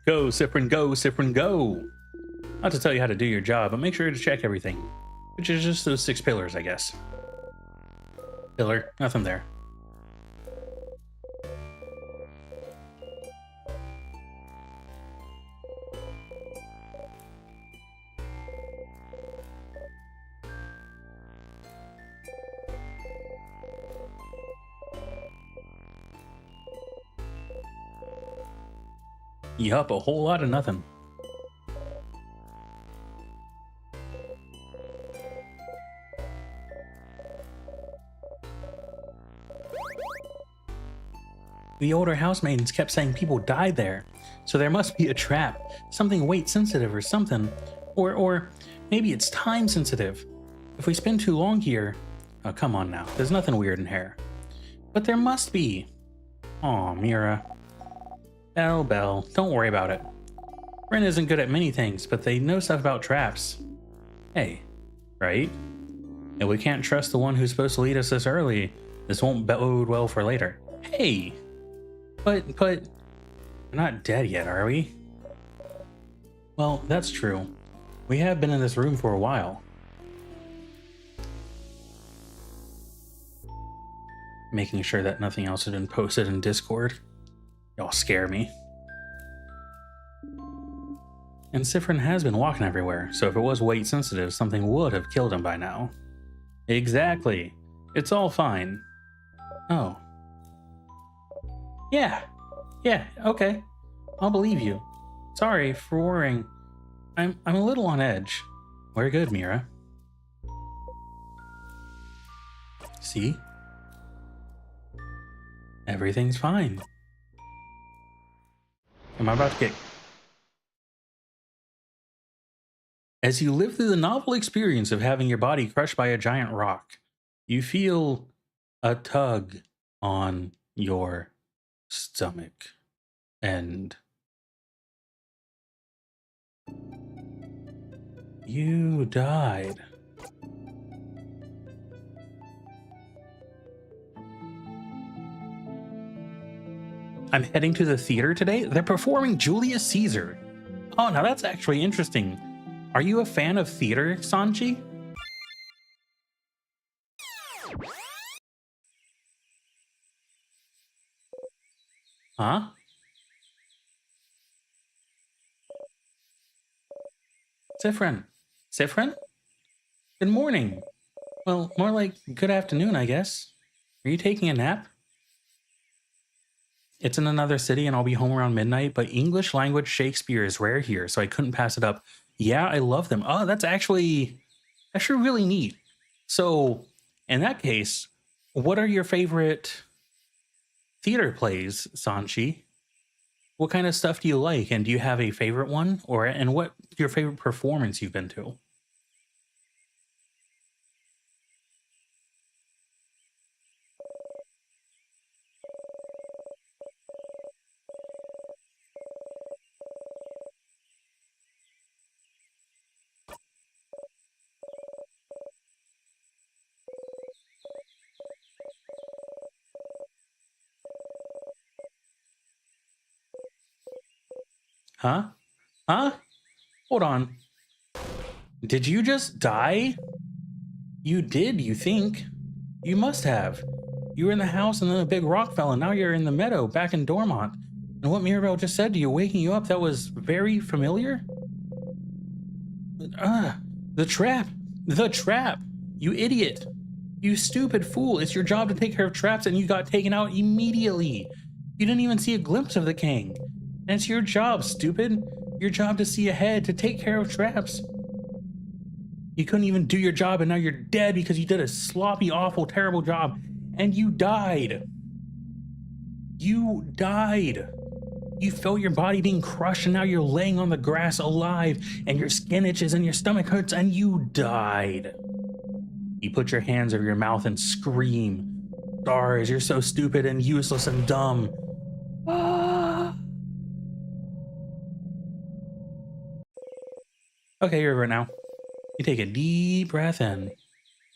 Go, Cyprin, go, Cyprin, go! Not to tell you how to do your job, but make sure to check everything. Which is just those 6 pillars, I guess. Pillar, nothing there. Yup, a whole lot of nothing. The older housemaidens kept saying people died there, so there must be a trap, something weight sensitive or something, or maybe it's time sensitive. If we spend too long here, oh come on now, there's nothing weird in here. But there must be. Aw, Mira. Belle, don't worry about it. Ren isn't good at many things, but they know stuff about traps. Hey, right? If we can't trust the one who's supposed to lead us this early, this won't bode well for later. Hey! But, we're not dead yet, are we? Well, that's true. We have been in this room for a while. Making sure that nothing else has been posted in Discord. Y'all scare me. And Cyprin has been walking everywhere, so if it was weight sensitive, something would have killed him by now. Exactly. It's all fine. Oh. Yeah, okay. I'll believe you. Sorry for worrying. I'm a little on edge. We're good, Mira. See? Everything's fine. Am I about to get... As you live through the novel experience of having your body crushed by a giant rock, you feel a tug on your stomach. And you died. I'm heading to the theater today. They're performing Julius Caesar. Oh, now that's actually interesting. Are you a fan of theater, Sanji? Huh? Cyprin. Cyprin? Good morning. Well, more like good afternoon, I guess. Are you taking a nap? It's in another city and I'll be home around midnight, but English language Shakespeare is rare here, so I couldn't pass it up. Yeah, I love them. Oh, that's actually really neat. So, in that case, what are your favorite theater plays, Sanchi? What kind of stuff do you like, and do you have a favorite one, or and what your favorite performance you've been to? Huh? Huh? Hold on. Did you just die? You did, you think? You must have. You were in the house and then a big rock fell, and now you're in the meadow back in Dormont. And what Mirabelle just said to you, waking you up, that was very familiar? Ah, the trap! The trap! You idiot! You stupid fool! It's your job to take care of traps, and you got taken out immediately! You didn't even see a glimpse of the king! And it's your job, stupid! Your job to see ahead, to take care of traps! You couldn't even do your job, and now you're dead because you did a sloppy, awful, terrible job, and you died! You died! You felt your body being crushed, and now you're laying on the grass alive, and your skin itches and your stomach hurts, and you died. You put your hands over your mouth and scream. Stars, you're so stupid and useless and dumb. Ah. Okay, you're over it now. You take a deep breath in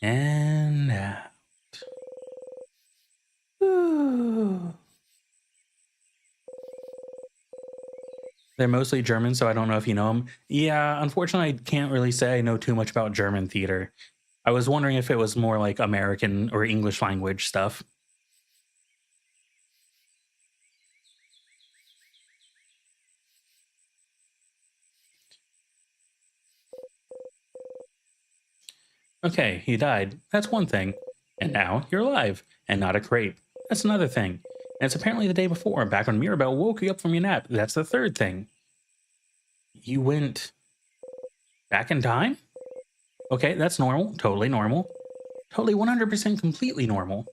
and out. Ooh. They're mostly German, so I don't know if you know them. Yeah, unfortunately, I can't really say I know too much about German theater. I was wondering if it was more like American or English language stuff. Okay, you died. That's one thing. And now you're alive and not a crepe. That's another thing. And it's apparently the day before, back when Mirabelle woke you up from your nap. That's the third thing. You went back in time? Okay, that's normal. Totally normal. Totally 100% completely normal.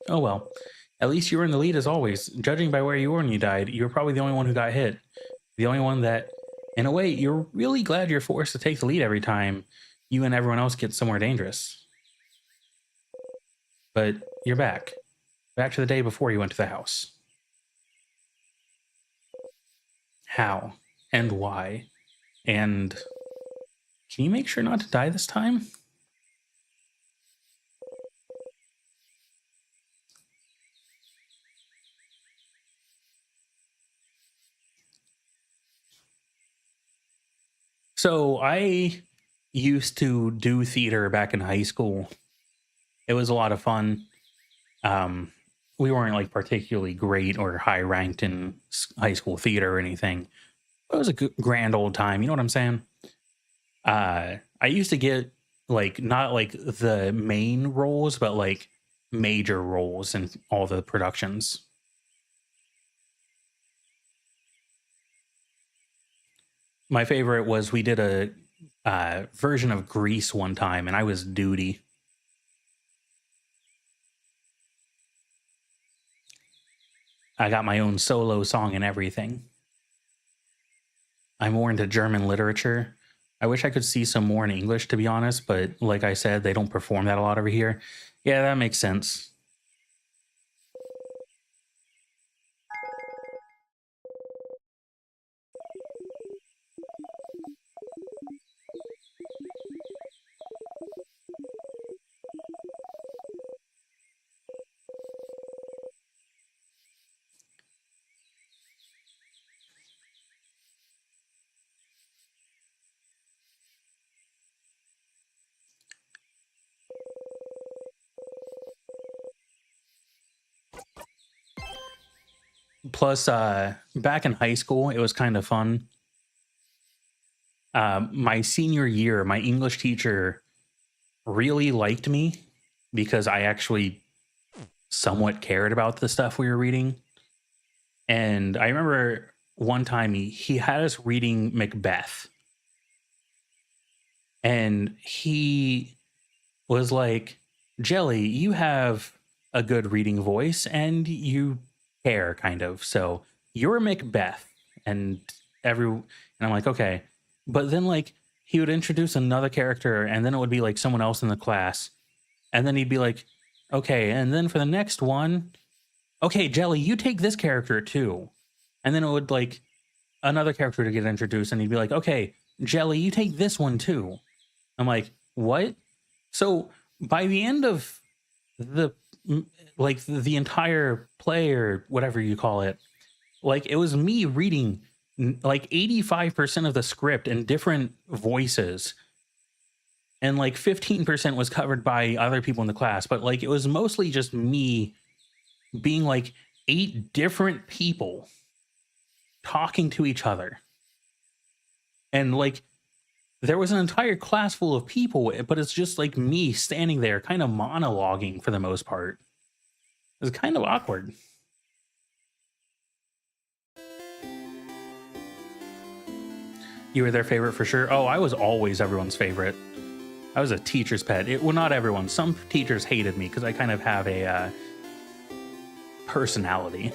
Oh well. At least you were in the lead as always. Judging by where you were when you died, you were probably the only one who got hit. The only one that, in a way, you're really glad you're forced to take the lead every time you and everyone else get somewhere dangerous. But you're back. Back to the day before you went to the house. How? And why? And can you make sure not to die this time? So I used to do theater back in high school. It was a lot of fun. Um, we weren't like particularly great or high ranked in high school theater or anything. It was a grand old time. You know what I'm saying? I used to get like not like the main roles, but like major roles in all the productions. My favorite was we did a version of Grease one time, and I was Duty. I got my own solo song and everything. I'm more into German literature. I wish I could see some more in English, to be honest, but like I said, they don't perform that a lot over here. Yeah, that makes sense. Plus, back in high school, it was kind of fun. My senior year, my English teacher really liked me because I actually somewhat cared about the stuff we were reading. And I remember one time he had us reading Macbeth, and he was like, Jelly, you have a good reading voice and you care kind of. So you're Macbeth. And and I'm like, okay. But then like he would introduce another character and then it would be like someone else in the class. And then he'd be like, okay, and then for the next one, okay, Jelly, you take this character too. And then it would like another character to get introduced and he'd be like, okay, Jelly, you take this one too. I'm like, what? So by the end of the like the entire play or whatever you call it, like it was me reading like 85% of the script in different voices, and like 15% was covered by other people in the class, but like it was mostly just me being like 8 different people talking to each other. And like there was an entire class full of people, but it's just like me standing there kind of monologuing for the most part. It was kind of awkward. You were their favorite for sure. Oh, I was always everyone's favorite. I was a teacher's pet. Well, not everyone. Some teachers hated me because I kind of have a personality.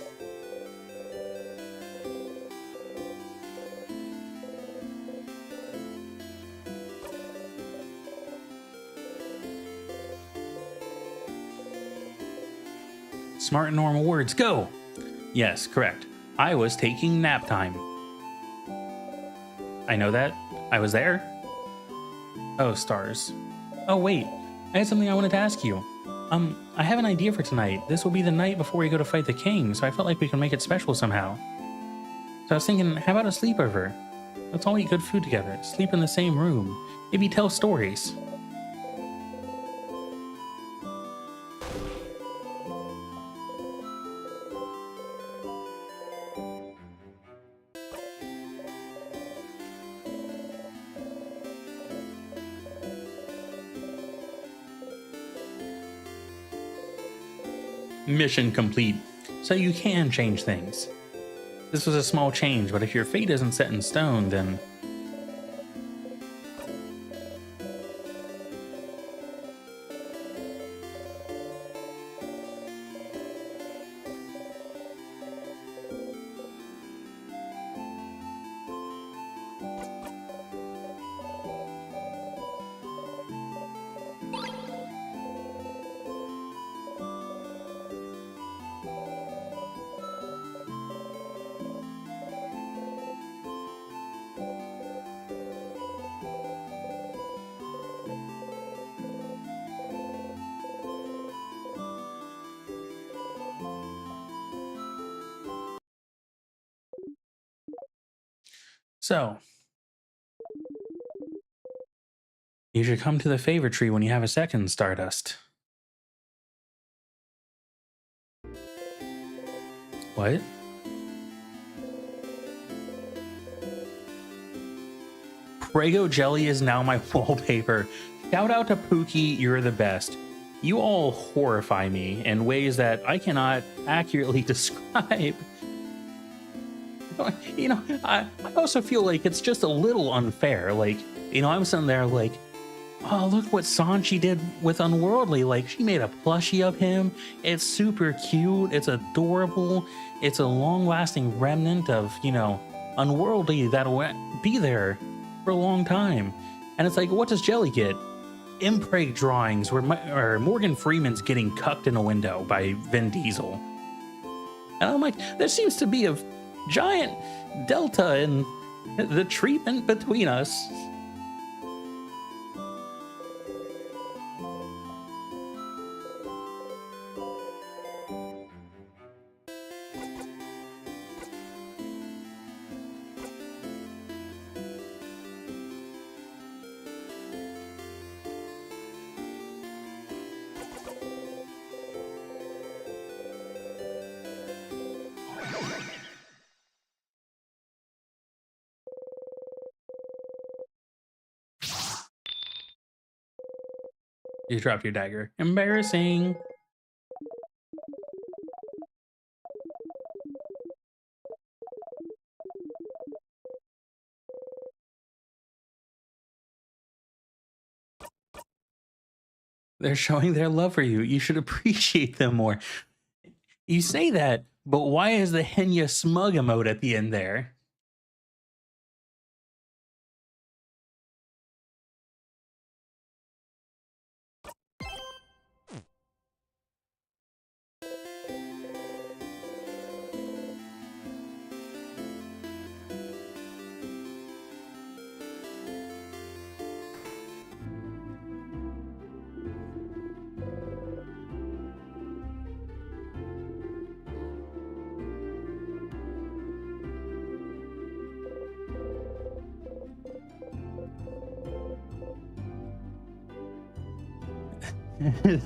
Smart and normal words, go! Yes, correct. I was taking nap time. I know that. I was there. Oh, stars. Oh, wait. I had something I wanted to ask you. I have an idea for tonight. This will be the night before we go to fight the king, so I felt like we can make it special somehow. So I was thinking, how about a sleepover? Let's all eat good food together, sleep in the same room, maybe tell stories. Mission complete. So you can change things. This was a small change, but if your fate isn't set in stone, then... So, you should come to the favor tree when you have a second, Stardust. What? Prego jelly is now my wallpaper. Shout out to Pookie, you're the best. You all horrify me in ways that I cannot accurately describe. You know, I also feel like it's just a little unfair. Like, you know, I'm sitting there like, oh, look what Sanchi did with Unworldly. Like, she made a plushie of him. It's super cute. It's adorable. It's a long-lasting remnant of, you know, Unworldly that'll be there for a long time. And it's like, what does Jelly get? Impreg drawings where Morgan Freeman's getting cucked in a window by Vin Diesel. And I'm like, there seems to be a giant delta in the treatment between us. You dropped your dagger. Embarrassing. They're showing their love for you. You should appreciate them more. You say that, but why is the Henya smug emote at the end there?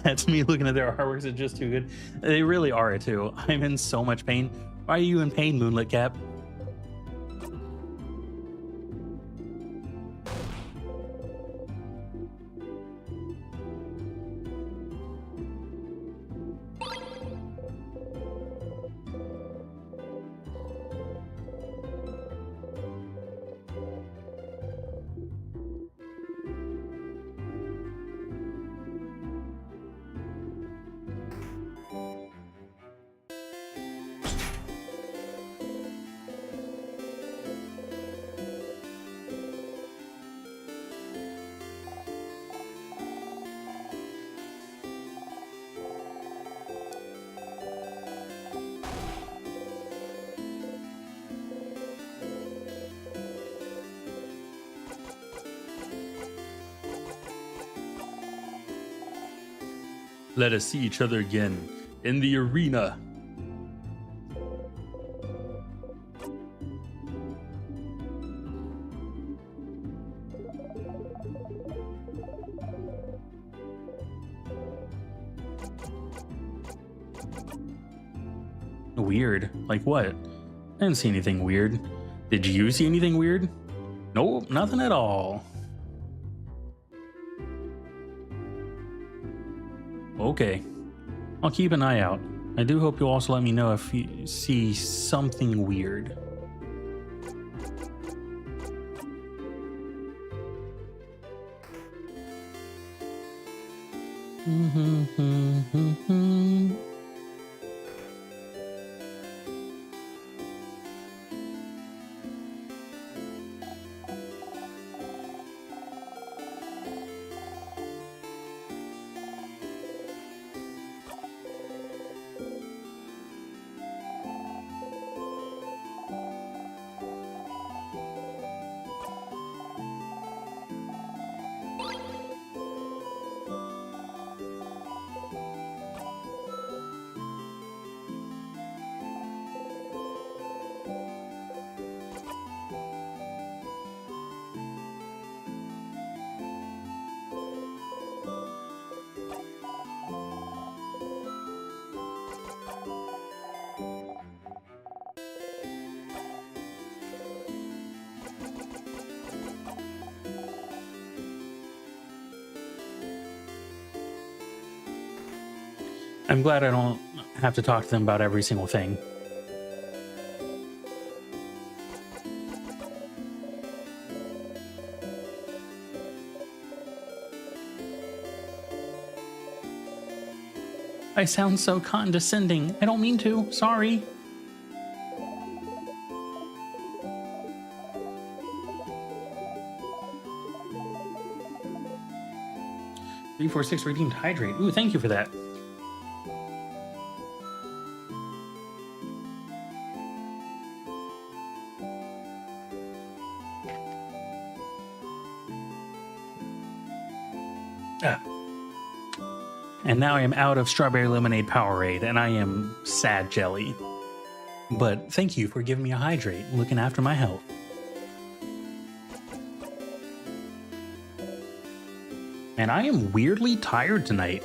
That's me looking at their artworks. It's just too good. They really are too. I'm in so much pain. Why are you in pain, Moonlit Cap? Let us see each other again in the arena. Weird. Like what? I didn't see anything weird. Did you see anything weird? Nope, nothing at all. Okay. I'll keep an eye out. I do hope you'll also let me know if you see something weird. I'm glad I don't have to talk to them about every single thing. I sound so condescending. I don't mean to. Sorry. Three, four, six redeemed hydrate. Ooh, thank you for that. And now I am out of strawberry lemonade Powerade, and I am sad jelly. But thank you for giving me a hydrate, looking after my health. And I am weirdly tired tonight.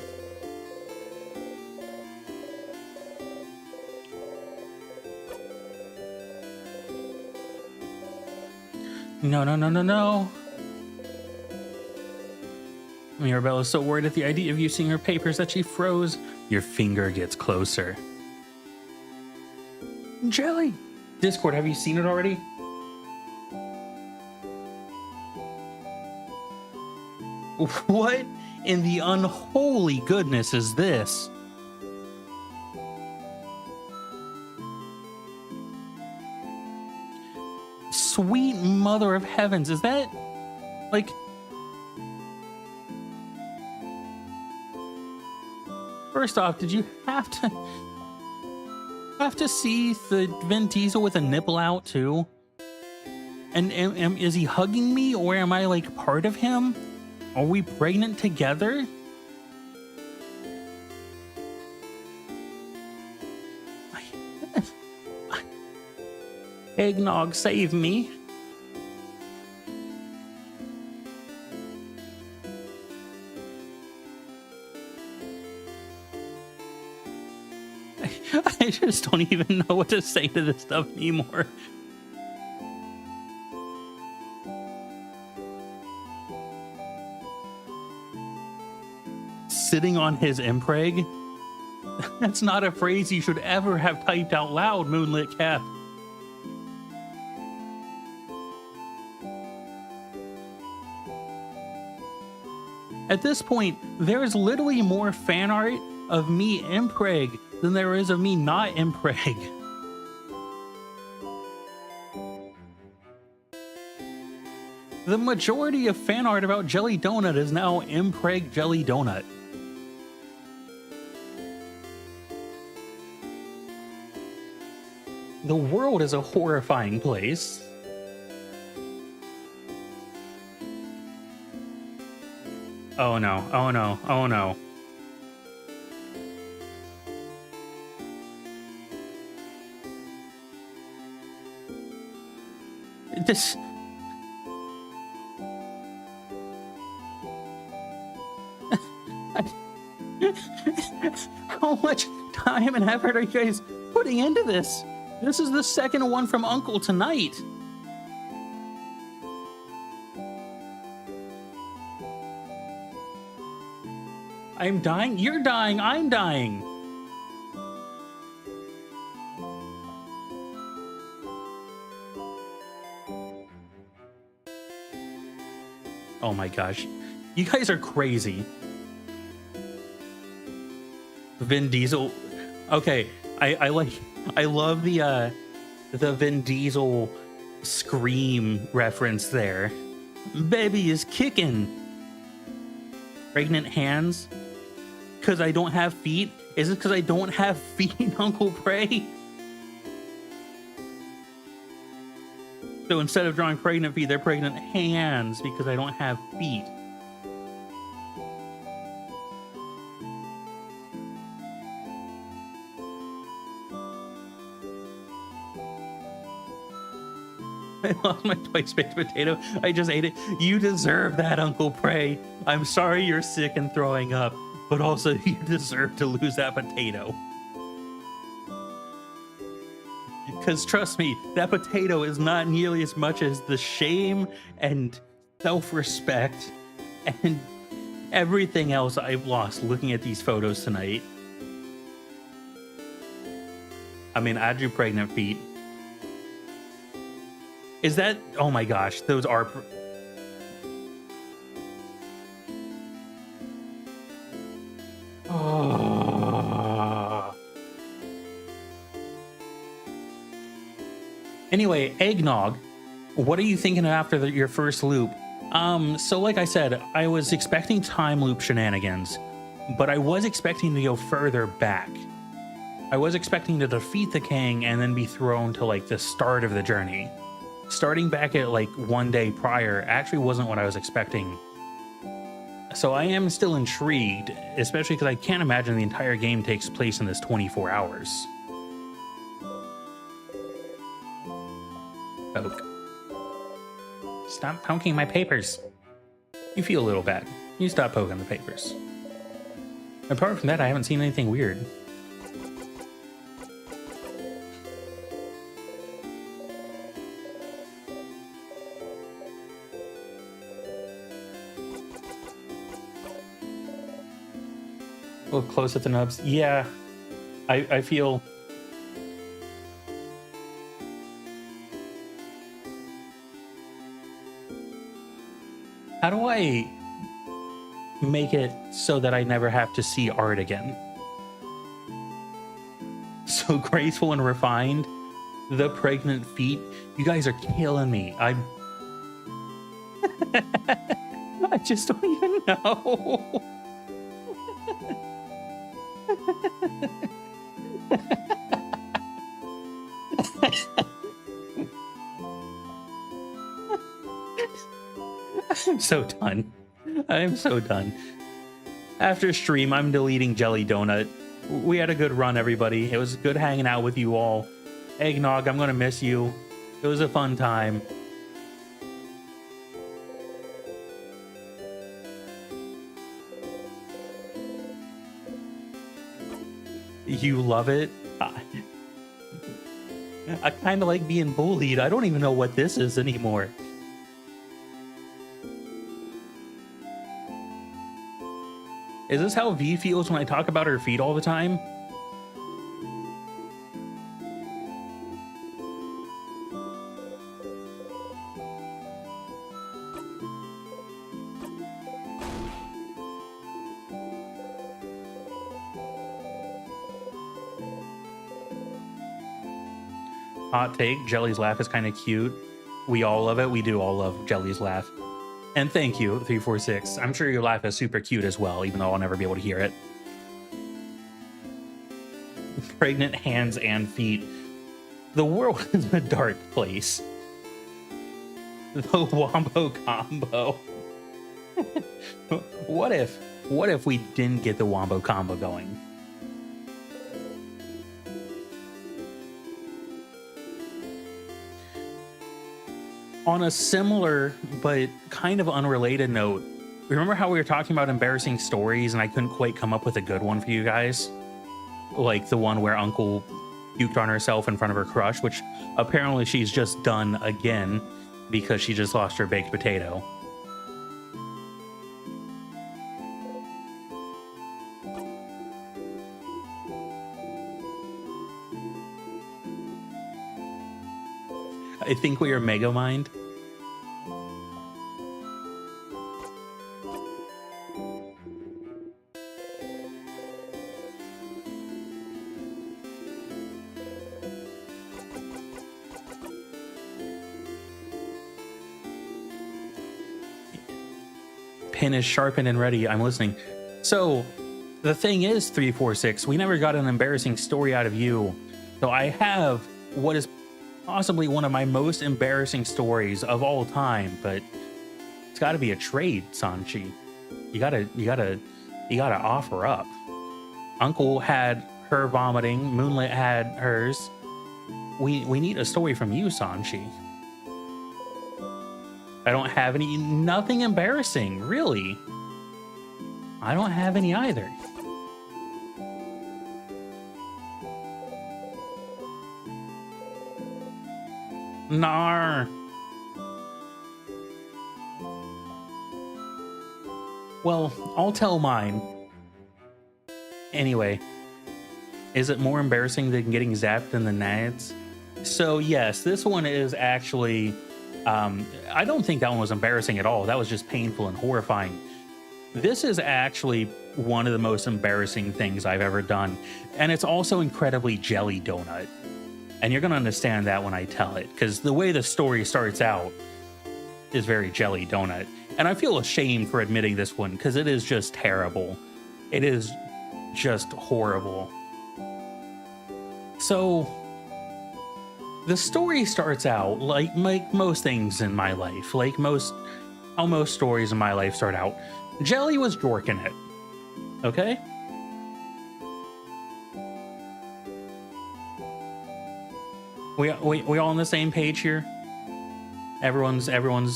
No, no, no, no, no. Mirebella's so worried at the idea of you seeing her papers that she froze. Your finger gets closer. Jelly! Discord, have you seen it already? What in the unholy goodness is this? Sweet mother of heavens, is that like... First off, did you have to see the Vin Diesel with a nipple out too? And is he hugging me, or am I like part of him? Are we pregnant together? Eggnog, save me. I just don't even know what to say to this stuff anymore. Sitting on his impreg? That's not a phrase you should ever have typed out loud, Moonlit Cap. At this point, there's literally more fan art of me impreg than there is of me not impreg. The majority of fan art about Jelly Donut is now impreg Jelly Donut. The world is a horrifying place. Oh no, oh no, oh no. This... How much time and effort are you guys putting into this? This is the second one from Uncle tonight. I'm dying, you're dying, I'm dying. Oh my gosh. You guys are crazy. Vin Diesel. Okay, I love the Vin Diesel scream reference there. Baby is kicking. Pregnant hands. Because I don't have feet? Is it because I don't have feet, Uncle Prey? So instead of drawing pregnant feet, they're pregnant hands because I don't have feet. I lost my twice baked potato. I just ate it. You deserve that, Uncle Prey. I'm sorry you're sick and throwing up, but also you deserve to lose that potato. Because trust me, that potato is not nearly as much as the shame and self-respect and everything else I've lost looking at these photos tonight. I mean, I drew pregnant feet. Is that... Oh my gosh, those are... Oh. Anyway, Eggnog, what are you thinking after your first loop? So like I said, I was expecting time loop shenanigans, but I was expecting to go further back. I was expecting to defeat the king and then be thrown to like the start of the journey. Starting back at like one day prior actually wasn't what I was expecting. So I am still intrigued, especially because I can't imagine the entire game takes place in this 24 hours. Poke. Stop poking my papers. You feel a little bad. You stop poking the papers. Apart from that, I haven't seen anything weird. A little close at the nubs. Yeah, I feel... How do I make it so that I never have to see art again. So graceful and refined. The pregnant feet. You guys are killing me. I just don't even know. I'm so done. I'm so done. After stream, I'm deleting Jelly Donut. We had a good run, everybody. It was good hanging out with you all. Eggnog, I'm gonna miss you. It was a fun time. You love it? I kind of like being bullied. I don't even know what this is anymore. Is this how V feels when I talk about her feet all the time? Hot take, Jelly's laugh is kind of cute. We all love it. We do all love Jelly's laugh. And thank you, 346. I'm sure your laugh is super cute as well, even though I'll never be able to hear it. Pregnant hands and feet. The world is a dark place. The Wombo combo. What if we didn't get the Wombo combo going? On a similar but kind of unrelated note, remember how we were talking about embarrassing stories and I couldn't quite come up with a good one for you guys? Like the one where Uncle puked on herself in front of her crush, which apparently she's just done again because she just lost her baked potato. I think we are Mega Mind. Pin is sharpened and ready. I'm listening. So the thing is, 346, we never got an embarrassing story out of you. So I have what is possibly one of my most embarrassing stories of all time, but it's got to be a trade, Sanchi. You gotta offer up. Uncle had her vomiting. Moonlit had hers. We need a story from you, Sanchi. I don't have nothing embarrassing, really. I don't have any either. Nar. Well, I'll tell mine. Anyway, is it more embarrassing than getting zapped than the nads? So yes, this one is actually, I don't think that one was embarrassing at all. That was just painful and horrifying. This is actually one of the most embarrassing things I've ever done. And it's also incredibly Jelly Donut. And you're going to understand that when I tell it, because the way the story starts out is very Jelly Donut. And I feel ashamed for admitting this one, because it is just terrible. It is just horrible. So the story starts out like most things in my life, like how most stories in my life start out. Jelly was dorking it. Okay? We all on the same page here? Everyone's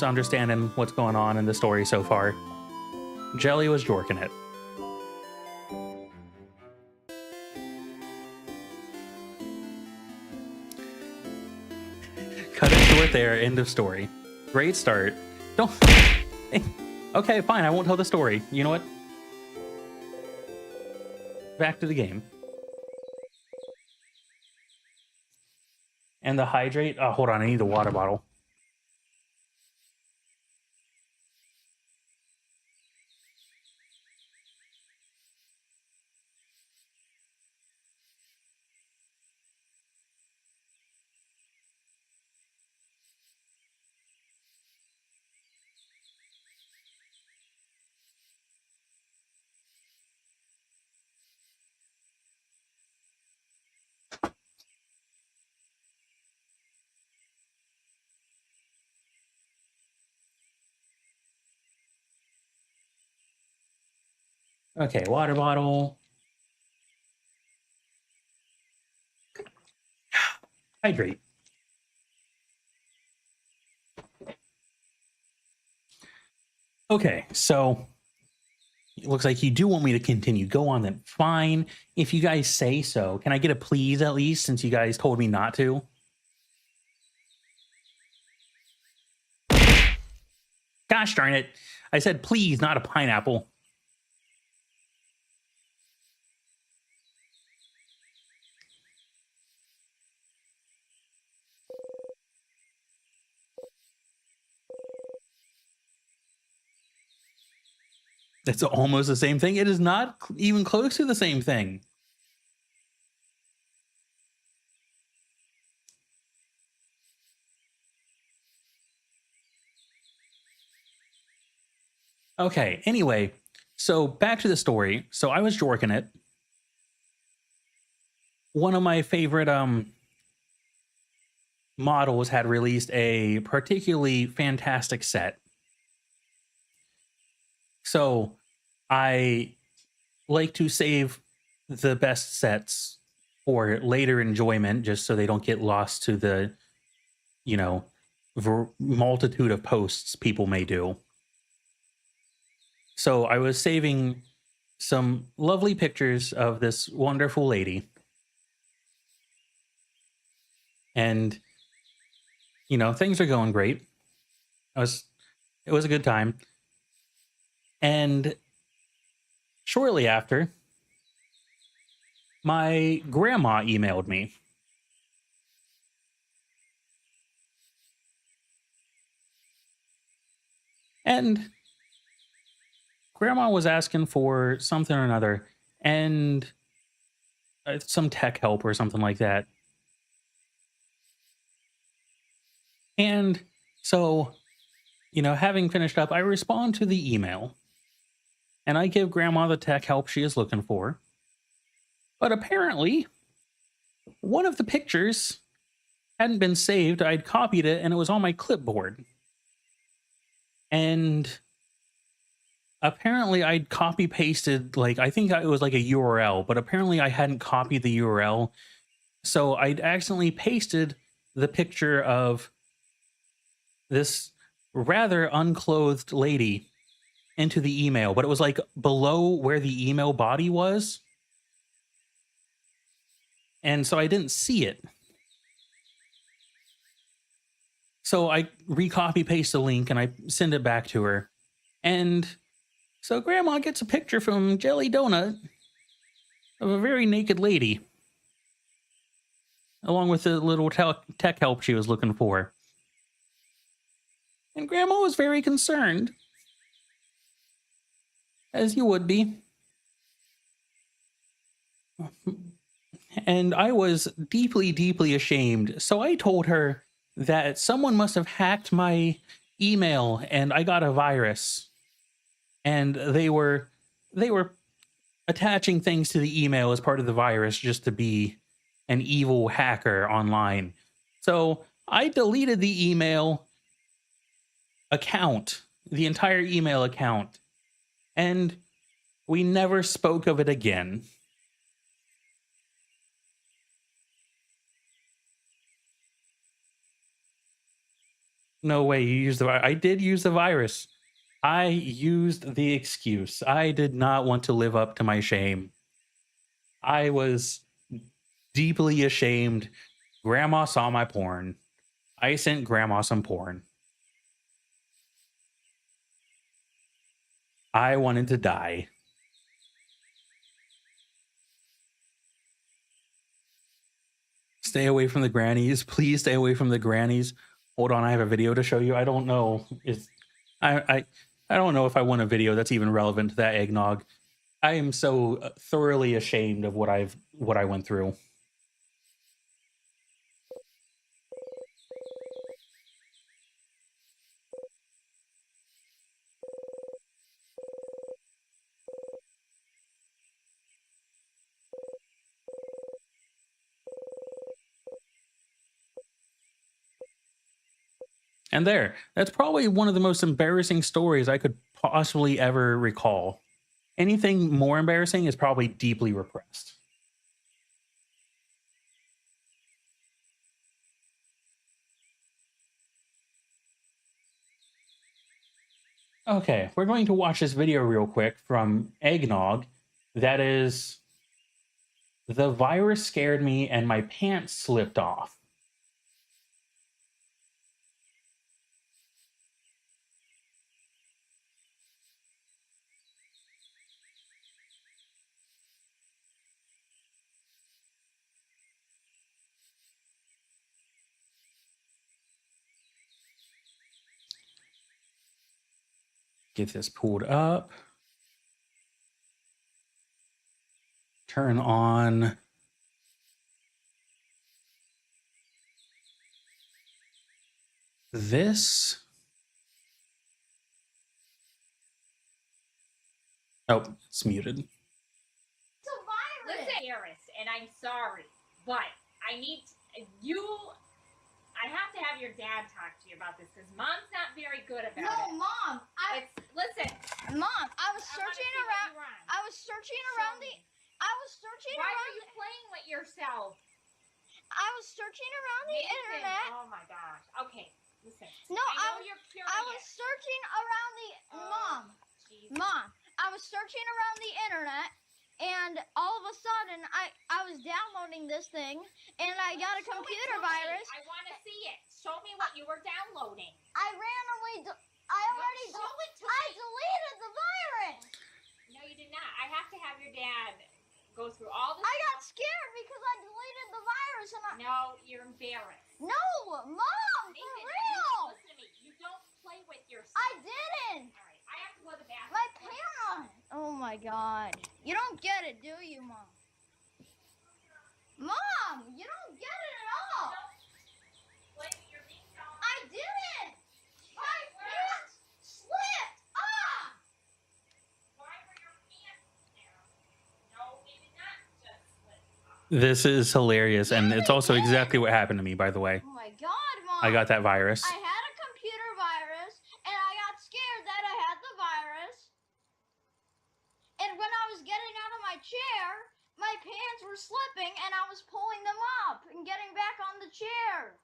understanding what's going on in the story so far. Jelly was jorking it. Cut it short there, end of story. Great start. Don't... Okay, fine, I won't tell the story. You know what? Back to the game. And the hydrate. Oh, hold on, I need the water bottle. Okay, water bottle. Hydrate. Okay, so it looks like you do want me to continue. Go on then. Fine. If you guys say so. Can I get a please at least since you guys told me not to? Gosh darn it. I said please, not a pineapple. That's almost the same thing. It is not even close to the same thing. Okay, anyway, so back to the story. So I was jorking it. One of my favorite models had released a particularly fantastic set. So I like to save the best sets for later enjoyment just so they don't get lost to the, you know, multitude of posts people may do. So I was saving some lovely pictures of this wonderful lady. And things are going great. It was a good time. And shortly after, my grandma emailed me. And grandma was asking for something or another and some tech help or something like that. And so, having finished up, I respond to the email and I give grandma the tech help she is looking for. But apparently, one of the pictures hadn't been saved. I'd copied it and it was on my clipboard. And apparently I'd copy pasted, like, I think it was like a URL, but apparently I hadn't copied the URL. So I'd accidentally pasted the picture of this rather unclothed lady into the email, but it was like below where the email body was. And so I didn't see it. So I recopy paste the link and I send it back to her. And so grandma gets a picture from Jelly Donut of a very naked lady, along with the little tech help she was looking for. And grandma was very concerned, as you would be. And I was deeply, deeply ashamed. So I told her that someone must have hacked my email and I got a virus. And they were attaching things to the email as part of the virus just to be an evil hacker online. So I deleted the email account, the entire email account, and we never spoke of it again. No way you used the I did use the virus. I used the excuse. I did not want to live up to my shame. I was deeply ashamed. Grandma saw my porn. I sent grandma some porn. I wanted to die. Stay away from the grannies. Please stay away from the grannies. Hold on, I have a video to show you. I don't know. I don't know if I want a video that's even relevant to that eggnog. I am so thoroughly ashamed of what I went through. And that's probably one of the most embarrassing stories I could possibly ever recall. Anything more embarrassing is probably deeply repressed. Okay, we're going to watch this video real quick from Eggnog. That is, the virus scared me and my pants slipped off. Get this pulled up. Turn on this. Oh, it's muted. It's a virus. Listen, Harris, and I'm sorry, but I need you. I have to have your dad talk to you about this because Mom's not very good about it. No, Mom. Listen, Mom, I was searching around. I was searching around the. I was searching Why around. are you playing with yourself? I was searching around the internet. Oh my gosh. Okay, listen. No, I know you're curious. I was searching around the. Mom, I was searching around the internet, and all of a sudden, I was downloading this thing, and I got a computer virus. I want to see it. Show me what you were downloading. I randomly. I deleted the virus. No, you did not. I have to have your dad go through all this. I got scared because I deleted the virus, and No, you're embarrassed. No, Mom, Nathan, for real. Listen to me. You don't play with yourself. I didn't. All right, I have to go to the bathroom. My parents. Oh my God. You don't get it, do you, Mom? Mom, you don't get it at all. I didn't. My pants slipped off. Why were your pants there? No, they did not just slip off. This is hilarious, and it's also exactly what happened to me, by the way. Oh my God, Mom. I got that virus. I had a computer virus, and I got scared that I had the virus. And when I was getting out of my chair, my pants were slipping, and I was pulling them up and getting back on the chair.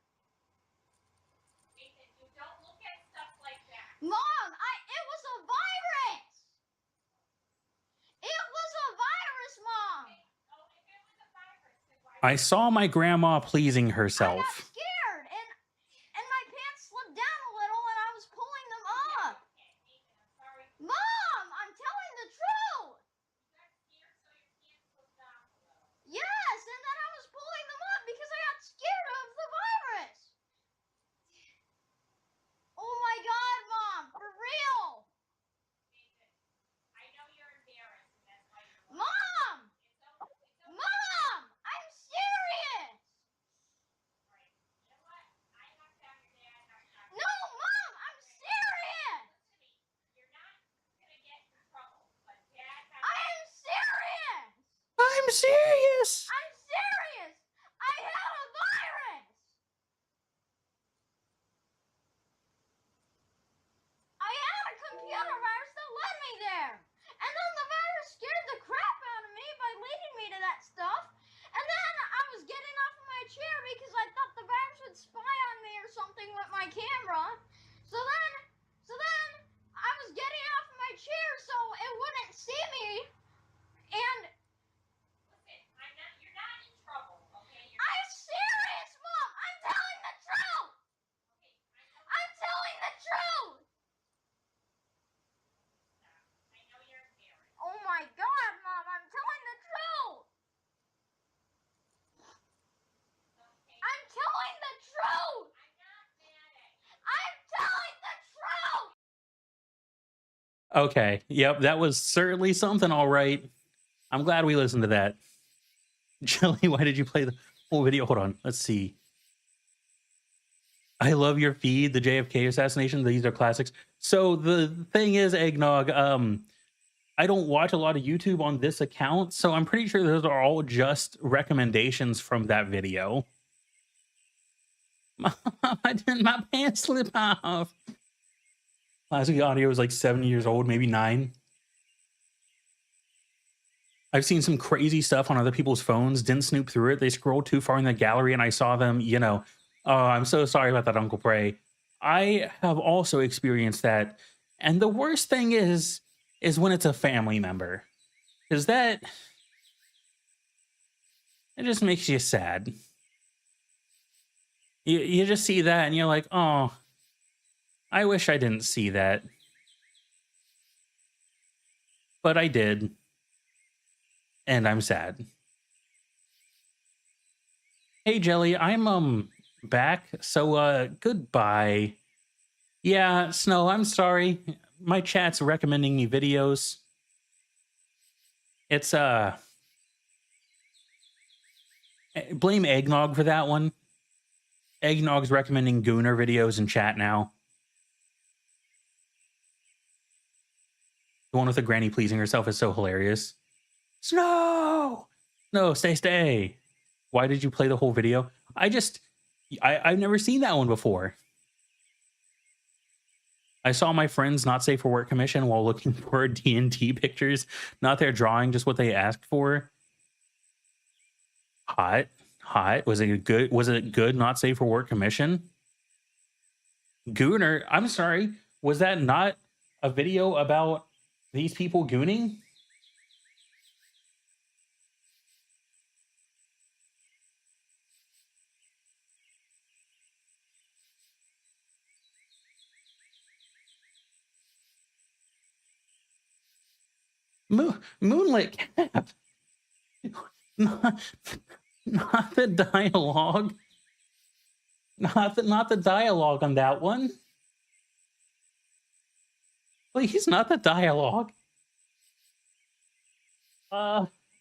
Nathan, you don't look at stuff like that. Mom, it was a virus. It was a virus, Mom. Oh, if it was a virus, then why I saw my grandma pleasing I got herself. scared, and my pants slipped down a little, and I was pulling them up. Okay, Nathan, I'm sorry. Mom, I'm telling the truth. You got scared, so your pants slipped off a little. Yes, and then I was pulling them up because I got scared of the virus. Oh my God, Mom, for real. Nathan, I know you're embarrassed, and that's why you're Mom, Mom, I'm serious. All right. You know what? I have to have your dad talk. No, Mom, I'm serious. Listen to me. You're not gonna get in trouble, but Dad has. I am serious. I'm serious. I'm serious. I had a virus. I had a computer virus that led me there. And then the virus scared the crap out of me by leading me to that stuff. And then I was getting off of my chair because I thought the virus would spy on me or something with my camera. So then I was getting off of my chair so it wouldn't see me. And Listen, you're not in trouble, okay? I'm serious, Mom. I'm telling the truth. I'm telling the truth. I know you're embarrassed. Oh my God, Mom, I'm telling the truth. Okay? I'm telling the truth. I'm not mad at you. I'm telling the truth. Okay, yep, that was certainly something, all right. I'm glad we listened to that. Jelly, why did you play the whole video? Hold on, let's see. I love your feed, the JFK assassination. These are classics. So the thing is, Eggnog, I don't watch a lot of YouTube on this account, so I'm pretty sure those are all just recommendations from that video. I didn't, my pants slip off. Classic audio is like 7 years old, maybe 9. I've seen some crazy stuff on other people's phones, didn't snoop through it. They scrolled too far in the gallery and I saw them, oh, I'm so sorry about that, Uncle Prey. I have also experienced that. And the worst thing is when it's a family member. Because it just makes you sad. You just see that and you're like, oh, I wish I didn't see that. But I did. And I'm sad. Hey, Jelly, I'm, back. So, goodbye. Yeah, Snow, I'm sorry. My chat's recommending me videos. It's, blame Eggnog for that one. Eggnog's recommending Gooner videos in chat now. The one with the granny pleasing herself is so hilarious. Snow! No, stay. Why did you play the whole video? I've never seen that one before. I saw my friends not safe for work commission while looking for D&D pictures. Not their drawing, just what they asked for. Hot. Was it good not safe for work commission? Gooner, I'm sorry. Was that not a video about these people gooning? Moonlit Cap. Not the dialogue. Not the dialogue on that one. Please, not the dialogue.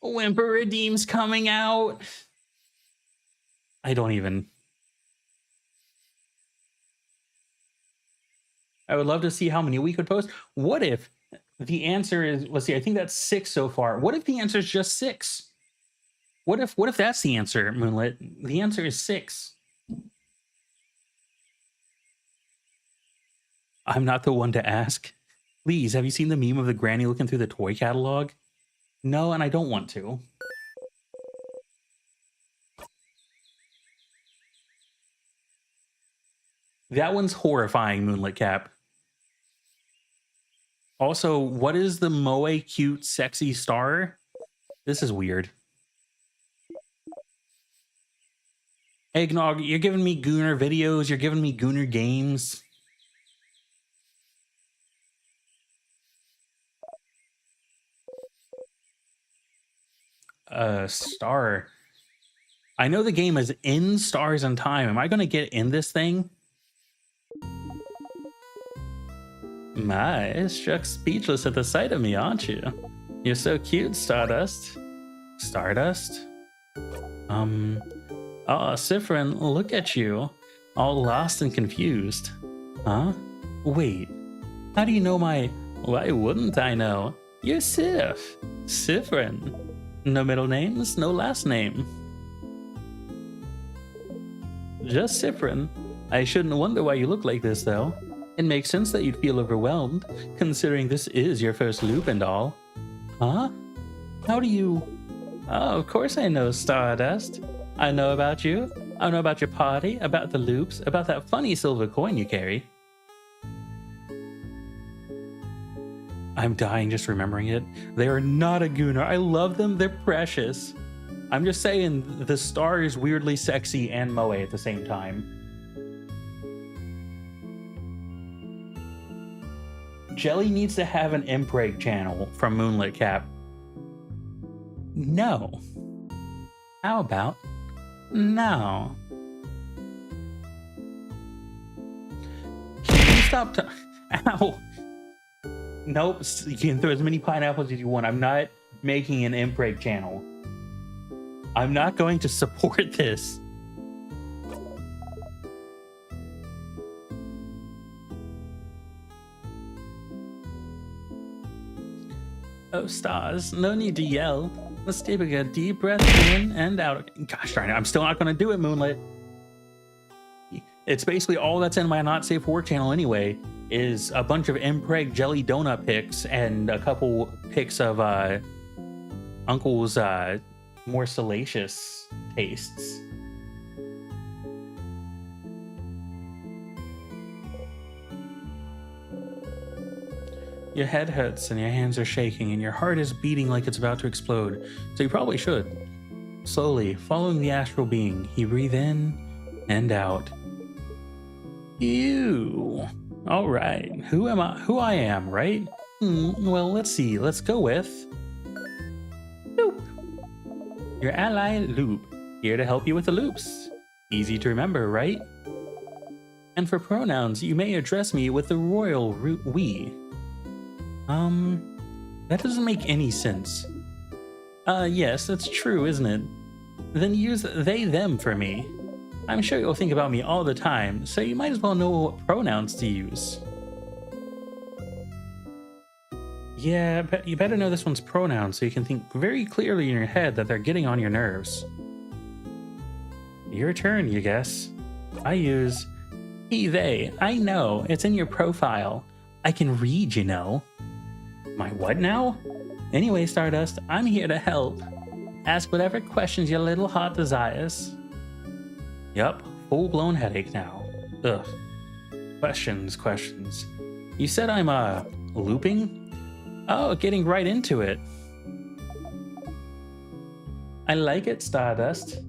Whimper Redeem's coming out. I don't even. I would love to see how many we could post. What if the answer is, let's see, I think that's 6 so far. What if the answer is just 6? What if that's the answer, Moonlit? The answer is 6. I'm not the one to ask. Please, have you seen the meme of the granny looking through the toy catalog? No, and I don't want to. That one's horrifying, Moonlit Cap. Also, what is the Moe cute sexy star? This is weird. Eggnog, you're giving me Gooner videos, you're giving me Gooner games. Star. I know the game is in Stars and Time. Am I going to get in this thing? My, struck speechless at the sight of me, aren't you? You're so cute, Stardust. Stardust? Oh, Sifrin, look at you. All lost and confused. Huh? Wait. How do you know my... Why wouldn't I know? You're Sif. Sifrin. No middle names, no last name. Just Sifrin. I shouldn't wonder why you look like this, though. It makes sense that you'd feel overwhelmed, considering this is your first loop and all. Huh? How do you... Oh, of course I know, Stardust. I know about you. I know about your party, about the loops, about that funny silver coin you carry. I'm dying just remembering it. They are not a Gooner. I love them. They're precious. I'm just saying, the star is weirdly sexy and Moe at the same time. Jelly needs to have an impreg channel from Moonlit Cap. No. How about no? Can you stop Ow. Nope, you can throw as many pineapples as you want. I'm not making an impreg channel. I'm not going to support this. Oh, stars, no need to yell. Let's take a deep breath in and out. Gosh darn it, I'm still not going to do it, Moonlit. It's basically all that's in my Not Safe for Work channel anyway, is a bunch of impreg jelly donut pics and a couple pics of Uncle's more salacious tastes. Your head hurts and your hands are shaking and your heart is beating like it's about to explode, so you probably should. Slowly, following the astral being, you breathe in and out. Ew. All right, who am I? Who I am, right? Well, let's see. Let's go with Loop. Your ally, Loop, here to help you with the loops. Easy to remember, right? And for pronouns, you may address me with the royal we. That doesn't make any sense. Yes, that's true, isn't it? Then use they, them for me. I'm sure you'll think about me all the time, so you might as well know what pronouns to use. Yeah, but you better know this one's pronouns so you can think very clearly in your head that they're getting on your nerves. Your turn, you guess. I use he, they. I know, it's in your profile. I can read, you know. My what now? Anyway, Stardust, I'm here to help. Ask whatever questions your little heart desires. Yup, full-blown headache now. Ugh. Questions. You said I'm, looping? Oh, getting right into it. I like it, Stardust.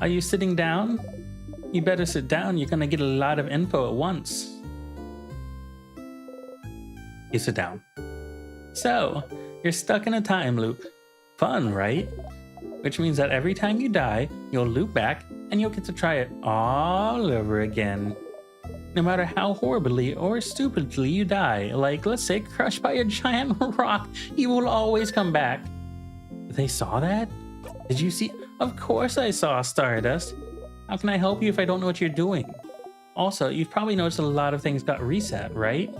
Are you sitting down? You better sit down, you're gonna get a lot of info at once. You sit down. So, you're stuck in a time loop. Fun, right? Which means that every time you die, you'll loop back and you'll get to try it all over again. No matter how horribly or stupidly you die, like let's say crushed by a giant rock, you will always come back. They saw that? Did you see? Of course I saw, Stardust. How can I help you if I don't know what you're doing? Also, you've probably noticed a lot of things got reset, right?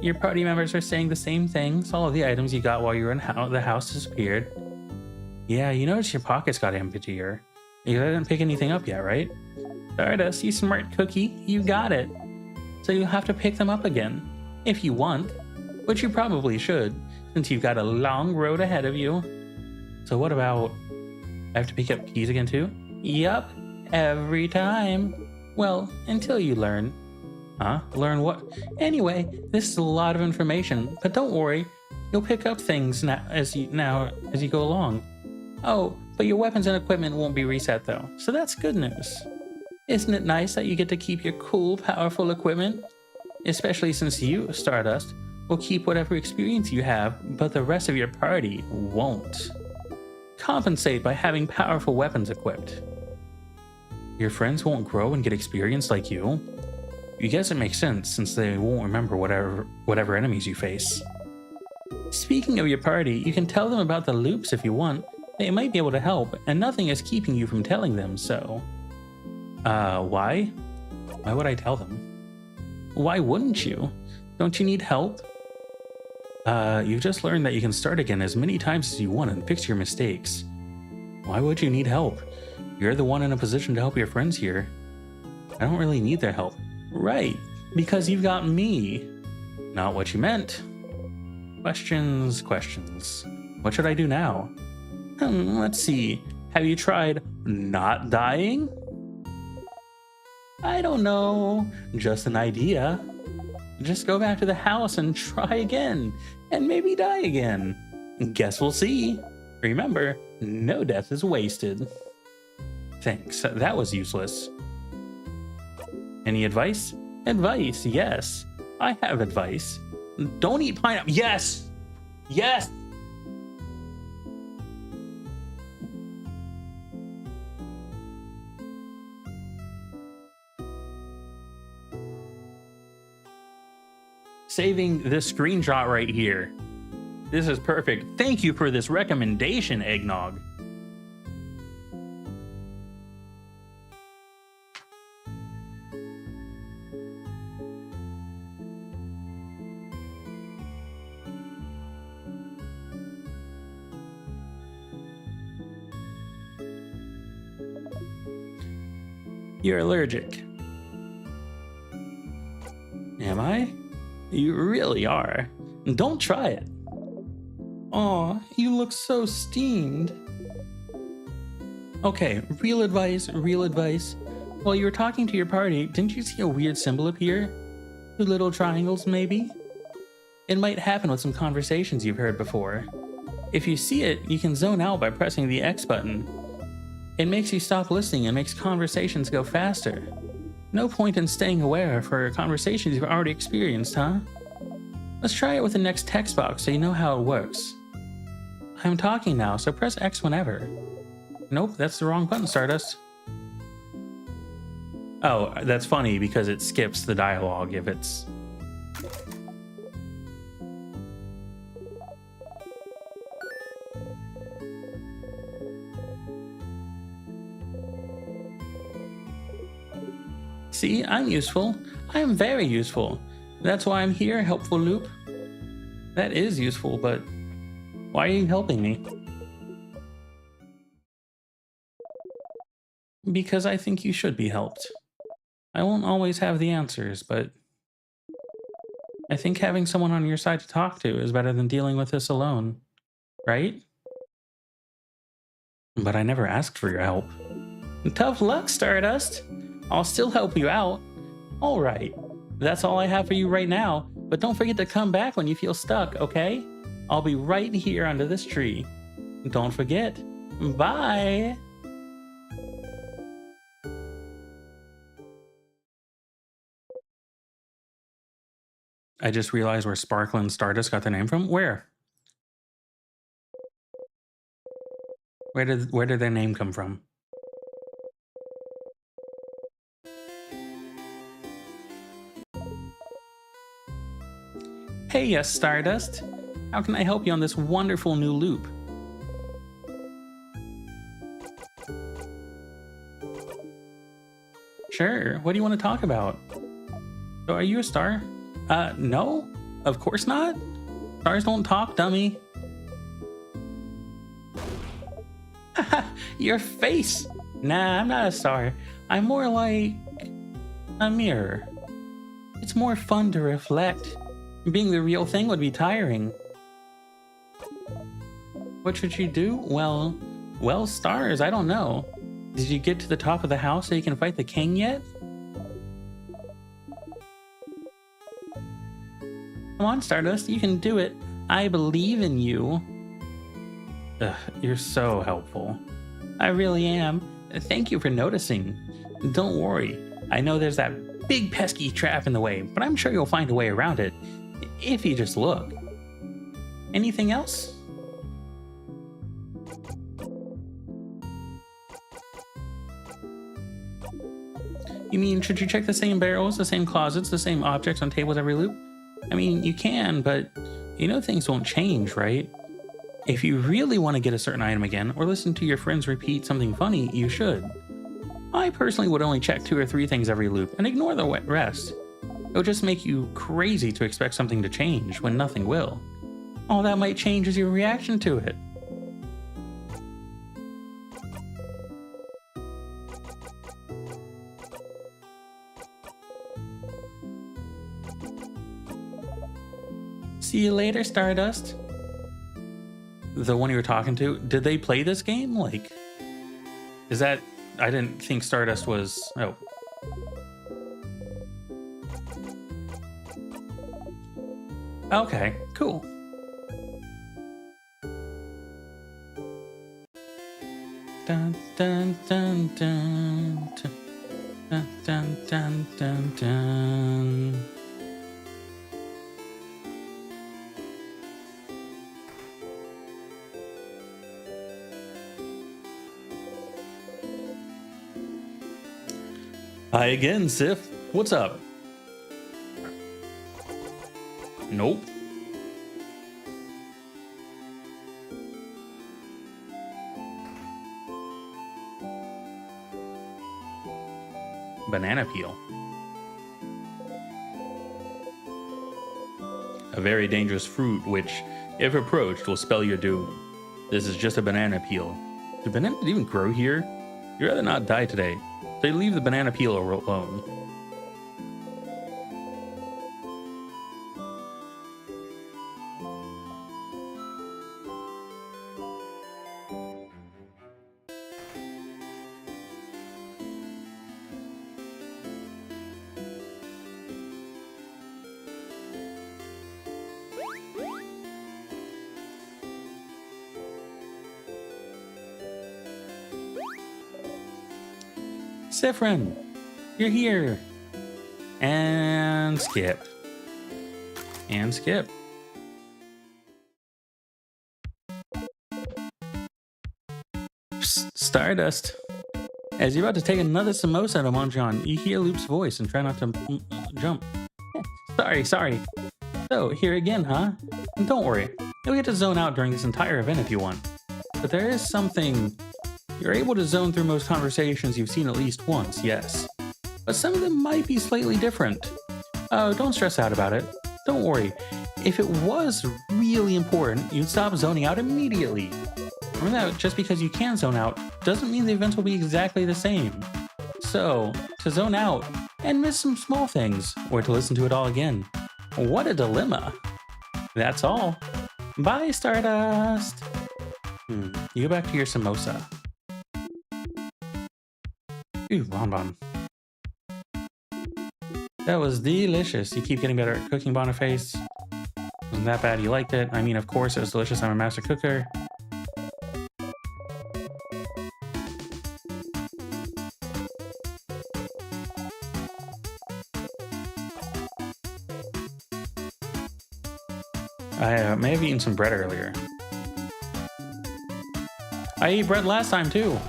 Your party members are saying the same things. All of the items you got while you were in the house disappeared. Yeah, you noticed your pockets got emptier. You didn't pick anything up yet, right? Stardust, you smart cookie, you got it. So you'll have to pick them up again. If you want. Which you probably should, since you've got a long road ahead of you. So what about... I have to pick up keys again too? Yup, every time. Well, until you learn. Huh? Learn what? Anyway, this is a lot of information, but don't worry. You'll pick up things as you go along. Oh, but your weapons and equipment won't be reset though, so that's good news. Isn't it nice that you get to keep your cool, powerful equipment? Especially since you, Stardust, will keep whatever experience you have, but the rest of your party won't. Compensate by having powerful weapons equipped. Your friends won't grow and get experience like you. You guess it makes sense, since they won't remember whatever enemies you face. Speaking of your party, you can tell them about the loops if you want. They might be able to help, and nothing is keeping you from telling them, so... why? Why would I tell them? Why wouldn't you? Don't you need help? You've just learned that you can start again as many times as you want and fix your mistakes. Why would you need help? You're the one in a position to help your friends here. I don't really need their help. Right, because you've got me. Not what you meant. Questions. What should I do now? Let's see. Have you tried not dying? I don't know. Just an idea. Just go back to the house and try again. And maybe die again. Guess we'll see. Remember, no death is wasted. Thanks, that was useless. Any advice? Advice, yes. I have advice. Don't eat pineapple. Yes! Yes! Saving this screenshot right here. This is perfect. Thank you for this recommendation, Eggnog. You're allergic. Am I? You really are. Don't try it. Aw, you look so steamed. Okay, real advice, real advice. While you were talking to your party, didn't you see a weird symbol appear? 2 little triangles, maybe? It might happen with some conversations you've heard before. If you see it, you can zone out by pressing the X button. It makes you stop listening and makes conversations go faster. No point in staying aware for conversations you've already experienced, huh? Let's try it with the next text box so you know how it works. I'm talking now, so press X whenever. Nope, that's the wrong button, Stardust. Oh, that's funny because it skips the dialogue if it's... See, I'm useful. I'm very useful. That's why I'm here, helpful loop. That is useful, but why are you helping me? Because I think you should be helped. I won't always have the answers, but I think having someone on your side to talk to is better than dealing with this alone, right? But I never asked for your help. Tough luck, Stardust. I'll still help you out. All right, that's all I have for you right now, but don't forget to come back when you feel stuck, okay? I'll be right here under this tree. Don't forget. Bye! I just realized where Sparkle and Stardust got their name from. Where? Where did their name come from? Hey, yes, Stardust. How can I help you on this wonderful new loop? Sure, what do you want to talk about? So are you a star? No, of course not. Stars don't talk, dummy. Your face! Nah, I'm not a star. I'm more like a mirror. It's more fun to reflect. Being the real thing would be tiring. What should you do? Well, stars, I don't know. Did you get to the top of the house so you can fight the king yet? Come on, Stardust, you can do it. I believe in you. Ugh, you're so helpful. I really am. Thank you for noticing. Don't worry. I know there's that big pesky trap in the way, but I'm sure you'll find a way around it. If you just look. Anything else? You mean, should you check the same barrels, the same closets, the same objects on tables every loop? I mean, you can, but you know things won't change, right? If you really want to get a certain item again, or listen to your friends repeat something funny, you should. I personally would only check 2 or 3 things every loop and ignore the rest. It'll just make you crazy to expect something to change when nothing will. All that might change is your reaction to it. See you later, Stardust. The one you were talking to, did they play this game? Like, is that... I didn't think Stardust was... Oh. Okay, cool. Dun dun dun dun dun dun dun dun dun. Hi again, Sif. What's up? Nope. Banana peel. A very dangerous fruit which, if approached, will spell your doom. This is just a banana peel. Do bananas even grow here? You'd rather not die today. So you leave the banana peel alone. Sifrin, you're here. And skip. And skip. Psst, Stardust. As you're about to take another samosa to munch on, you hear Loop's voice and try not to jump. Sorry. So, here again, huh? And don't worry, you'll get to zone out during this entire event if you want. But there is something... You're able to zone through most conversations you've seen at least once, yes. But some of them might be slightly different. Oh, don't stress out about it. Don't worry. If it was really important, you'd stop zoning out immediately. Remember that just because you can zone out doesn't mean the events will be exactly the same. So, to zone out and miss some small things, or to listen to it all again. What a dilemma. That's all. Bye, Stardust. You go back to your samosa. Ooh, bonbon. That was delicious. You keep getting better at cooking, Boniface. Wasn't that bad, you liked it. I mean, of course, it was delicious. I'm a master cooker. I may have eaten some bread earlier. I ate bread last time, too.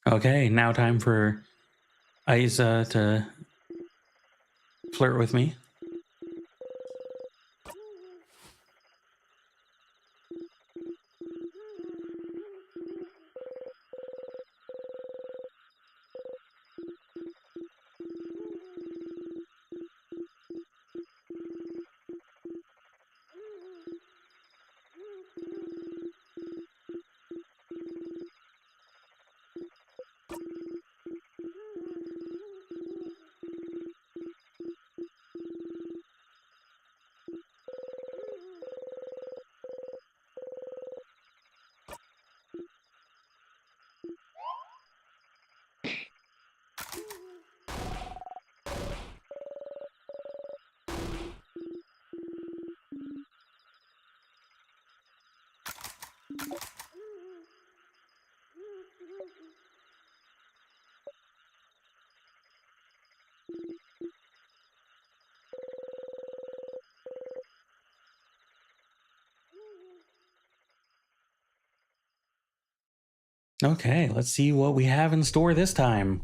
Okay, now time for Isa to flirt with me. Okay, let's see what we have in store this time.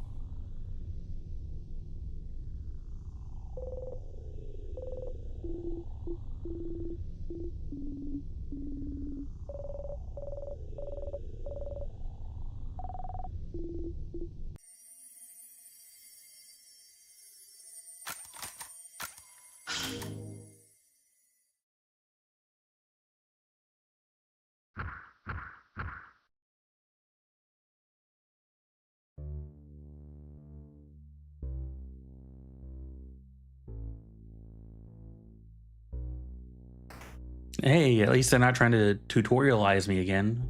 Hey, at least they're not trying to tutorialize me again,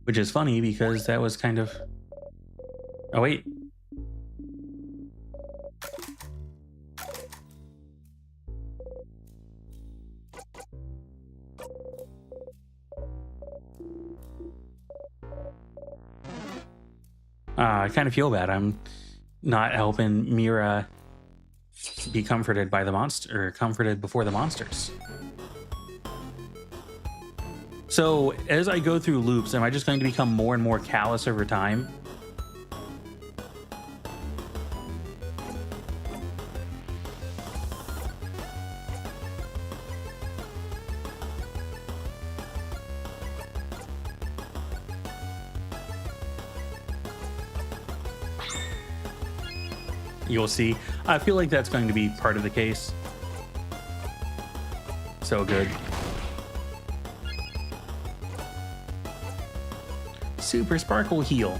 which is funny because that was kind of... Oh, wait. I kind of feel bad. I'm not helping Mira be comforted by the monster, or comforted before the monsters. So as I go through loops, am I just going to become more and more callous over time? You'll see. I feel like that's going to be part of the case. So good. Super Sparkle Heal.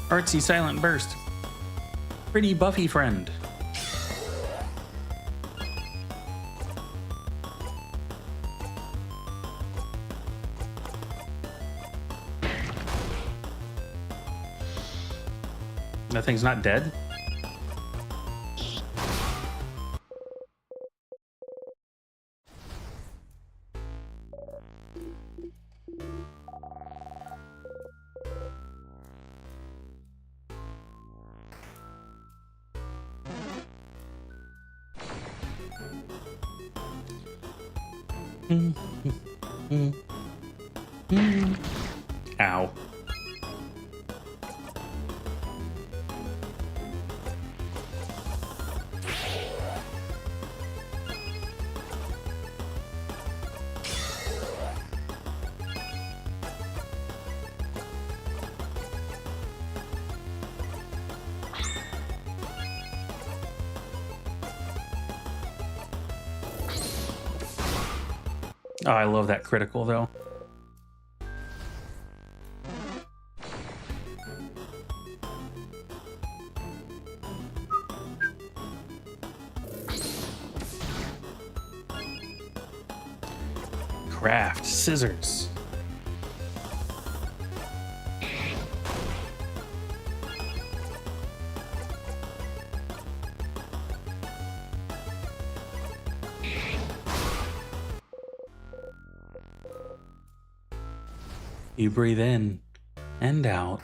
Artsy Silent Burst. Pretty Buffy Friend. That thing's not dead? Ow. Oh, I love that critical, though. Craft scissors. You breathe in and out.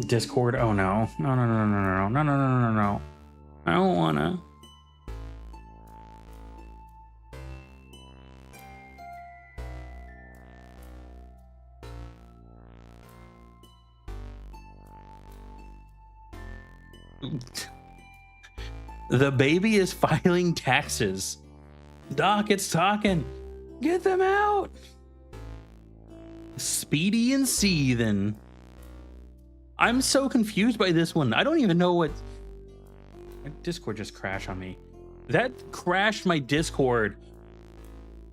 Discord. Oh no. No, no, no, no, no, no, no, no, no, no, no. I don't wanna. The baby is filing taxes. Doc, it's talking. Get them out. Speedy and seething. I'm so confused by this one. I don't even know what... My Discord just crashed on me. That crashed my Discord.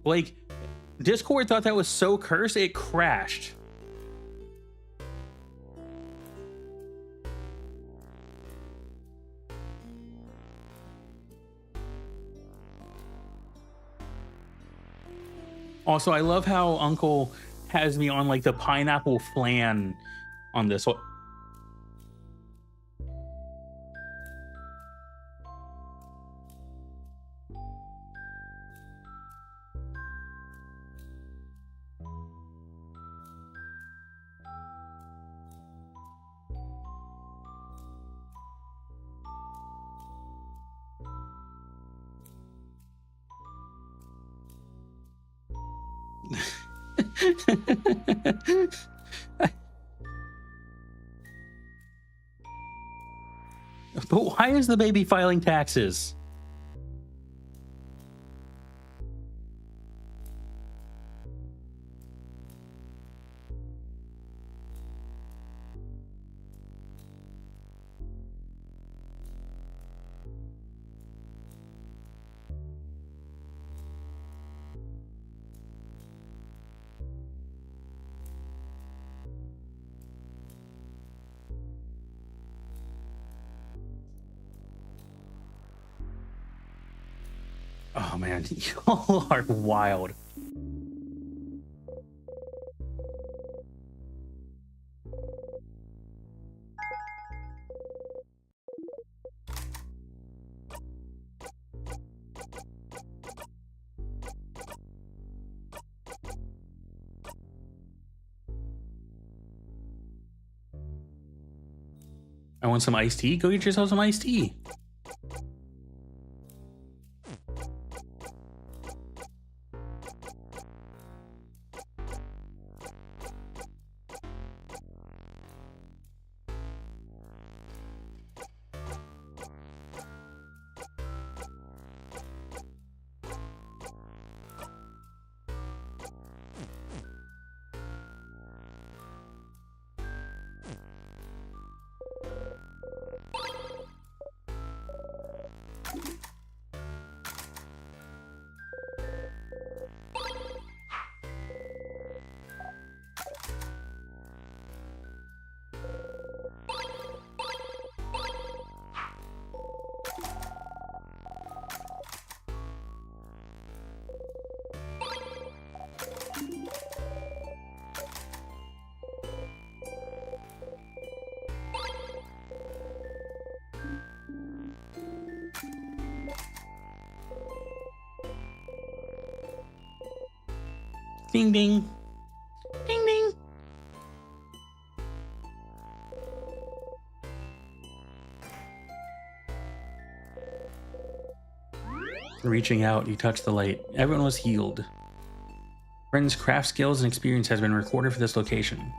Like, Discord thought that was so cursed, it crashed. Also, I love how Uncle has me on like the pineapple flan on this one. But why is the baby filing taxes? Oh man, you all are wild. I want some iced tea. Go get yourself some iced tea. Ding ding. Ding ding. Reaching out, you touch the light. Everyone was healed. Friend's craft skills and experience has been recorded for this location.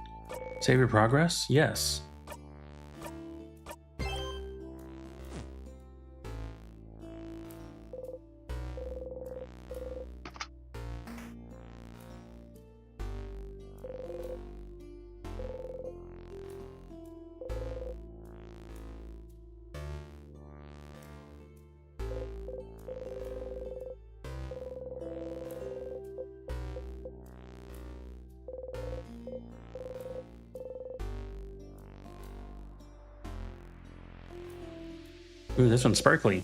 Save your progress? Yes. Ooh, this one's sparkly.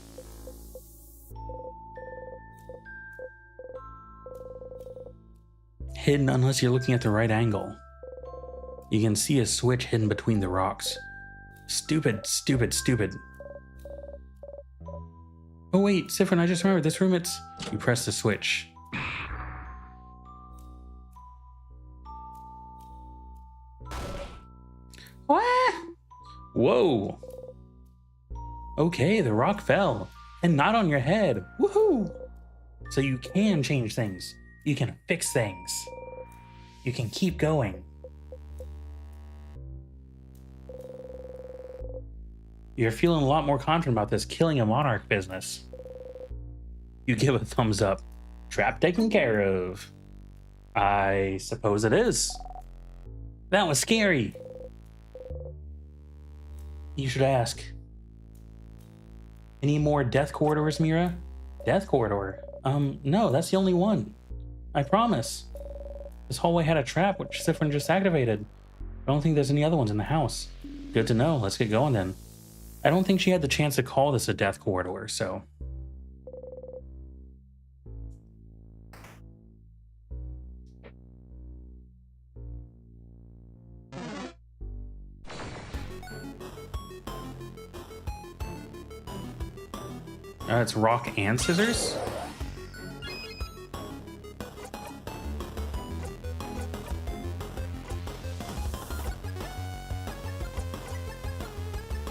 Hidden unless you're looking at the right angle. You can see a switch hidden between the rocks. Stupid, stupid, stupid. Oh wait, Sifrin, I just remembered this room, it's... You press the switch. Whoa! Okay, the rock fell. And not on your head. Woohoo! So you can change things. You can fix things. You can keep going. You're feeling a lot more confident about this killing a monarch business. You give a thumbs up. Trap taken care of. I suppose it is. That was scary. You should ask. Any more death corridors, Mira? Death corridor? No, that's the only one. I promise. This hallway had a trap, which Sifrin just activated. I don't think there's any other ones in the house. Good to know. Let's get going then. I don't think she had the chance to call this a death corridor, so... It's rock and scissors?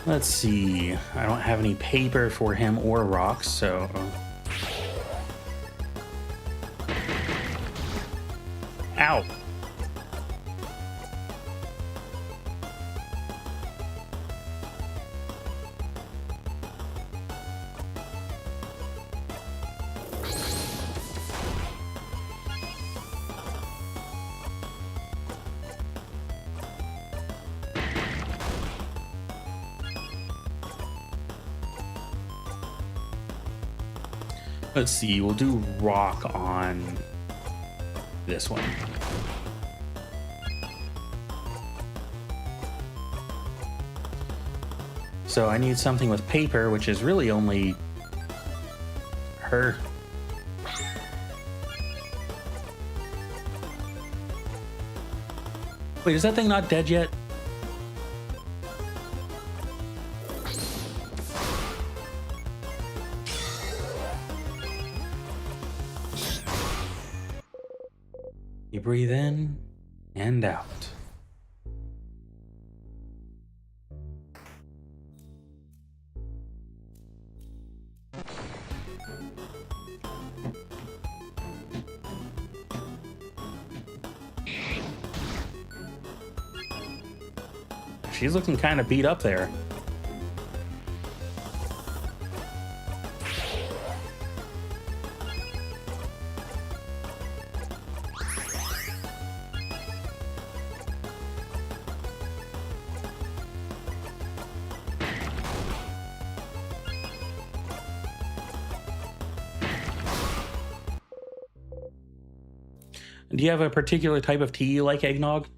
Let's see. I don't have any paper for him or rocks, so... Ow! Let's see, we'll do rock on this one. So I need something with paper, which is really only her. Wait, is that thing not dead yet? You breathe in and out. She's looking kind of beat up there. Do you have a particular type of tea you like, Eggnog?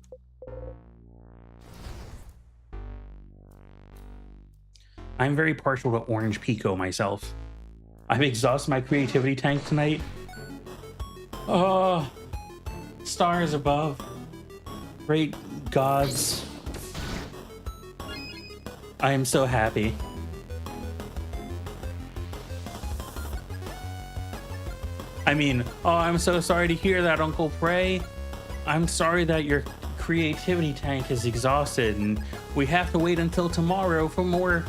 I'm very partial to orange pico myself. I've exhausted my creativity tank tonight. Oh, stars above. Great gods. I am so happy. I mean, oh, I'm so sorry to hear that, Uncle Prey. I'm sorry that your creativity tank is exhausted and we have to wait until tomorrow for more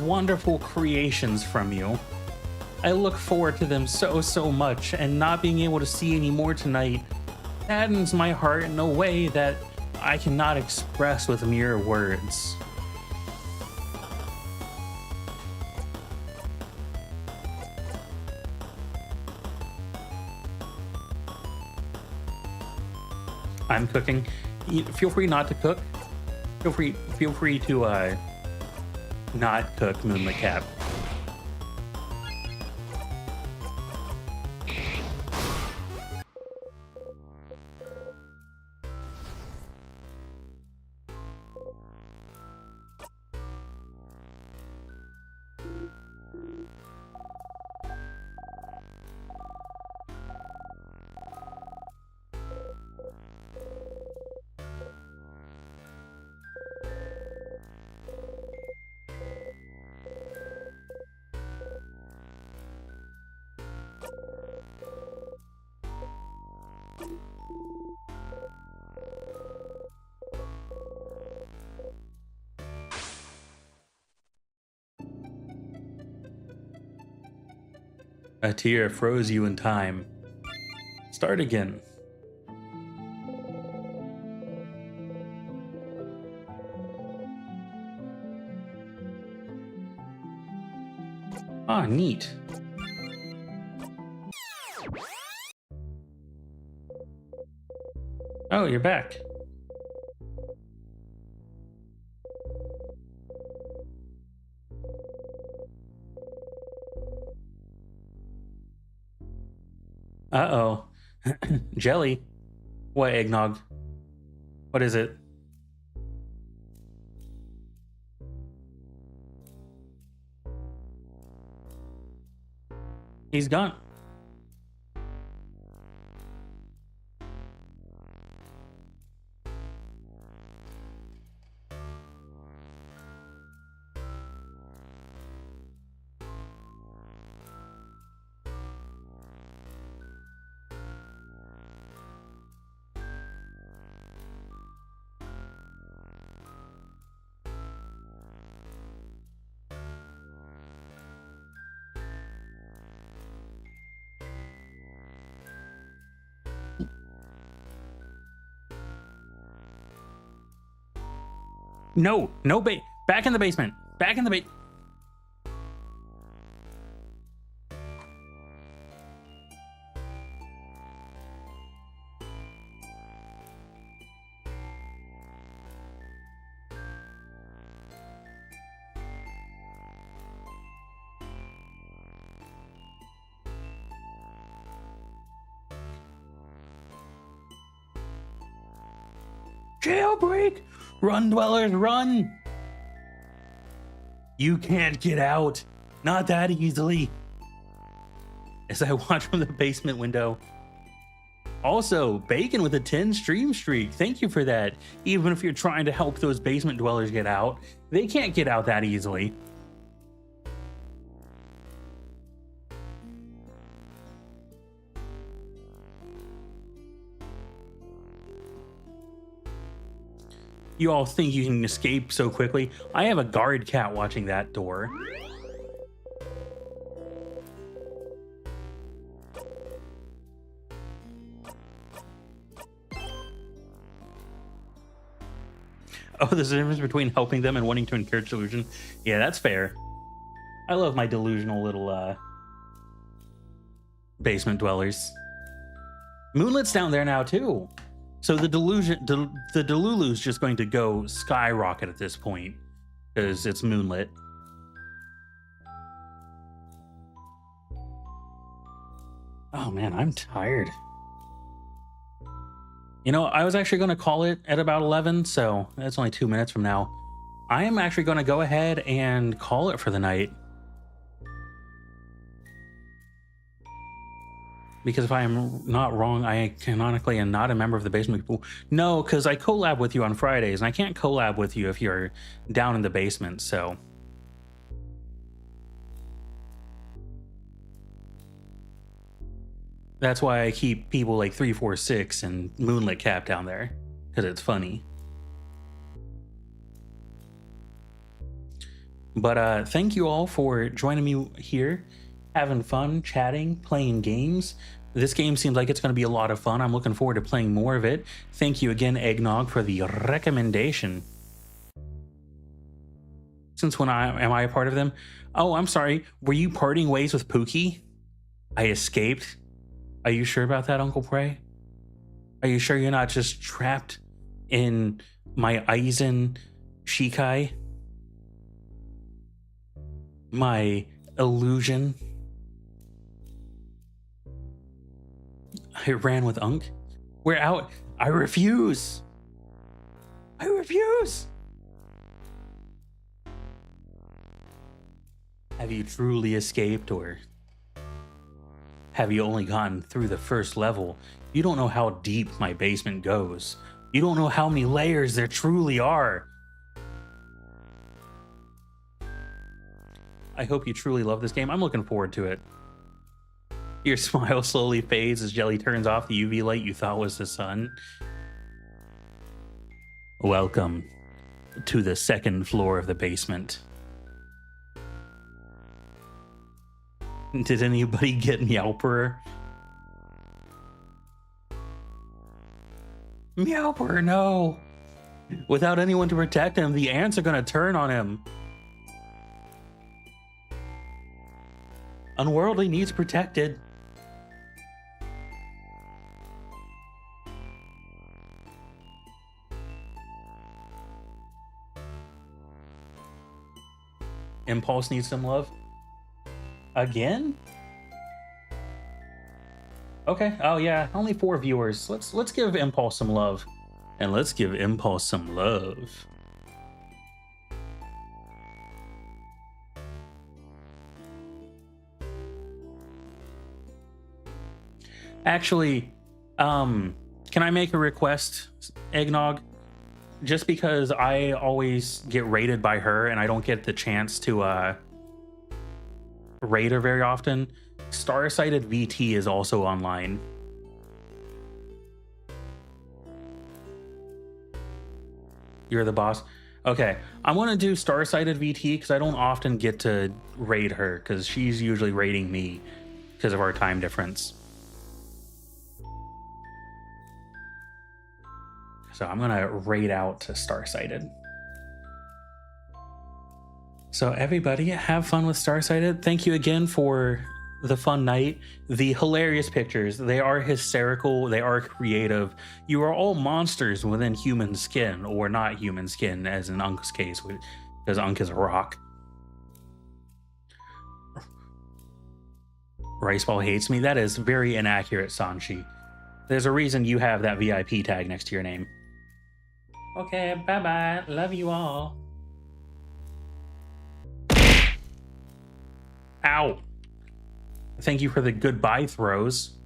wonderful creations from you. I look forward to them so much, and not being able to see any more tonight saddens my heart in a way that I cannot express with mere words. I'm cooking. Feel free not to cook. Feel free to not cook, Moonlit Cap. A tear froze you in time. Start again. Ah, neat. Oh, you're back. Uh-oh. Jelly? What, Eggnog? What is it? He's gone. No, back in the basement. Back in the basement. Jailbreak! Run, dwellers, run! You can't get out. Not that easily. As I watch from the basement window. Also, Bacon with a 10 stream streak. Thank you for that. Even if you're trying to help those basement dwellers get out, they can't get out that easily. You all think you can escape so quickly? I have a guard cat watching that door. Oh, there's a difference between helping them and wanting to encourage delusion. Yeah, that's fair. I love my delusional little basement dwellers. Moonlit's down there now too. So the Delulu's just going to go skyrocket at this point because it's Moonlit. Oh man, I'm tired. You know, I was actually going to call it at about 11, so that's only 2 minutes from now. I am actually going to go ahead and call it for the night. Because if I am not wrong, I canonically am not a member of the basement people. No, because I collab with you on Fridays, and I can't collab with you if you're down in the basement, so. That's why I keep people like 346 and Moonlit Cap down there, because it's funny. But thank you all for joining me here, having fun, chatting, playing games. This game seems like it's going to be a lot of fun. I'm looking forward to playing more of it. Thank you again, Eggnog, for the recommendation. Since when am I a part of them? Oh, I'm sorry. Were you parting ways with Pookie? I escaped. Are you sure about that, Uncle Prey? Are you sure you're not just trapped in my Aizen Shikai? My illusion? I ran with Unk. We're out. I refuse. I refuse. Have you truly escaped, or have you only gotten through the first level? You don't know how deep my basement goes. You don't know how many layers there truly are. I hope you truly love this game. I'm looking forward to it. Your smile slowly fades as Jelly turns off the UV light you thought was the sun. Welcome to the second floor of the basement. Did anybody get Meowper? Meowper, no! Without anyone to protect him, the ants are gonna turn on him. Unworldly needs protected. Impulse needs some love. Again? Okay. Oh yeah, only 4 viewers. Let's give Impulse some love. And let's give Impulse some love. Actually, can I make a request, Eggnog? Just because I always get raided by her and I don't get the chance to raid her very often, Starsighted VT is also online. You're the boss. Okay, I want to do Starsighted VT because I don't often get to raid her because she's usually raiding me because of our time difference. So I'm gonna raid out to Starsighted. So everybody, have fun with Starsighted. Thank you again for the fun night. The hilarious pictures, they are hysterical, they are creative. You are all monsters within human skin, or not human skin, as in Unk's case, because Unk is a rock. Riceball hates me. That is very inaccurate, Sanchi. There's a reason you have that VIP tag next to your name. Okay, bye-bye. Love you all. Ow. Thank you for the goodbye throws.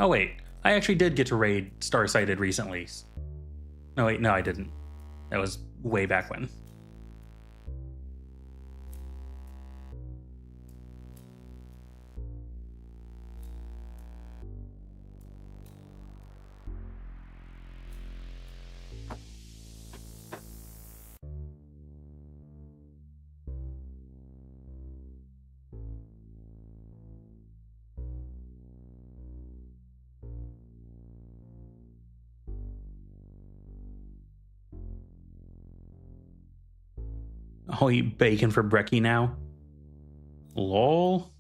Oh wait, I actually did get to raid Starsighted recently. No wait, no I didn't. That was way back when. I'll eat bacon for brekkie now. Lol.